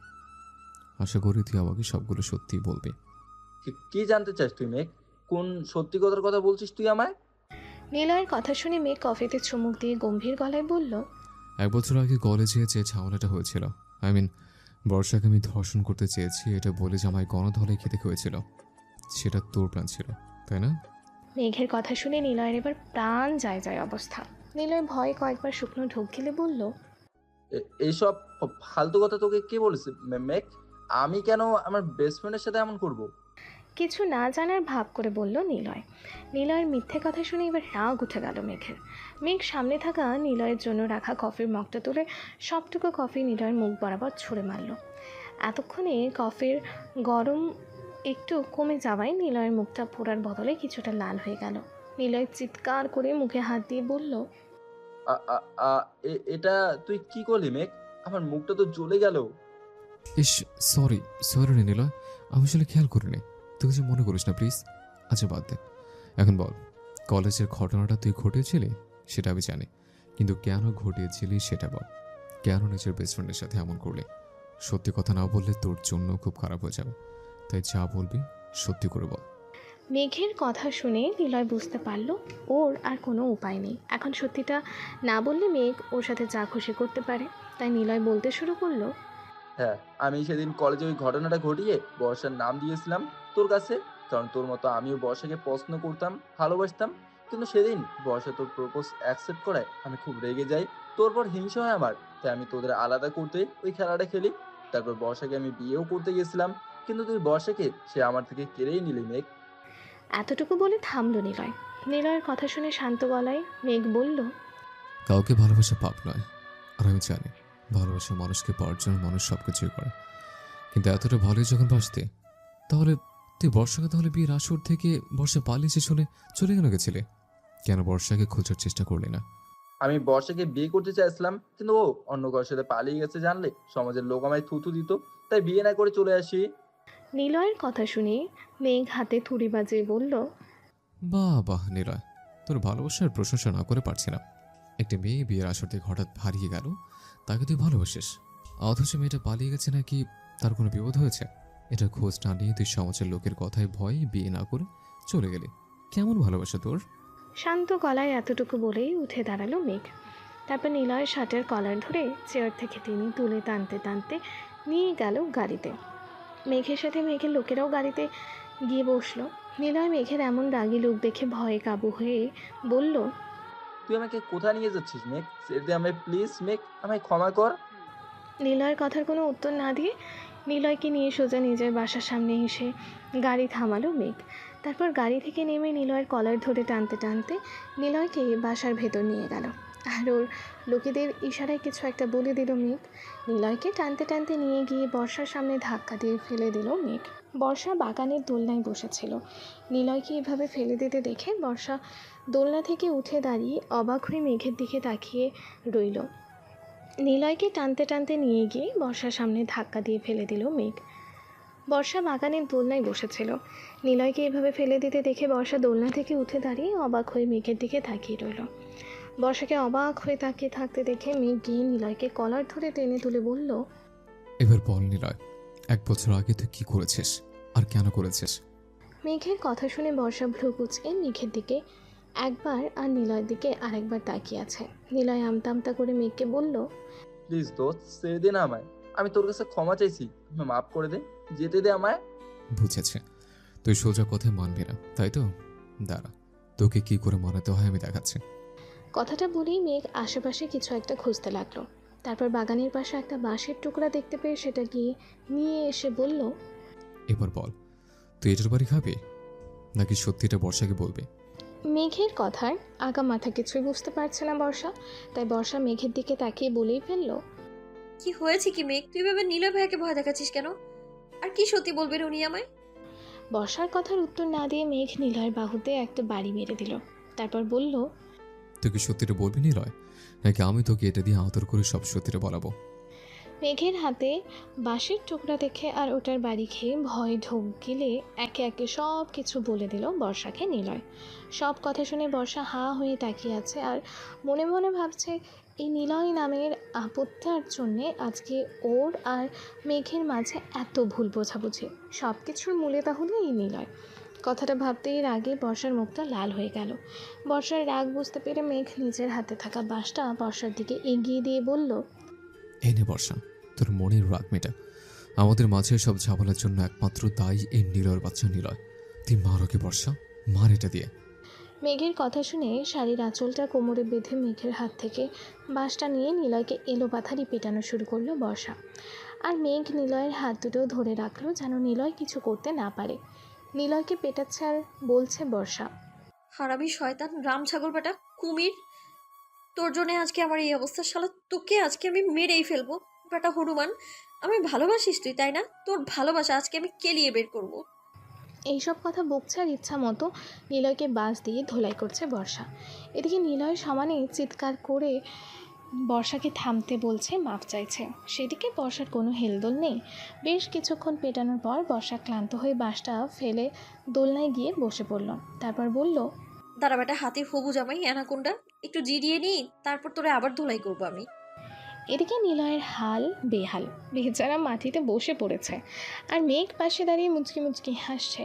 আশা করি তুই আমাকে সবগুলো সত্যিই বলবি। কি জানতে চাস তুই মেঘ? কোন সত্যি কথার কথা বলছিস তুই আমায়? নিলয়ের কথা শুনে মেঘ কফিতে চুমুক দিয়ে গম্ভীর গলায় বলল, 1 বছর আগে কলেজে যে ঝামেলাটা হয়েছিল, বর্ষাকে আমি ধর্ষণ করতে চেয়েছি এটা বলে যে আমায় গণধলাই খেতে হয়েছিল, সেটা তোর প্ল্যান ছিল, তাই না? মেঘের কথা শুনে নিলয়ের এবার প্রাণ যায় যায় অবস্থা। নিলয় ভয়ে কয়েকবার শুকনো ঢোক গিলে বলল, এইসব ফালতু কথা তোকে কে বলেছে মেঘ? আমি কেন আমার বেস্ট ফ্রেন্ডের সাথে এমন করব? কিছু না জানার ভাব করে বলল নিলয়। নিলয়ের মিথ্যে কথা শুনে এবার রাগ উঠে গেল মেঘের। মেঘ সামনে থাকা নিলয়ের জন্য রাখা কফির মগটা তুলে সবটুকু কফি নিলয়ের মুখ বরাবর ছুঁড়ে মারল। এতক্ষণে কফির গরম একটু কমে যাওয়ায় নিলয়ের মুখটা পোড়ার বদলে কিছুটা লাল হয়ে গেল। নিলয় চিৎকার করে মুখে হাত দিয়ে বলল, এটা তুই কি করলি মেঘ? আমার মুখটা তো জ্বলে গেল। ইস, সরি সরি রে নিলয়, আমি আসলে খেয়াল করিনি। তুই কিছু মনে করিস না প্লিজ। আচ্ছা বাদ দে, এখন বল, কলেজের ঘটনাটা তুই ঘটিয়েছিলি সেটা আমি জানি, কিন্তু কেন ঘটিয়েছিলি সেটা বল। কেন নিজের বেস্ট ফ্রেন্ডের সাথে এমন করলি? সত্যি কথা না বললে তোর জন্য খুব খারাপ হয়ে যাবে, তাই যা বলবি সত্যি করে বল। মেঘের কথা শুনে নিলয় বুঝতে পারলো ওর আর কোনো উপায় নেই। এখন সত্যিটা না বললে মেঘ ওর সাথে যা খুশি করতে পারে। তাই নিলয় বলতে শুরু করলো, হ্যাঁ, আমি সেদিন কলেজে ওই ঘটনাটা ঘটিয়ে বর্ষার নাম দিয়েছিলাম তোর কাছে, কারণ তোর মতো আমিও বর্ষাকে পছন্দ করতাম, ভালোবাসতাম। কিন্তু সেদিন বর্ষা তোর প্রপোজ অ্যাকসেপ্ট করায় আমি খুব রেগে যাই, তোর পর হিংসা হয় আমার। তাই আমি তোদের আলাদা করতে ওই খেলাটা খেলি। তারপর বর্ষাকে আমি বিয়েও করতে গেছিলাম, কিন্তু তুই বর্ষাকে সে আমার থেকে কেড়েই নিলি মেঘ। এতটুকু বলে থামলো নিলয়। নিলয়ের কথা শুনে শান্ত গলায় মেঘ বলল, কাউকে ভালোবাসা পাপ নয়, আর আমি জানি ভালোবাসা মানুষকে পাওয়ার জন্য মানুষ সব কিছুই করে, কিন্তু এতটা ভালোই যখন বাসতে, তাহলে তুই বর্ষাকে তাহলে বিয়ের আসর থেকে বর্ষা পালিয়েছে চলে চলে কেন গেছিলে? কেন বর্ষাকে খোঁজার চেষ্টা করলি না? আমি বর্ষাকে বিয়ে করতে চাইছিলাম, কিন্তু ও অন্য কারোর সাথে পালিয়ে গেছে জানলে সমাজের লোক আমায় থুতু দিত। তাই বিয়ে না করে চলে আসি। নিলয়ের কথা শুনে মেঘ হাতে থুড়ি বাজিয়ে বলল, বাহ বাহ নিলয়, তোর ভালোবাসার প্রশংসা না করে পারছি না। একটা মেয়ে বিয়ের আসর থেকে হঠাৎ হারিয়ে গেল, তাকে তুই ভালোবাসিস, অথচ মেয়েটা পালিয়ে গেছে নাকি তার কোনো বিপদ হয়েছে, এটা খোঁজ না নিয়ে তুই সমাজের লোকের কথায় ভয়ে বিয়ে না করে চলে গেলি। কেমন ভালোবাসা তোর? শান্ত গলায় এতটুকু বলেই উঠে দাঁড়ালো মেঘ। তারপর নিলয়ের শার্টের কলার ধরে চেয়ার থেকে তিনি তুলে টানতে টানতে নিয়ে গেল গাড়িতে। মেঘের সাথে মেঘের লোকেরাও গাড়িতে গিয়ে বসলো। নিলয় মেঘের এমন রাগী লোক দেখে ভয়ে কাবু হয়ে বলল, তুই আমাকে কোথায় নিয়ে যাচ্ছিস মেঘ? ছেড়ে দে আমায় প্লিজ মেঘ, আমায় ক্ষমা কর। নিলয়ের কথার কোনো উত্তর না দিয়ে নিলয়কে নিয়ে সোজা নিজের বাসার সামনে এসে গাড়ি থামালো মেঘ। তারপর গাড়ি থেকে নেমে নিলয়ের কলার ধরে টানতে টানতে নিলয়কে বাসার ভেতর নিয়ে গেল। আর ওর লোকেদের ইশারায় কিছু একটা বলে দিল মেঘ। নিলয়কে টানতে টানতে নিয়ে গিয়ে বর্ষার সামনে ধাক্কা দিয়ে ফেলে দিল মেঘ। বর্ষা বাগানের দোলনায় বসেছিল। নিলয়কে এভাবে ফেলে দিতে দেখে বর্ষা দোলনা থেকে উঠে দাঁড়িয়ে অবাক হয়ে মেঘের দিকে তাকিয়ে রইল। নিলয়কে টানতে টানতে নিয়ে গিয়ে বর্ষার সামনে ধাক্কা দিয়ে ফেলে দিল মেঘ। বর্ষা বাগানের দোলনায় বসেছিল। নিলয়কে এভাবে ফেলে দিতে দেখে বর্ষা দোলনা থেকে উঠে দাঁড়িয়ে অবাক হয়ে মেঘের দিকে তাকিয়ে রইল। বর্ষাকে অবাক হয়ে তাকিয়ে থাকতে দেখে মেঘ গিয়ে নিলয়কে কলার ধরে টেনে তুলে বলল, এবার বল নিলয়, 1 বছর আগে তুই কি করেছিস আর কেন করেছিস? মেঘের কথা শুনে বর্ষা ভ্রু কুঁচকে মেঘের দিকে একবার আর নিলয়ের দিকে আরেকবার তাকিয়ে আছে। নিলয় আমতা আমতা করে মেঘকে বলল, প্লিজ দোস্ত, ছেড়ে দে না আমায়। আমি তোর কাছে ক্ষমা চাইছি, আমায় মাফ করে দে, যেতে দে আমায়। বুঝেছে, তুই সোজা কথায় মানবি না তাই তো? দাঁড়া, তোকে কি করে মানাতে হয় আমি দেখাচ্ছি। কথাটা বলেই মেঘ আশেপাশে কিছু একটা খুঁজতে লাগলো। তারপর বাগানের পাশে একটা বাঁশের টুকরা দেখতে পেয়ে সেটা গিয়ে নিয়ে এসে বলল, এবার বল, তুই এটার বাড়ি খাবি নাকি সত্যিটা বর্ষাকে বলবি? মেঘের কথার আগা মাথা কিছুই বুঝতে পারছে না বর্ষা। তাই বর্ষা মেঘের দিকে তাকিয়ে বলেই ফেলল, কি হয়েছে কি মেঘ, তুই ভাবে নিলয় ভাইয়াকে ভয় দেখাচ্ছিস কেন? আর কি সত্যি বলবেন উনি আমায়? বর্ষার কথার উত্তর না দিয়ে মেঘ নিলয়ের বাহুতে একটা বাড়ি মেরে দিল। তারপর বলল, তুই কি সত্যিটা বলবি নিলয়, নাকি আমি তোকে এটা দিয়ে আদর করে সব সত্যিটা বলাবো? মেঘের হাতে বাঁশের টুকরা দেখে আর ওটার বাড়ি খেয়ে ভয় ঢোক গিলে একে একে সব কিছু বলে দিল বর্ষাকে নিলয়। সব কথা শুনে বর্ষা হাঁ হয়ে তাকিয়ে আছে আর মনে মনে ভাবছে, এই নিলয় নামের আপত্তার জন্যে আজকে ওর আর মেঘের মাঝে এত ভুল বোঝাবুঝি। সব কিছুর মূলে তাহলে এই নিলয়। কথাটা ভাবতেই রাগে বর্ষার মুখটা লাল হয়ে গেল। বর্ষার রাগ বুঝতে পেরে মেঘ নিজের হাতে থাকা বাঁশটা বর্ষার দিকে এগিয়ে দিয়ে বলল, এই নে বর্ষা, তোর মনের রাগ মেটা। আমাদের মাঝে সব ঝামেলার জন্য একমাত্র দায়ী এই নিলয়ের বাচ্চা নিলয়। তুই মার ওকে বর্ষা, মার এটা দিয়ে। মেঘের কথা শুনে শাড়ির আঁচলটা কোমরে বেঁধে মেঘের হাত থেকে বাঁশটা নিয়ে নিলয়কে এলোপাথারি পেটানো শুরু করলো বর্ষা। আর মেঘ নিলয়ের হাত দুটো ধরে রাখলো যেন নিলয় কিছু করতে না পারে। নিলয়কে পেটাচ্ছে আর বলছে বর্ষা, হারামি শয়তান, রাম ছাগল বেটা, কুমির, তোর জন্য আজকে আমার এই অবস্থা। শালা তোকে আজকে আমি মেরেই ফেলবো বেটা হনুমান। আমি ভালোবাসিস তুই তাই না? তোর ভালোবাসা আজকে আমি কেলিয়ে বের করব। এইসব কথা বকছে আর ইচ্ছা মতো নিলয়কে বাঁশ দিয়ে ধোলাই করছে বর্ষা। এদিকে নিলয় সমানে চিৎকার করে বর্ষাকে থামতে বলছে, মাপ চাইছে। সেদিকে বর্ষার কোনো হেলদোল নেই। বেশ কিছুক্ষণ পেটানোর পর বর্ষা ক্লান্ত হয়ে বাসটা ফেলে দোলনায় গিয়ে বসে পড়ল। তারপর বলল, দাঁড়া বেটা, হাতির হবু জামাই অ্যানাকোন্ডা, একটু জিরিয়ে নি, তারপর তোরে আবার ধুলাই করবো আমি। এদিকে নিলয়ের হাল বেহাল, বেচারা মাটিতে বসে পড়েছে, আর মেঘ পাশে দাঁড়িয়ে মুচকি মুচকি হাসছে।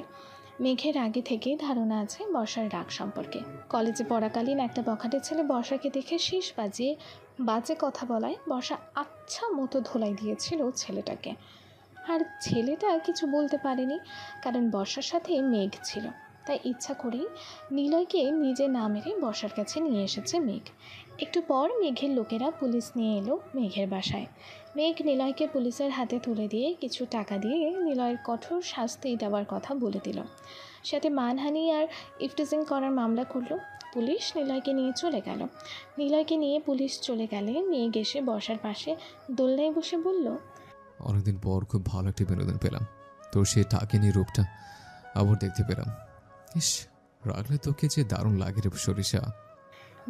মেঘের আগে থেকেই ধারণা আছে বর্ষার রাগ সম্পর্কে। কলেজে পড়াকালীন একটা বখাটে ছেলে বর্ষাকে দেখে শীষ বাজিয়ে বাজে কথা বলায় বর্ষা আচ্ছা মতো ধোলাই দিয়েছিল ছেলেটাকে। আর ছেলেটা কিছু বলতে পারেনি, কারণ বর্ষার সাথে মেঘ ছিল। তাই ইচ্ছা করেই নিলয়কে নিজে না মেরে বর্ষার কাছে নিয়ে এসেছে মেঘ। একটু পর মেঘের লোকেরা পুলিশ নিয়ে এলো মেঘের বাসায়। মেঘ নিলয়কে পুলিশের হাতে তুলে দিয়ে কিছু টাকা দিয়ে নিলয়ের কঠোর শাস্তি দেওয়ার কথা বলে দিল। সাথে মানহানি আর ইফটিজিং করার মামলা করলো। পুলিশ নিলয়কে নিয়ে চলে গেল। নিলয়কে নিয়ে পুলিশ চলে গেলে মেঘ এসে বর্ষার পাশে দোলনায় বসে বলল, অনেকদিন পর খুব ভালো একটা বিনোদন পেলাম। তোর সেই টাকিনি রূপটা আবার দেখতে পেলাম। ইস, রাগলে তোকে যে দারুণ লাগে রে সরিষা।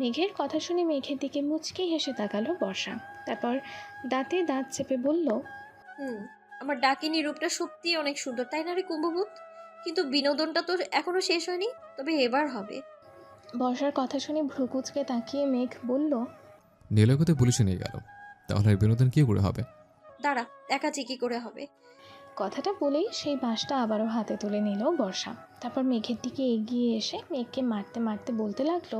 মেঘের কথা শুনে মেঘের দিকে মুচকি হেসে তাকালো বর্ষা। তারপর দাঁতে দাঁত চেপে বলল, আমার ডাকিনী রূপটা সত্যি অনেক সুন্দর, তাই না রে কুম্ভভূত? কিন্তু বিনোদনটা তোর এখনো শেষ হয়নি, তবে এবার হবে। বর্ষার কথা শুনে ভ্রুকুচকে তাকিয়ে মেঘ বলল, নীলকতে পুলিশে নিয়ে গেল, তাহলে আর বিনোদন কি করে হবে? দাঁড়া, দেখাচ্ছি কি করে হবে। কথাটা বলেই সেই বাঁশটা আবারও হাতে তুলে নিল বর্ষা। তারপর মেঘের দিকে এগিয়ে এসে মেঘকে মারতে মারতে বলতে লাগলো,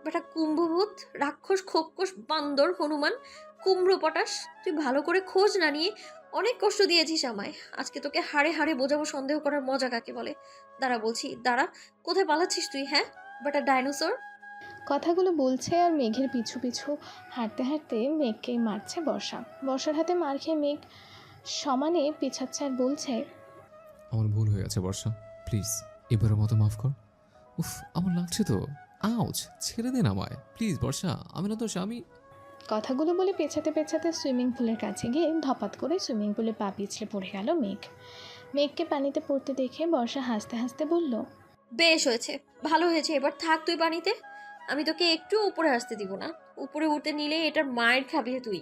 বেটা কুম্ভভূত, রাক্ষস, খোপকস, বান্দর, হনুমান, কুমড়ো পটাশ, তুই ভালো করে খোঁজ না নিয়ে অনেক কষ্ট দিয়েছিস আমায়। আজকে তোকে হাড়ে হাড়ে বোঝাবো সন্দেহ করার মজা কাকে বলে। দাঁড়া বলছি, দাঁড়া। কোথায় পালাচ্ছিস তুই, হ্যাঁ বেটা ডাইনোসর? কথাগুলো বলছে আর মেঘের পিছু পিছু হাঁটতে হাঁটতে মেঘকে মারছে বর্ষা। বর্ষার হাতে মার খেয়ে মেঘ সমানে পিছাচ্ছে আর বলছে, আমার ভুল হয়ে গেছে বর্ষা, প্লিজ এবারের মতো মাফ কর। উফ, আমার লাগছে তো। আউচ, ছেড়ে দেন আমায় প্লিজ বর্ষা, আমি না তো স্বামী। কথাগুলো বলে পেছাতে পেছাতে সুইমিং পুলের কাছে গিয়ে ধপাত করে সুইমিং পুলে পা পিছলে পড়ে গেল মেঘ। মেঘকে পানিতে পড়তে দেখে বর্ষা হাসতে হাসতে বলল, বেশ হয়েছে, ভালো হয়েছে, এবার থাক তুই পানিতে। আমি তোকে একটু উপরে আসতে দিব না। উপরে উঠতে নিলে এটার মায়ের খাবি তুই।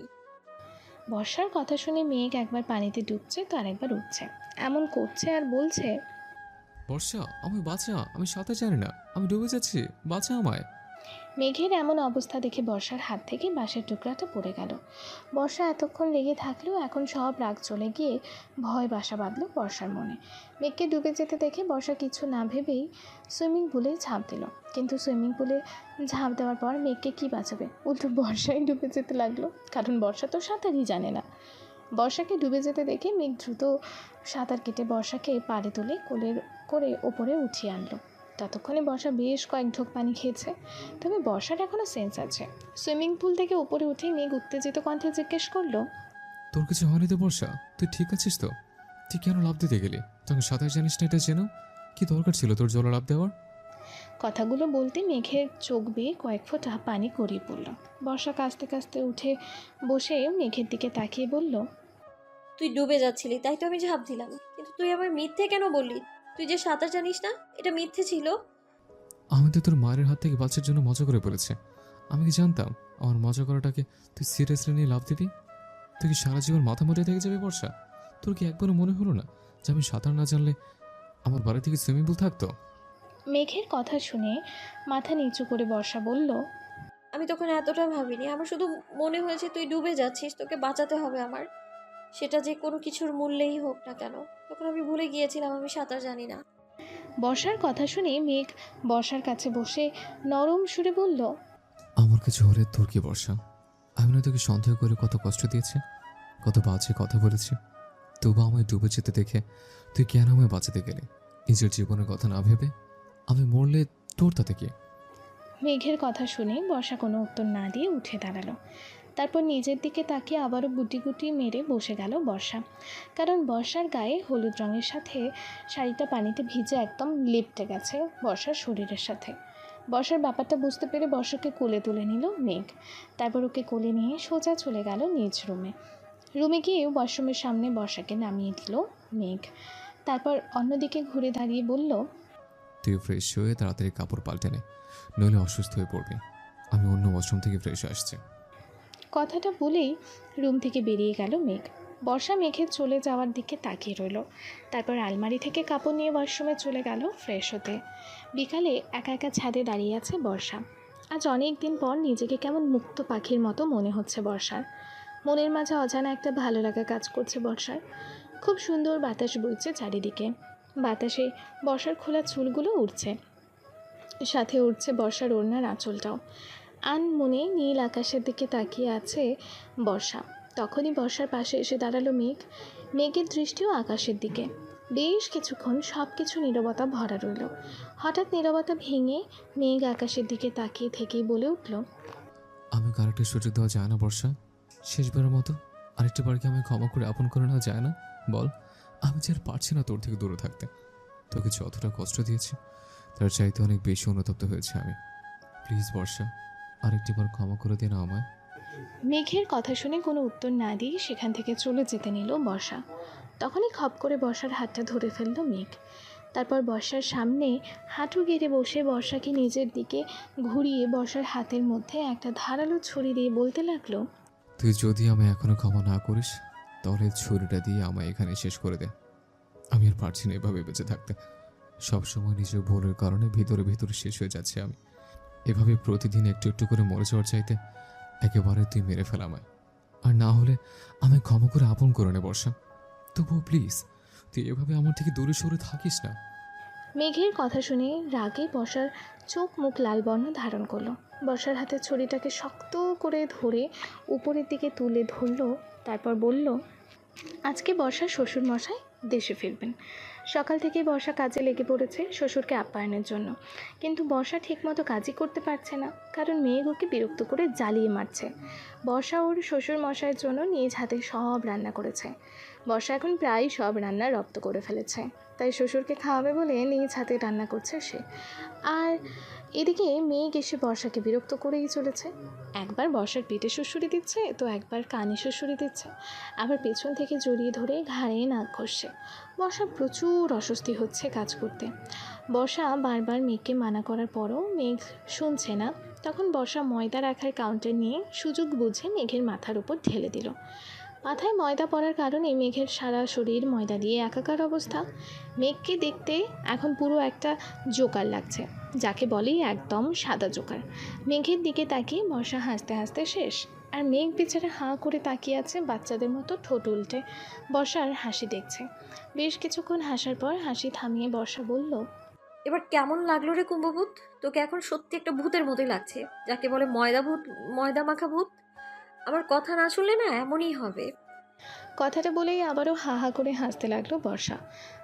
বর্ষার কথা শুনে মেঘ একবার পানিতে ডুবছে তো আরেকবার উঠছে, এমন করছে আর বলছে, বর্ষা আমায় বাঁচা, আমি সাঁতার জানি না, আমি ডুবে যাচ্ছি, বাঁচা আমায়। মেঘের এমন অবস্থা দেখে বর্ষার হাত থেকে বাঁশের টুকরাটা পড়ে গেল। বর্ষা এতক্ষণ লেগে থাকলেও এখন সব রাগ চলে গিয়ে ভয় বাসা বাঁধল বর্ষার মনে। মেঘকে ডুবে যেতে দেখে বর্ষা কিছু না ভেবেই সুইমিং পুলে ঝাঁপ দিল। কিন্তু সুইমিং পুলে ঝাঁপ দেওয়ার পর মেঘকে কী বাঁচাবে, উল্টো বর্ষাই ডুবে যেতে লাগলো, কারণ বর্ষা তো সাঁতারই জানে না। বর্ষাকে ডুবে যেতে দেখে মেঘ দ্রুত সাঁতার কেটে বর্ষাকে পাড়ে তুলে কোলের করে ওপরে উঠিয়ে আনলো। ততক্ষণে বর্ষা বেশ কয়েক ঢোক পানি খেয়েছে, তবে বর্ষার এখনও সেন্স আছে। সুইমিং পুল থেকে উপরে উঠে মেঘ উত্তেজিত কণ্ঠে জিজ্ঞেস করলো, তোর কিছু হয়নি তো বর্ষা? তুই ঠিক আছিস তো? তুই কেন লাভ দিতে গেলি? তখন সাঁতার জানিস না এটা জেনেও? কি দরকার ছিল তোর জলে লাভ দেওয়ার? কথাগুলো বলতে মেঘের চোখ বেয়ে কয়েক ফোঁটা পানি গড়িয়ে পড়ল। বর্ষা কাঁচতে কাঁচতে উঠে বসে মেঘের দিকে তাকিয়ে বলল, তুই ডুবে যাচ্ছিলি তাই তো আমি ঝাঁপ দিলাম, কিন্তু তুই আমার মিথ্যে কেন বললি? তুই যে সাঁতার জানিস না, এটা মিথ্যে ছিল। আমি তো তোর মায়ের হাত থেকে বাচ্চার জন্য মজা করে বলেছে। আমি কি জানতাম আমার মজা করাটাকে তুই সিরিয়াসলি নিয়ে লাভ দিবি? তুই কি সারা জীবন মাথা মুটে থেকে যাবে বর্ষা? তোর কি একবারও মনে হলো না যে আমি সাঁতার না জানলে আমার বাড়ি থেকে সুইমিং পুল থাকতো? মেঘের কথা শুনে মাথা নিচু করে বর্ষা বলল, আমি তখন এতটা ভাবিনি, আমার শুধু মনে হয়েছে তুই ডুবে যাচ্ছিস, তোকে বাঁচাতে হবে আমার, সেটা যে কোনো কিছুর মূল্যেই হোক না কেন। তখন আমি ভুলে গিয়েছিলাম আমি সাঁতার জানি না। বর্ষার কথা শুনে মেঘ বর্ষার কাছে বসে নরম সুরে বলল, আমার কিছু হলে তোর কি বর্ষা? আমি না তোকে সন্দেহ করে কত কষ্ট দিয়েছি, কত বাজে কথা বলেছি, তবু আমায় ডুবে যেতে দেখে তুই কেন আমায় বাঁচাতে গেলি? নিজের জীবনের কথা না ভেবে? আমি মরলে তোর তাতে কি? মেঘের কথা শুনে বর্ষা কোনো উত্তর না দিয়ে উঠে দাঁড়ালো। তারপর নিজের দিকে তাকিয়ে আবারও গুটি গুটি মেরে বসে গেল বর্ষা, কারণ বর্ষার গায়ে হলুদ রঙের সাথে শাড়িটা পানিতে ভিজে একদম লেপ্টে গেছে বর্ষার শরীরের সাথে। বর্ষার ব্যাপারটা বুঝতে পেরে বর্ষাকে কোলে তুলে নিল মেঘ। তারপর ওকে কোলে নিয়ে সোজা চলে গেল নিজ রুমে গিয়ে ওয়াশরুমের সামনে বর্ষাকে নামিয়ে দিল মেঘ। তারপর অন্যদিকে ঘুরে দাঁড়িয়ে বলল, তুই ফ্রেশ হয়ে তাড়াতাড়ি কাপড় পাল্টে নে, নইলে অসুস্থ হয়ে পড়বি। আমি অন্য ওয়াশরুম থেকে ফ্রেশ আসছি। কথাটা বলেই রুম থেকে বেরিয়ে গেল মেঘ। বর্ষা মেঘের চলে যাওয়ার দিকে তাকিয়ে রইল। তারপর আলমারি থেকে কাপড় নিয়ে ওয়াশরুমে চলে গেল ফ্রেশ হতে। বিকালে একা একা ছাদে দাঁড়িয়ে আছে বর্ষা। আজ অনেক দিন পর নিজেকে কেমন মুক্ত পাখির মতো মনে হচ্ছে বর্ষার। মনের মাঝে অজানা একটা ভালো লাগা কাজ করছে বর্ষার। খুব সুন্দর বাতাস বইছে চারিদিকে। বাতাসে বর্ষার খোলা চুলগুলো উড়ছে, সাথে উড়ছে বর্ষার ওড়নার আঁচলটাও। মনে নীল আকাশের দিকে তাকিয়ে আছে বর্ষা। তখনই বর্ষার পাশে এসে দাঁড়ালো মেঘ। মেঘের দৃষ্টিও আকাশের দিকে। বেশ কিছুক্ষণ সব কিছু নীরবতা ভরা রইল। হঠাৎ নীরবতা ভেঙে মেঘ আকাশের দিকে তাকিয়ে থেকেই বলে উঠল, আমাকে আরেকটা সুযোগ দেওয়া যায় না বর্ষা? শেষবারের মতো আরেকটা বারকে আমায় ক্ষমা করে আপন করে নেওয়া যায় না? বল, আমি যে আর পারছি না তোর থেকে দূরে থাকতে। তোকে যতটা কষ্ট দিয়েছি তার চাইতে অনেক বেশি অনুতপ্ত হয়েছে আমি। প্লিজ বর্ষা, আরেকটি বার ক্ষমা করে দে না আমায়। মেঘের কথা শুনে কোনো উত্তর না দিয়ে সেখান থেকে চলে যেতে নিল বর্ষা। তখনই খপ করে বর্ষার হাতটা ধরে ফেলল মেঘ। তারপর বর্ষার সামনে হাঁটু গেড়ে বসে বর্ষাকে নিজের দিকে ঘুরিয়ে বর্ষার হাতের মধ্যে একটা ধারালো ছুরি দিয়ে বলতে লাগলো, তুই যদি আমায় এখনো ক্ষমা না করিস তাহলে ছুরিটা দিয়ে আমায় এখানে শেষ করে দে। আমি আর পারছি না এভাবে বেঁচে থাকতে। সবসময় নিজের ভুলের কারণে ভিতরে ভিতরে শেষ হয়ে যাচ্ছে আমি। এভাবে প্রতিদিন একটু একটু করে মরে যাওয়ার চাইতে একেবারে তুই মেরে ফেল আমায়। আর না হলে আমায় ক্ষমা করে আপন করে নে বর্ষা। তবুও প্লিজ তুই এভাবে আমার থেকে দূরে সরে থাকিস না। মেঘের কথা শুনে রাগে বর্ষার চোখ মুখ লাল বর্ণ ধারণ করলো। বর্ষার হাতে ছুরিটাকে শক্ত করে ধরে উপরের দিকে তুলে ধরলো। তারপর বলল, আজকে বর্ষার শ্বশুর মশাই দেশে ফিরবেন। সকাল থেকে বর্ষা কাজে লেগে পড়েছে শ্বশুরকে আপ্যায়নের জন্য। কিন্তু বর্ষা ঠিকমতো কাজই করতে পারছে না, কারণ মেঘ ওকে বিরক্ত করে জ্বালিয়ে মারছে। বর্ষা ওর শ্বশুর মশাইয়ের জন্য নিজ হাতে সব রান্না করেছে। বর্ষা এখন প্রায় সব রান্না রপ্ত করে ফেলেছে, তাই শ্বশুরকে খাওয়াবে বলে নিজ হাতে রান্না করছে সে। আর এদিকে মেঘ এসে বর্ষাকে বিরক্ত করেই চলেছে। একবার বর্ষার পিঠে শ্বশুরি দিচ্ছে, তো একবার কানে শ্বশুরি দিচ্ছে, আবার পেছন থেকে জড়িয়ে ধরে ঘাড়ে নাক ঘষছে। বর্ষা প্রচুর অস্বস্তি হচ্ছে কাজ করতে। বর্ষা বারবার মেঘকে মানা করার পরও মেঘ শুনছে না। তখন বর্ষা ময়দা রাখার কাউন্টার নিয়ে সুযোগ বুঝে মেঘের মাথার উপর ঢেলে দিল। মাথায় ময়দা পড়ার কারণে মেঘের সারা শরীর ময়দা দিয়ে একাকার অবস্থা। মেঘকে দেখতে এখন পুরো একটা জোকার লাগছে, যাকে বলেই একদম সাদা জোকার। মেঘের দিকে তাকিয়ে বর্ষা হাসতে হাসতে শেষ। আর মেঘ বেচারা হাঁ করে তাকিয়ে আছে বাচ্চাদের মতো ঠোঁট উল্টে বর্ষার হাসি দেখছে। বেশ কিছুক্ষণ হাসার পর হাসি থামিয়ে বর্ষা বলল, এবার কেমন লাগলো রে কুম্ভভূত? তোকে এখন সত্যি একটা ভূতের মতোই লাগছে, যাকে বলে ময়দা ভূত, ময়দা মাখা ভূত। আমার কথা না শুনলে না এমনই হবে। কথাটা বলেই আবারও হা হা করে হাসতে লাগলো বর্ষা।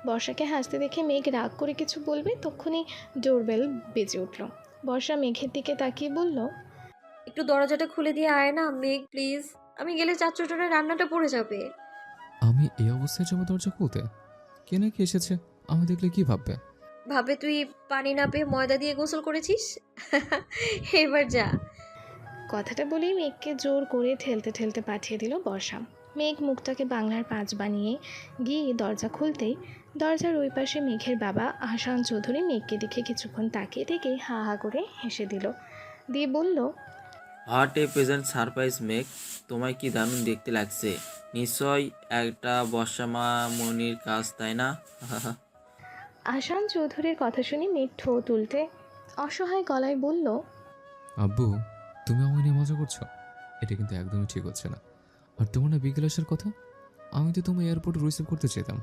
বর্ষাকে হাসতে দেখে মেঘ রাগ করে কিছু বলবে, তখনই ডোরবেল বেজে উঠল। বর্ষা মেঘের দিকে তাকিয়ে বলল, একটু দরজাটা খুলে দিয়ে আয় না মেঘ প্লিজ, আমি গেলে চাচুটারে রান্নাটা পড়ে যাবে। আমি এই অবস্থায় যাবো দরজা খুলতে? কে নাকি এসেছে, আমি দেখলে কি ভাববে? ভাবে তুই পানি না পেয়ে ময়দা দিয়ে গোসল করেছিস। এবার যা। কথাটা বলেই মেঘকে জোর করে ঠেলতে ঠেলতে পাঠিয়ে দিল বর্ষা। মেঘ মুখটাকে বাংলার 5 বানিয়ে গিয়ে দরজা খুলতেই দরজার ওই পাশে মেঘের বাবা আহসান চৌধুরী মেঘকে দেখে কিছুক্ষণ তাকিয়ে থেকেই হা হা করে হেসে দিল, দিয়ে বলল, হোয়াট এ প্রেজেন্ট সারপ্রাইজ মেঘ, তোমায় কি দারুণ দেখতে লাগছে। নিশ্চয় একটা বর্ষামামনির কাজ, তাই না? আহসান চৌধুরীর কথা শুনে মেঘ ঠোঁট উল্টে অসহায় গলায় বলল, আব্বু, তুমি আমায় নিয়ে মজা করছো? এটা কিন্তু একদমই ঠিক হচ্ছে না। আর তোমার না বিকেল আসার কথা, আমি তো তোমায় এয়ারপোর্টে রিসিভ করতে চেতাম,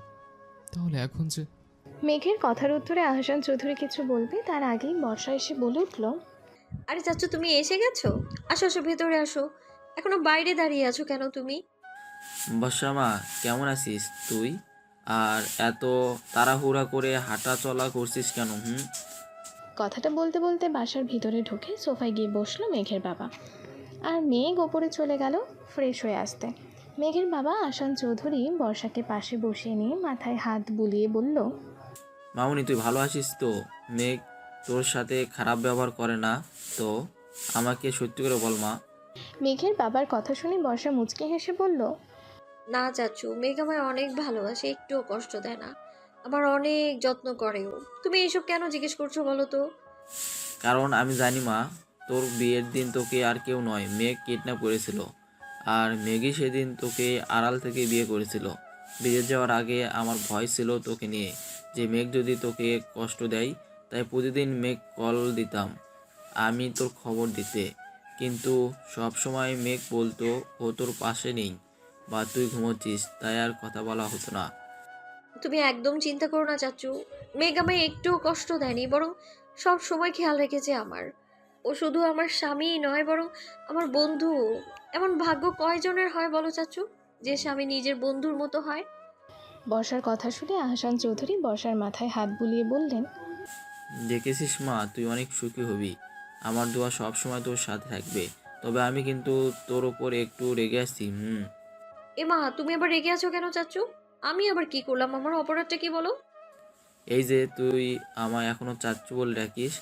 তাহলে এখন যে। মেঘের কথার উত্তরে আহসান চৌধুরী কিছু বলবে তার আগেই বর্ষা এসে বলে উঠল, আরে চাচু তুমি এসে গেছো? আসো আসো ভেতরে আসো। এখনো বাইরে দাঁড়িয়ে আছো কেন তুমি? বর্ষামা, কেমন আছিস তুই? আর এত তাড়াহুড়া করে হাঁটা চলা করছিস কেন? কথাটা বলতে বলতে বাসার ভিতরে ঢুকে সোফায় গিয়ে বসলো মেঘের বাবা। আর মেঘ ওপরে চলে গেল ফ্রেশ হয়ে আসতে। মেঘের বাবা আহসান চৌধুরী বর্ষাকে পাশে বসিয়ে নিয়ে মাথায় হাত বুলিয়ে বলল, মামুনি তুই ভালো আছিস তো? মেঘ তোর সাথে খারাপ ব্যবহার করে না তো? আমাকে সত্যি করে বল মা। মেঘের বাবার কথা শুনে বর্ষা মুচকে হেসে বলল, না চাচু, মেঘ আমায় অনেক ভালোবাসে, একটুও কষ্ট দেয় না, আমার অনেক যত্ন করেও। তুমি এসব কেন জিজ্ঞেস করছো বলো তো? কারণ আমি জানি মা, তোর বিয়ের দিন তোকে আর কেউ নয় মেঘ কিডন্যাপ করেছিল। আর মেঘই সেদিন তোকে আড়াল থেকে বিয়ে করেছিল। বিদেশ যাওয়ার আগে আমার ভয় ছিল তোকে নিয়ে, যে মেঘ যদি তোকে কষ্ট দেয়। তাই প্রতিদিন মেঘ কল দিতাম আমি তোর খবর দিতে, কিন্তু সব সময় মেঘ বলতো ও তোর পাশে নেই বা তুই ঘুমোচ্ছিস, তাই আর কথা বলা হতো না। তুমি একদম চিন্তা করো না চাচু, মেঘ আমায় একটুও কষ্ট দেয়নি, বরং সব সময় খেয়াল রেখেছে আমার। ও শুধু আমার স্বামীই নয়, বরং আমার বন্ধু। এমন ভাগ্য কয়জনের হয় বলো চাচু, যে স্বামী নিজের বন্ধুর মতো হয়? বর্ষার কথা শুনে আহসান চৌধুরী বর্ষার মাথায় হাত বুলিয়ে বললেন, দেখেছিস মা, তুই অনেক সুখী হবি। আমার দোয়া সব সময় তোর সাথে থাকবে। তবে আমি কিন্তু তোর ওপর একটু রেগে আছি। মা, তুমি আবার রেগে আছো কেন চাচু? আমি আবার কি করলাম? আমার অপরাধটা কি বলো? এই যে তুই আমায় এখনো চাচ্চু বলে ডাকিস।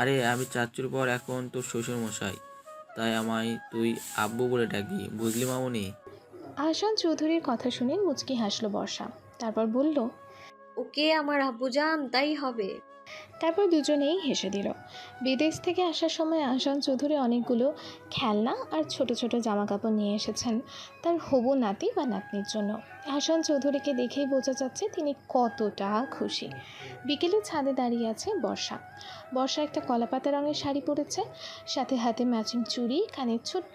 আরে আমি চাচ্চুর পর এখন তোর শ্বশুর মশাই, তাই আমায় তুই আব্বু বলে ডাকি, বুঝলি মামুনি? আহসান চৌধুরীর কথা শুনে মুচকি হাসলো বর্ষা। তারপর বলল, ওকে আমার আব্বু জান, তাই হবে। তারপর দুজনেই হেসে দিল। বিদেশ থেকে আসার সময় আহসান চৌধুরী অনেকগুলো খেলনা আর ছোট ছোট জামা কাপড় নিয়ে এসেছেন তার হবু নাতি বা নাতনির জন্য। আহসান চৌধুরীকে দেখেই বোঝা যাচ্ছে তিনি কতটা খুশি। বিকেলে ছাদে দাঁড়িয়ে আছে বর্ষা। বর্ষা একটা কলাপাতা রঙের শাড়ি পরেছে, সাথে হাতে ম্যাচিং চুড়ি, কানের ছোট্ট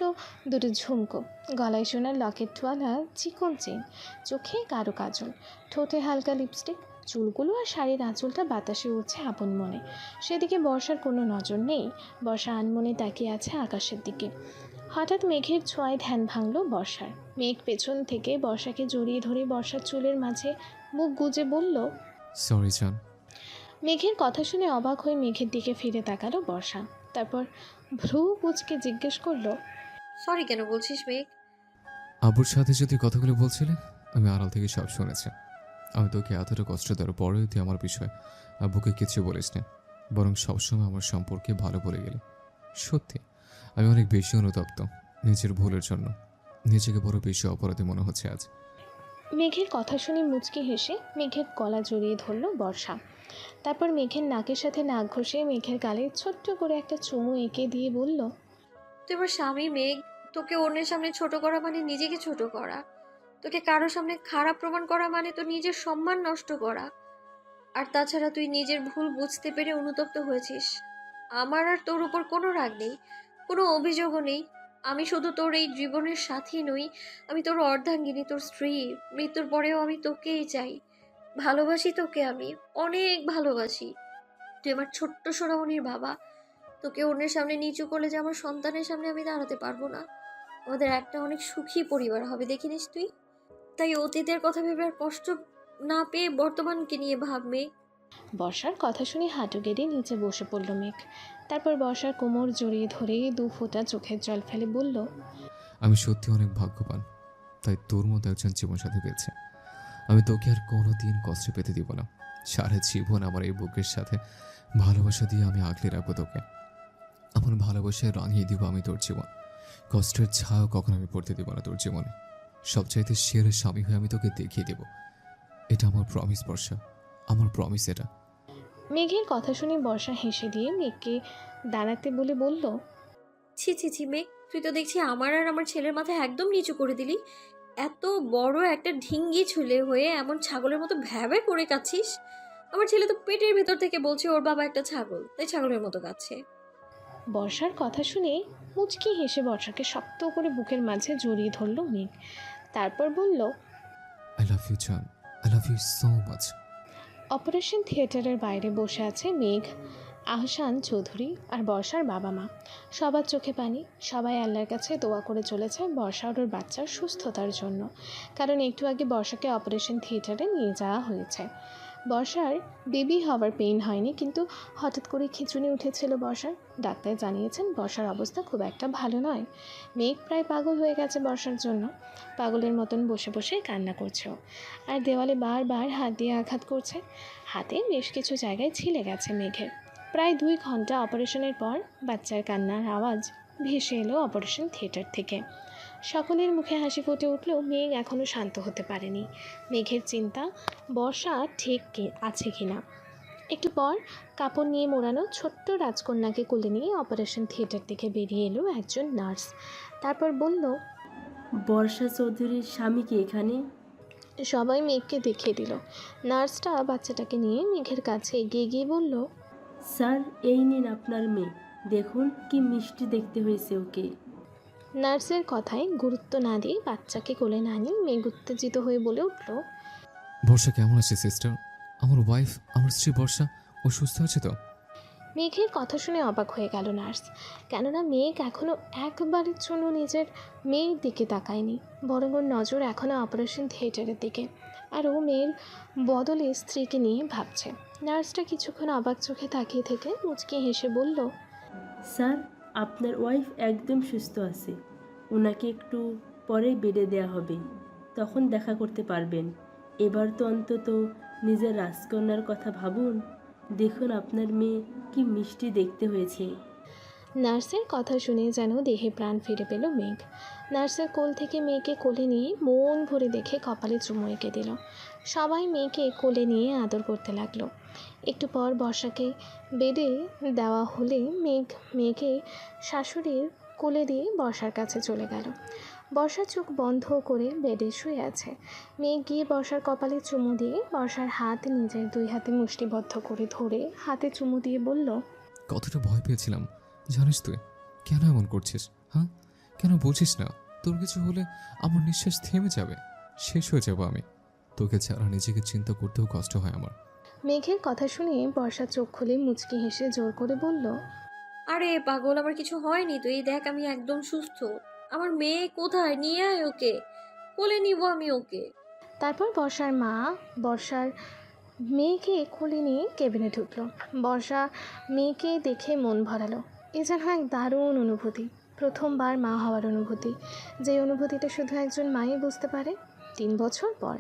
দুটো ঝুমকো, গলায় সোনার লকেটওয়ালা চিকন চেন, চোখে গাঢ় কাজল, ঠোঁটে হালকা লিপস্টিক। চুলগুলো আর শাড়ির আঁচলটা বাতাসে উড়ছে আপন মনে। সেদিকে বর্ষার কোনো নজর নেই। বর্ষা আনমনে তাকিয়ে আছে আকাশের দিকে। হঠাৎ মেঘের ছোঁয়ায় ধ্যান ভাঙল বর্ষার। মেঘ পেছন থেকে বর্ষাকে জড়িয়ে ধরে বর্ষার চুলের মাঝে মুখ গুজে বলল, সরি জান। মেঘের কথা শুনে অবাক হয়ে মেঘের দিকে ফিরে তাকালো বর্ষা। তারপর ভ্রু কুঁচকে জিজ্ঞেস করলো, সরি কেন বলছিস মেঘ? আব্বুর সাথে যদি কথাগুলো বলছিলে, আমি আড়াল থেকে সব শুনেছি। আমি তোকে এতটা কষ্ট দেওয়ার পরেও তুই আমার বিষয়ে আব্বুকে কিছু বলিস না, বরং সবসময় আমার সম্পর্কে ভালো বলে গেলি। সত্যি আমি অনেক বেশি অনুতপ্ত নিজের ভুলের জন্য। নিজেকে বড় বেশি অপরাধী মনে হচ্ছে আজ। মেঘের কথা শুনে মুচকি হেসে মেঘের গলা জড়িয়ে ধরল বর্ষা। তারপর মেঘের নাকের সাথে নাক ঘষে মেঘের গালে ছোট্ট করে একটা চুমু এঁকে দিয়ে বলল, তুই আমার স্বামী মেঘ। তোকে অন্যের সামনে ছোট করা মানে নিজেকে ছোট করা। তোকে কারো সামনে খারাপ প্রমাণ করা মানে তো নিজের সম্মান নষ্ট করা। আর তাছাড়া তুই নিজের ভুল বুঝতে পেরে অনুতপ্ত হয়েছিস। আমার আর তোর উপর কোনো রাগ নেই, কোনো অভিযোগও নেই। আমি শুধু তোর এই জীবনের সাথী নই, আমি তোর অর্ধাঙ্গিনী, তোর স্ত্রী। মৃত্যুর পরেও আমি তোকেই চাই। ভালোবাসি তোকে, আমি অনেক ভালোবাসি। তুই আমার ছোট্ট সোনামণির বাবা। তোকে অন্যের সামনে নিচু করলে যে আমার সন্তানের সামনে আমি দাঁড়াতে পারবো না। আমাদের একটা অনেক সুখী পরিবার হবে, দেখিনিস তুই? তাই অতীতের কথা ভেবে আর কষ্ট না পেয়ে বর্তমানকে নিয়ে ভাব মেঘ। বর্ষার কথা শুনে হাঁটু গেড়ে নিচে বসে পড়ল মেঘ। তারপর বর্ষার কোমর জড়িয়ে ধরে 2 ফোঁটা চোখের জল ফেলে বলল, আমি সত্যি অনেক ভাগ্যবান, তাই তোর মতো একজন জীবনসাথী পেয়েছে। আমি তোকে আর কোনো দিন কষ্ট পেতে দিব না। সারা জীবন আমার এই বুকের সাথে ভালোবাসা দিয়ে আমি আগলে রাখবো তোকে। আমার ভালোবাসায় রাঙিয়ে দিব আমি তোর জীবন। কষ্টের ছায়াও কখনো আমি পড়তে দিব না তোর জীবনে। সবচাইতে সেরা স্বামী হয়ে আমি তোকে দেখিয়ে দেব। এটা আমার প্রমিস বর্ষা, আমার প্রমিস এটা। মেঘের কথা শুনে বর্ষা হেসে দিয়ে মেঘকে দাঁড়াতে বলে বলল, ছি ছি ছি মেঘ, তুই তো দেখছি আমার আর আমার ছেলের মাথায় একদম নিচু করে দিলি। এত বড় একটা ঢিঙ্গি ছুলে হয়ে এমন ছাগলের মতো ভ্যাবে করে কাচ্ছিস। আমার ছেলে তো পেটের ভেতর থেকে বলছে ওর বাবা একটা ছাগল, তাই ছাগলের মতো কাচ্ছে। বর্ষার কথা শুনে মুচকি হেসে বর্ষাকে শক্ত করে বুকের মাঝে জড়িয়ে ধরল মেঘ। তারপর বলল, আই লাভ ইউ জান, I love you so much. Operation থিয়েটারের বাইরে বসে আছে মেঘ, আহসান চৌধুরী আর বর্ষার বাবা মা। সবার চোখে পানি। সবাই আল্লাহর কাছে দোয়া করে চলেছে বর্ষা আর ওর বাচ্চার সুস্থতার জন্য, কারণ একটু আগে বর্ষাকে অপারেশন থিয়েটারে নিয়ে যাওয়া হয়েছে। বর্ষার বেবি হওয়ার পেইন হয়নি, কিন্তু হঠাৎ করে খিঁচুনি উঠেছিল বর্ষার। ডাক্তার জানিয়েছেন বর্ষার অবস্থা খুব একটা ভালো নয়। মেঘ প্রায় পাগল হয়ে গেছে বর্ষার জন্য। পাগলের মতন বসে বসে কান্না করছে ও, আর দেওয়ালে বারবার হাত দিয়ে আঘাত করছে। হাতে বেশ কিছু জায়গায় ছিলে গেছে মেঘের। প্রায় 2 ঘন্টা অপারেশনের পর বাচ্চার কান্নার আওয়াজ ভেসে এলো অপারেশন থিয়েটার থেকে। সকলের মুখে হাসি ফুটে উঠলেও মেঘ এখনও শান্ত হতে পারেনি। মেঘের চিন্তা বর্ষা ঠিক আছে কিনা। একটু পর কাপড় নিয়ে মোড়ানো ছোট্ট রাজকন্যাকে কোলে নিয়ে অপারেশন থিয়েটার থেকে বেরিয়ে এলো একজন নার্স। তারপর বলল, বর্ষা চৌধুরীর স্বামী কি এখানে? সবাই মেঘকে দেখিয়ে দিল। নার্সটা বাচ্চাটাকে নিয়ে মেঘের কাছে এগিয়ে গিয়ে বলল, স্যার, এই নিন আপনার মেয়ে, দেখুন কি মিষ্টি দেখতে হয়েছে ওকে। নার্সের কথায় গুরুত্ব না দিয়ে বাচ্চাকে কোলে না নিয়ে মেঘ উত্তেজিত হয়ে বলে উঠল, বর্ষা কেমন আছে সিস্টার? আমার ওয়াইফ, আমার স্ত্রী বর্ষা, ও সুস্থ আছে তো? মেঘের কথা শুনে অবাক হয়ে গেল নার্স। কেননা মেঘ এখনও একবারের জন্য নিজের মেয়ের দিকে তাকায়নি, বরং ওর নজর এখনও অপারেশন থিয়েটারের দিকে, আর ও মেয়ের বদলে স্ত্রীকে নিয়ে ভাবছে। নার্সটা কিছুক্ষণ অবাক চোখে তাকিয়ে থেকে মুচকি হেসে বলল, স্যার, আপনার ওয়াইফ একদম সুস্থ আছে। ওনাকে একটু পরে বেডে দেয়া হবে, তখন দেখা করতে পারবেন। এবার তো অন্তত নিজের রাজকন্যার কথা ভাবুন। দেখুন আপনার মেয়ে কি মিষ্টি দেখতে হয়েছে। নার্সের কথা শুনে যেন দেহে প্রাণ ফিরে পেল মেঘ। নার্সের কোল থেকে মেয়েকে কোলে নিয়ে মন ভরে দেখে কপালে চুমু এঁকে দিল। সবাই মেয়েকে কোলে নিয়ে আদর করতে লাগলো। একটু পর বর্ষাকে বেডে দেওয়া হলে মেয়েকে শাশুড়ির কোলে দিয়ে বর্ষার কাছে চলে গেল। বর্ষার চোখ বন্ধ করে বেডে শুয়ে আছে। মেঘ গিয়ে বর্ষার কপালে চুমু দিয়ে বর্ষার হাত নিজের 2 হাতে মুষ্টিবদ্ধ করে ধরে হাতে চুমু দিয়ে বলল, কতটা ভয় পেয়েছিলাম জানিস তুই? কেন এমন করছিস? হ্যাঁ, কেন বলছিস না? তোর কিছু হলে আমার নিঃশ্বাস থেমে যাবে, শেষ হয়ে যাব আমি। তোকে ছাড়া নিজেকে চিন্তা করতেও কষ্ট হয় আমার। মেঘের কথা শুনে বর্ষা চোখ খুলে মুচকি হেসে জোর করে বলল, আরে পাগল, আমার কিছু হয়নি তো, এই দেখ আমি একদম সুস্থ। আমার মেয়ে কোথায়? নিয়ে আয় ওকে, কোলে নিব আমি ওকে। তারপর বর্ষার মা বর্ষার মেয়েকে কোলে নিয়ে কেবিনে ঢুকলো। বর্ষা মেয়েকে দেখে মন ভরালো। এ যেন এক দারুণ অনুভূতি, প্রথমবার মা হওয়ার অনুভূতি, যে অনুভূতিটা শুধু একজন মাই বুঝতে পারে। 3 বছর পর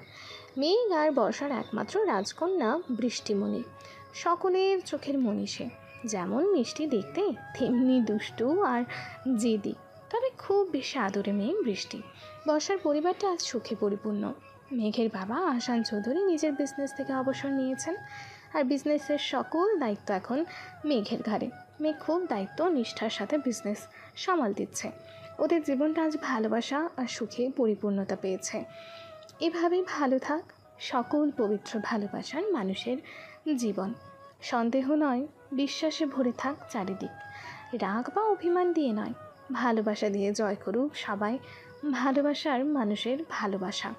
মেঘ আর বর্ষার একমাত্র রাজকন্যা বৃষ্টিমণি, সকলের চোখের মণি সে। যেমন মিষ্টি দেখতে, তেমনি দুষ্টু আর জেদি, তবে খুব বেশি আদরে মেয়ে বৃষ্টি। বর্ষার পরিবারটা আজ সুখে পরিপূর্ণ। মেঘের বাবা আসান চৌধুরী নিজের বিজনেস থেকে অবসর নিয়েছেন, আর বিজনেসের সকল দায়িত্ব এখন মেঘের ঘাড়ে। মেঘ খুব দায়িত্ব নিষ্ঠার সাথে বিজনেস সামাল দিচ্ছে। ওদের জীবনটা আজ ভালোবাসা আর সুখে পরিপূর্ণতা পেয়েছে। এভাবেই ভালো থাক সকল পবিত্র ভালোবাসার মানুষের জীবন। সন্দেহ নয়, বিশ্বাসে ভরে থাক চারিদিক। রাগ বা অভিমান দিয়ে নয়, ভালোবাসা দিয়ে জয় করুক সবাই ভালোবাসার মানুষের ভালোবাসা।